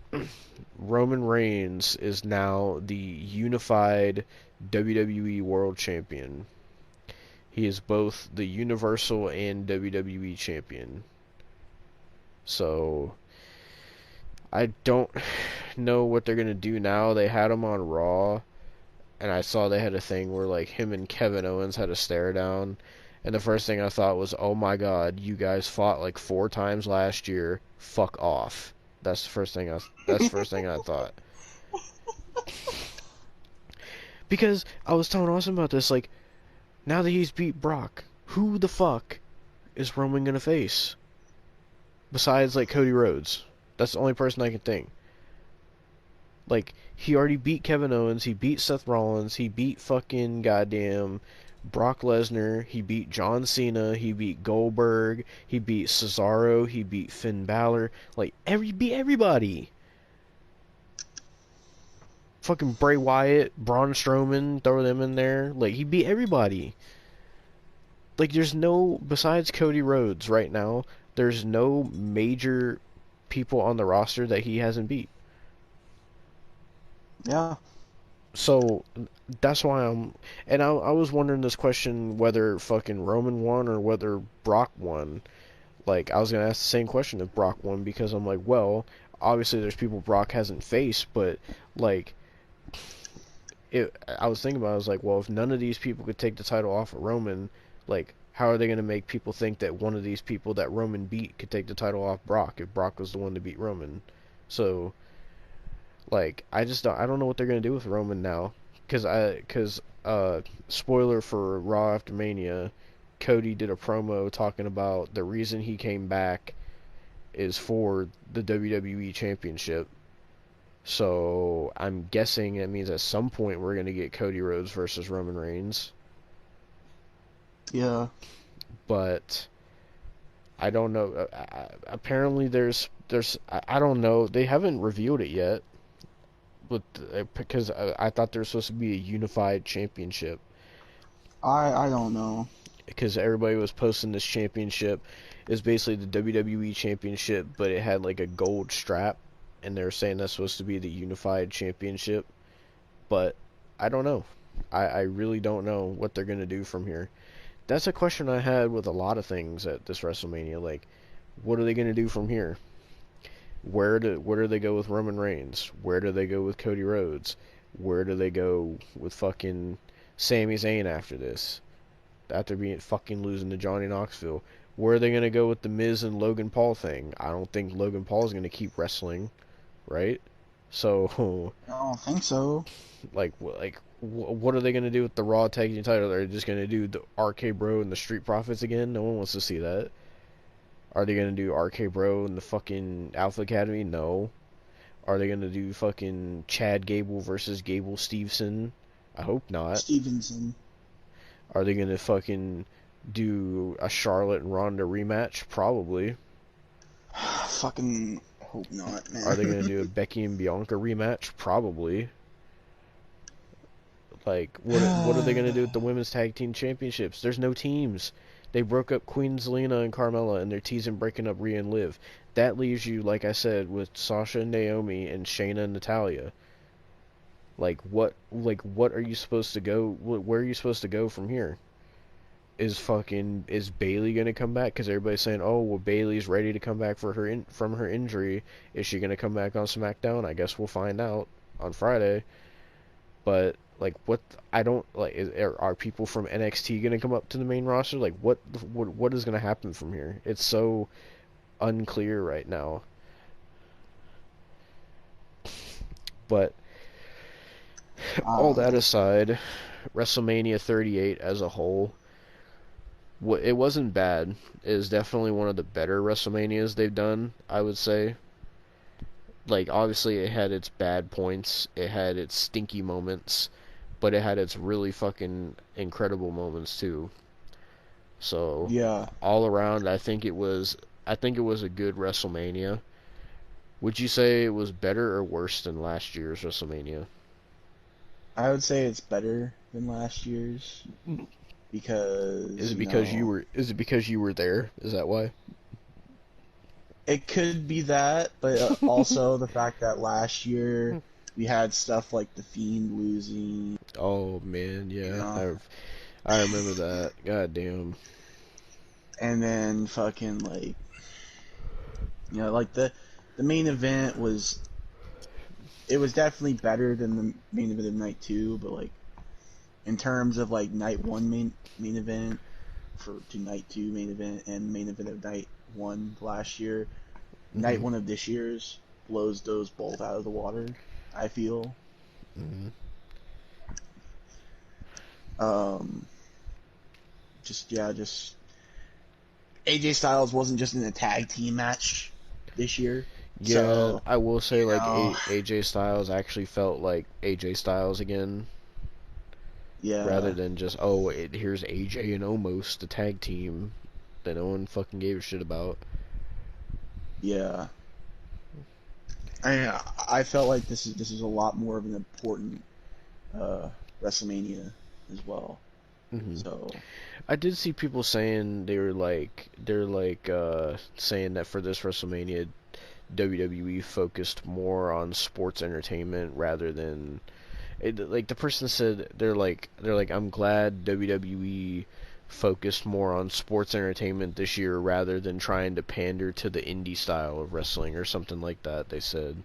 Roman Reigns is now the unified WWE World Champion. He is both the Universal and WWE Champion. So I don't know what they're gonna do now. They had him on Raw, and I saw they had a thing where, like, him and Kevin Owens had a stare down, and the first thing I thought was, oh my god, you guys fought like 4 times last year. Fuck off. That's the first thing I thought. Because I was telling Austin about this, like, now that he's beat Brock, who the fuck is Roman gonna face? Besides, like, Cody Rhodes. That's the only person I can think. Like, he already beat Kevin Owens, he beat Seth Rollins, he beat fucking goddamn Brock Lesnar, he beat John Cena, he beat Goldberg, he beat Cesaro, he beat Finn Balor. Like, beat everybody. Fucking Bray Wyatt, Braun Strowman, throw them in there. Like, he beat everybody. Like, there's no, besides Cody Rhodes right now, there's no major people on the roster that he hasn't beat. Yeah. So that's why I was wondering this question, whether fucking Roman won or whether Brock won. Like, I was gonna ask the same question if Brock won, because I'm like, well, obviously there's people Brock hasn't faced, but like, I was thinking about it, I was like, well, if none of these people could take the title off of Roman, like, how are they gonna make people think that one of these people that Roman beat could take the title off Brock if Brock was the one to beat Roman? So, like, I don't know what they're gonna do with Roman now, because spoiler for Raw after Mania, Cody did a promo talking about the reason he came back is for the WWE Championship. So I'm guessing that means at some point we're gonna get Cody Rhodes versus Roman Reigns. Yeah. But I don't know. Apparently there's I don't know. They haven't revealed it yet. But because I thought there was supposed to be a unified championship. I don't know. Because everybody was posting this championship is basically the WWE championship, but it had like a gold strap, and they're saying that's supposed to be the unified championship. But I don't know. I really don't know what they're gonna do from here. That's a question I had with a lot of things at this WrestleMania. Like, what are they gonna do from here? Where do they go with Roman Reigns? Where do they go with Cody Rhodes? Where do they go with fucking Sami Zayn after this? After being fucking losing to Johnny Knoxville. Where are they gonna go with the Miz and Logan Paul thing? I don't think Logan Paul's gonna keep wrestling, right? So I don't think so. like What are they gonna do with the Raw Tag Team title? Are they just gonna do the RK Bro and the Street Profits again? No one wants to see that. Are they gonna do RK Bro and the fucking Alpha Academy? No. Are they gonna do fucking Chad Gable versus Gable Steveson? I hope not. Stevenson. Are they gonna fucking do a Charlotte and Ronda rematch? Probably. Fucking hope not, man. Are they gonna do a Becky and Bianca rematch? Probably. Like, what are they gonna do with the women's tag team championships? There's no teams. They broke up Queen Zelina and Carmella, and they're teasing breaking up Rhea and Liv. That leaves you, like I said, with Sasha and Naomi and Shayna and Natalya. What are you supposed to go? Where are you supposed to go from here? Is Bayley gonna come back? Because everybody's saying, oh, well, Bayley's ready to come back from her injury. Is she gonna come back on SmackDown? I guess we'll find out on Friday. But like, what? I don't like. Are people from NXT gonna come up to the main roster? Like, what is gonna happen from here? It's so unclear right now. But all that aside, WrestleMania 38 as a whole, it wasn't bad. It is definitely one of the better WrestleManias they've done, I would say. Like, obviously it had its bad points, it had its stinky moments, but it had its really fucking incredible moments too. So Yeah, all around, I think it was a good WrestleMania. Would you say it was better or worse than last year's WrestleMania? I would say it's better than last year's because Is it because you were there? Is that why? it could be that, but also the fact that last year we had stuff like the Fiend losing. Oh man, yeah, You know, I remember that. God damn. and then fucking like like the main event was definitely better than the main event of night 2, but like in terms of like night 1 main event to night 2 main event and main event of night 1 last year, night 1 of this year's blows those both out of the water, I feel. Mm-hmm. Just AJ Styles wasn't just in a tag team match this year. Yeah, So, I will say like know, AJ Styles actually felt like AJ Styles again, rather yeah, than just here's AJ and Omos, the tag team that no one fucking gave a shit about. yeah. I felt like this is a lot more of an important WrestleMania as well. Hmm. So I did see people saying saying that for this WrestleMania, WWE focused more on sports entertainment rather than like the person said they're like I'm glad WWE focused more on sports entertainment this year rather than trying to pander to the indie style of wrestling or something like that, they said.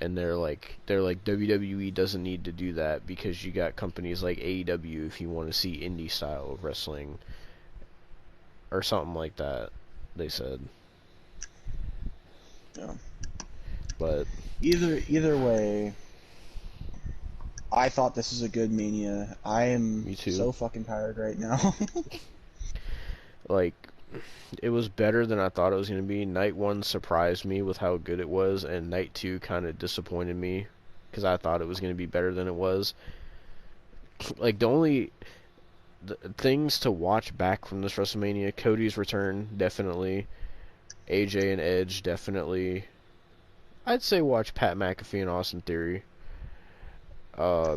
And they're like WWE doesn't need to do that because you got companies like AEW if you want to see indie style of wrestling or something like that, they said. yeah. But Either way, I thought this was a good Mania. I am me too. so fucking tired right now. Like, it was better than I thought it was going to be. Night 1 surprised me with how good it was, and Night 2 kind of disappointed me because I thought it was going to be better than it was. Like, the things to watch back from this WrestleMania: Cody's return, definitely. AJ and Edge, definitely. I'd say watch Pat McAfee and Austin Theory. Uh,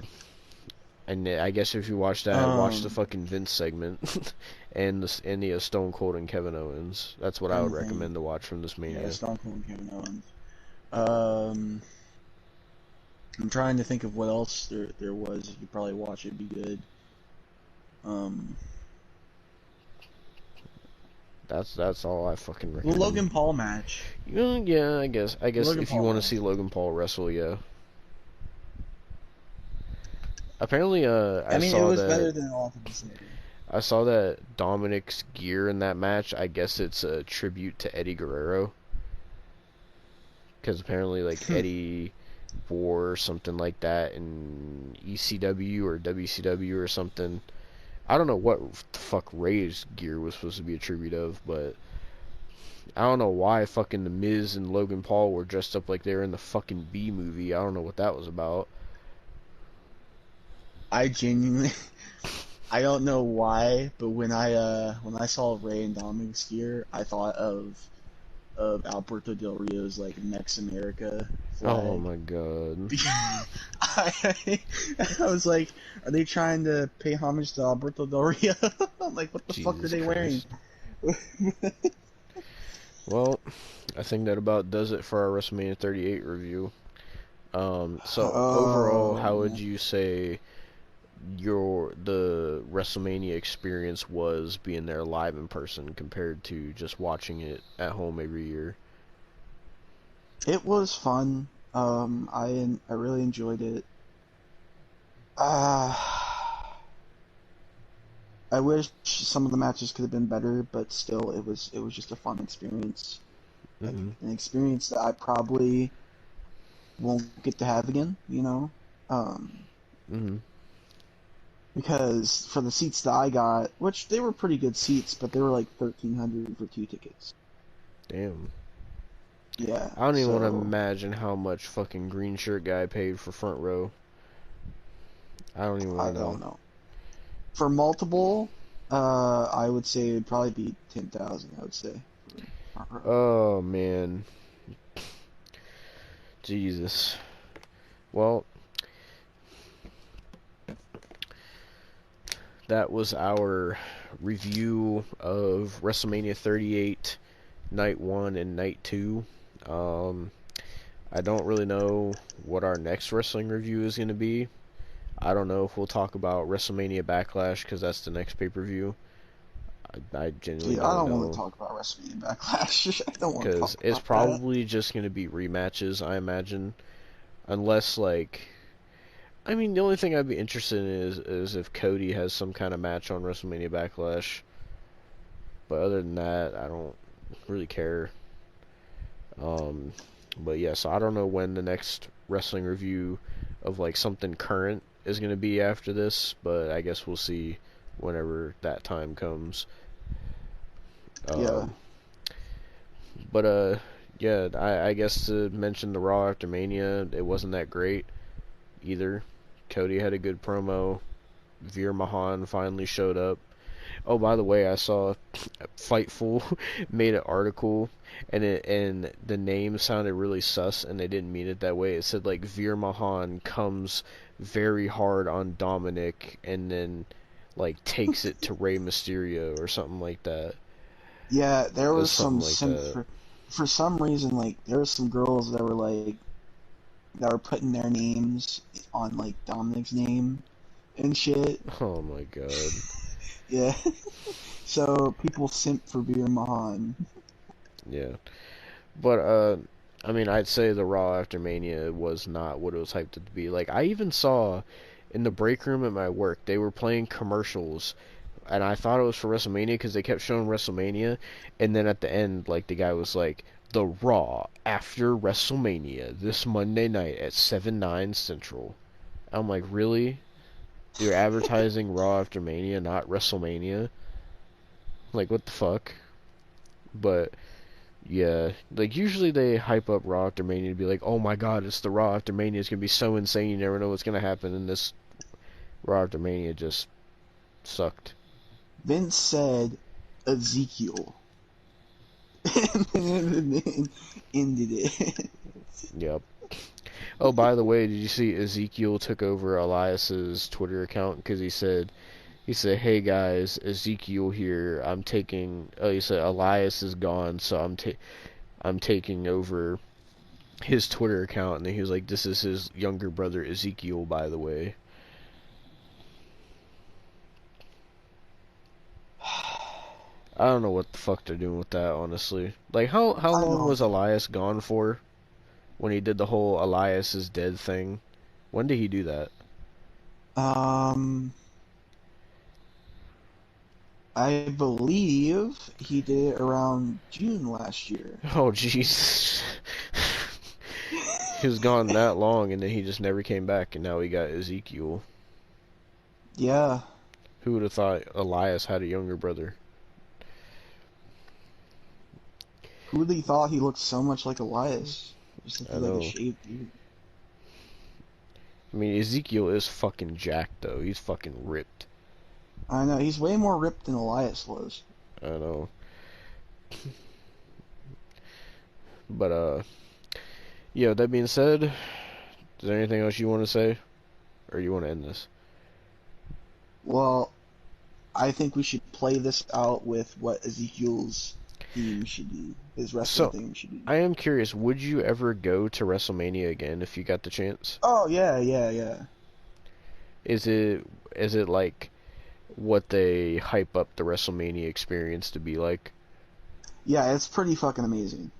and I guess if you watch that, watch the um, fucking Vince segment and the Stone Cold and Kevin Owens. That's what I would trying to think. recommend to watch from this Yeah, Mania. Stone Cold and Kevin Owens. Um, I'm trying to think of what else there was. You could probably watch it. Be good. Um, That's all I fucking the recommend. Logan Paul match. Yeah, I guess Logan if you Paul want to match. see Logan Paul wrestle, yeah. Apparently, I mean, it was better than a lot of people say. I saw that Dominic's gear in that match. I guess it's a tribute to Eddie Guerrero, because apparently, like war, something like that, in ECW or WCW or something. I don't know what the fuck Ray's gear was supposed to be a tribute of, but I don't know why fucking The Miz and Logan Paul were dressed up like they were in the fucking B movie. I don't know what that was about. I genuinely, I don't know why, but when I saw Ray and Dominic's gear, I thought of Alberto Del Rio's like Mex America Oh flag. my god. I, I was like, are they trying to pay homage to Alberto Del Rio? I'm like, what the fuck are Jesus they wearing? Christ. Well, I think that about does it for our WrestleMania 38 review. So overall, Oh how would man. you say the WrestleMania experience was being there live in person compared to just watching it at home every year? It was fun. I really enjoyed it. Uh, I wish some of the matches could have been better, but still, it was just a fun experience. Like Hmm. an experience that I probably won't get to have again. Um, Hmm. because for the seats that I got, which they were pretty good seats, but they were like 1,300 for 2 tickets. Damn. Yeah, I don't even want to so imagine how much fucking green shirt guy paid for front row. I don't even want I to know. don't know. For multiple, I would say it'd probably be 10,000. I would say for front row. Oh man. Jesus. Well, that was our review of WrestleMania 38 Night 1 and Night 2. Um, I don't really know what our next wrestling review is going to be. I don't know if we'll talk about WrestleMania Backlash because that's the next pay-per-view. I genuinely Dude, I don't don't want to know talk about WrestleMania Backlash. I don't want to because talk it's about that. probably just going to be rematches, I imagine. Unless, like, I mean, the only thing I'd be interested in is if Cody has some kind of match on WrestleMania Backlash. But other than that, I don't really care. Um, but yeah, so I don't know when the next wrestling review of like something current is gonna be after this, but I guess we'll see whenever that time comes. Yeah, Um, but yeah, I guess to mention the Raw after Mania, it wasn't that great either. Cody had a good promo. Veer Mahan finally showed up. Oh, by the way, I saw Fightful made an article, and the name sounded really sus, and they didn't mean it that way. It said like Veer Mahan comes very hard on Dominic, and then like takes it to Rey Mysterio or something like that. yeah. There It was was something some like sim that. for some reason. Like there were some girls that were putting their names on like Dominic's name and shit. Oh my god. Yeah. So people simp for Veer Mahan. Yeah. But I mean, I'd say the Raw after Mania was not what it was hyped to be. Like I even saw in the break room at my work, they were playing commercials, and I thought it was for WrestleMania because they kept showing WrestleMania, and then at the end, like the guy was like, "The Raw after WrestleMania this Monday night at 7/9 Central." I'm like, really? You're advertising Raw after Mania, not WrestleMania? Like, what the fuck? But yeah, like usually they hype up Raw after Mania to be like, "Oh my God, it's the Raw after Mania. It's gonna be so insane. You never know what's gonna happen." And this Raw after Mania just sucked. Vince said Ezekiel, and then ended it. Yep. Oh, by the way, did you see Ezekiel took over Elias's Twitter account because he said, "Hey guys, Ezekiel here. I'm taking." Oh, he said Elias is gone, so I'm taking over his Twitter account, and then he was like, "This is his younger brother Ezekiel, by the way." I don't know what the fuck they're doing with that, honestly. Like, how I long don't. was Elias gone for when he did the whole Elias is dead thing? When did he do that? Um, I believe he did it around June last year. Oh, jeez. was gone that long, and then he just never came back, and now we got Ezekiel. Yeah. Who would have thought Elias had a younger brother? Who really thought he looked so much like Elias? Just I like a know. shaved dude. I mean, Ezekiel is fucking jacked, though. He's fucking ripped. I know, he's way more ripped than Elias was. I know. But, yeah, that being said, is there anything else you want to say? Or you want to end this? Well, I think we should play this out with what Ezekiel's theme should be. His wrestling theme should be. I am curious, would you ever go to WrestleMania again if you got the chance? Oh, yeah. Is it like what they hype up the WrestleMania experience to be like? Yeah, it's pretty fucking amazing.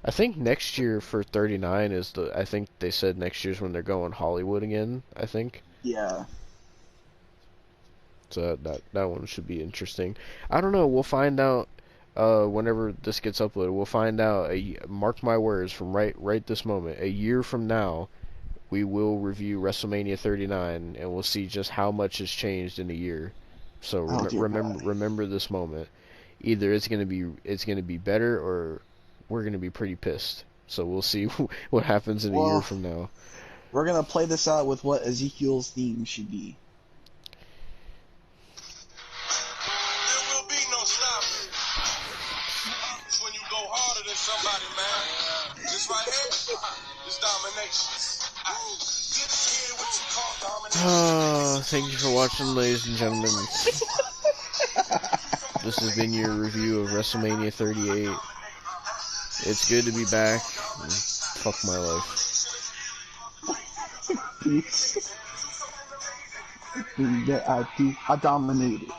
I think next year for 39 I think they said next year's when they're going Hollywood again, I think. Yeah. So that one should be interesting. I don't know, we'll find out whenever this gets uploaded. We'll find out, mark my words, from right this moment, a year from now, we will review WrestleMania 39 and we'll see just how much has changed in a year. So remember this moment. Either it's going to be better or we're going to be pretty pissed. So we'll see what happens in a year from now. We're going to play this out with what Ezekiel's theme should be. There will be no stopping. It's when you go harder than somebody, man. This right here, this domination. Thank you for watching, ladies and gentlemen. This has been your review of WrestleMania 38. It's good to be back. Fuck my life. I dominated.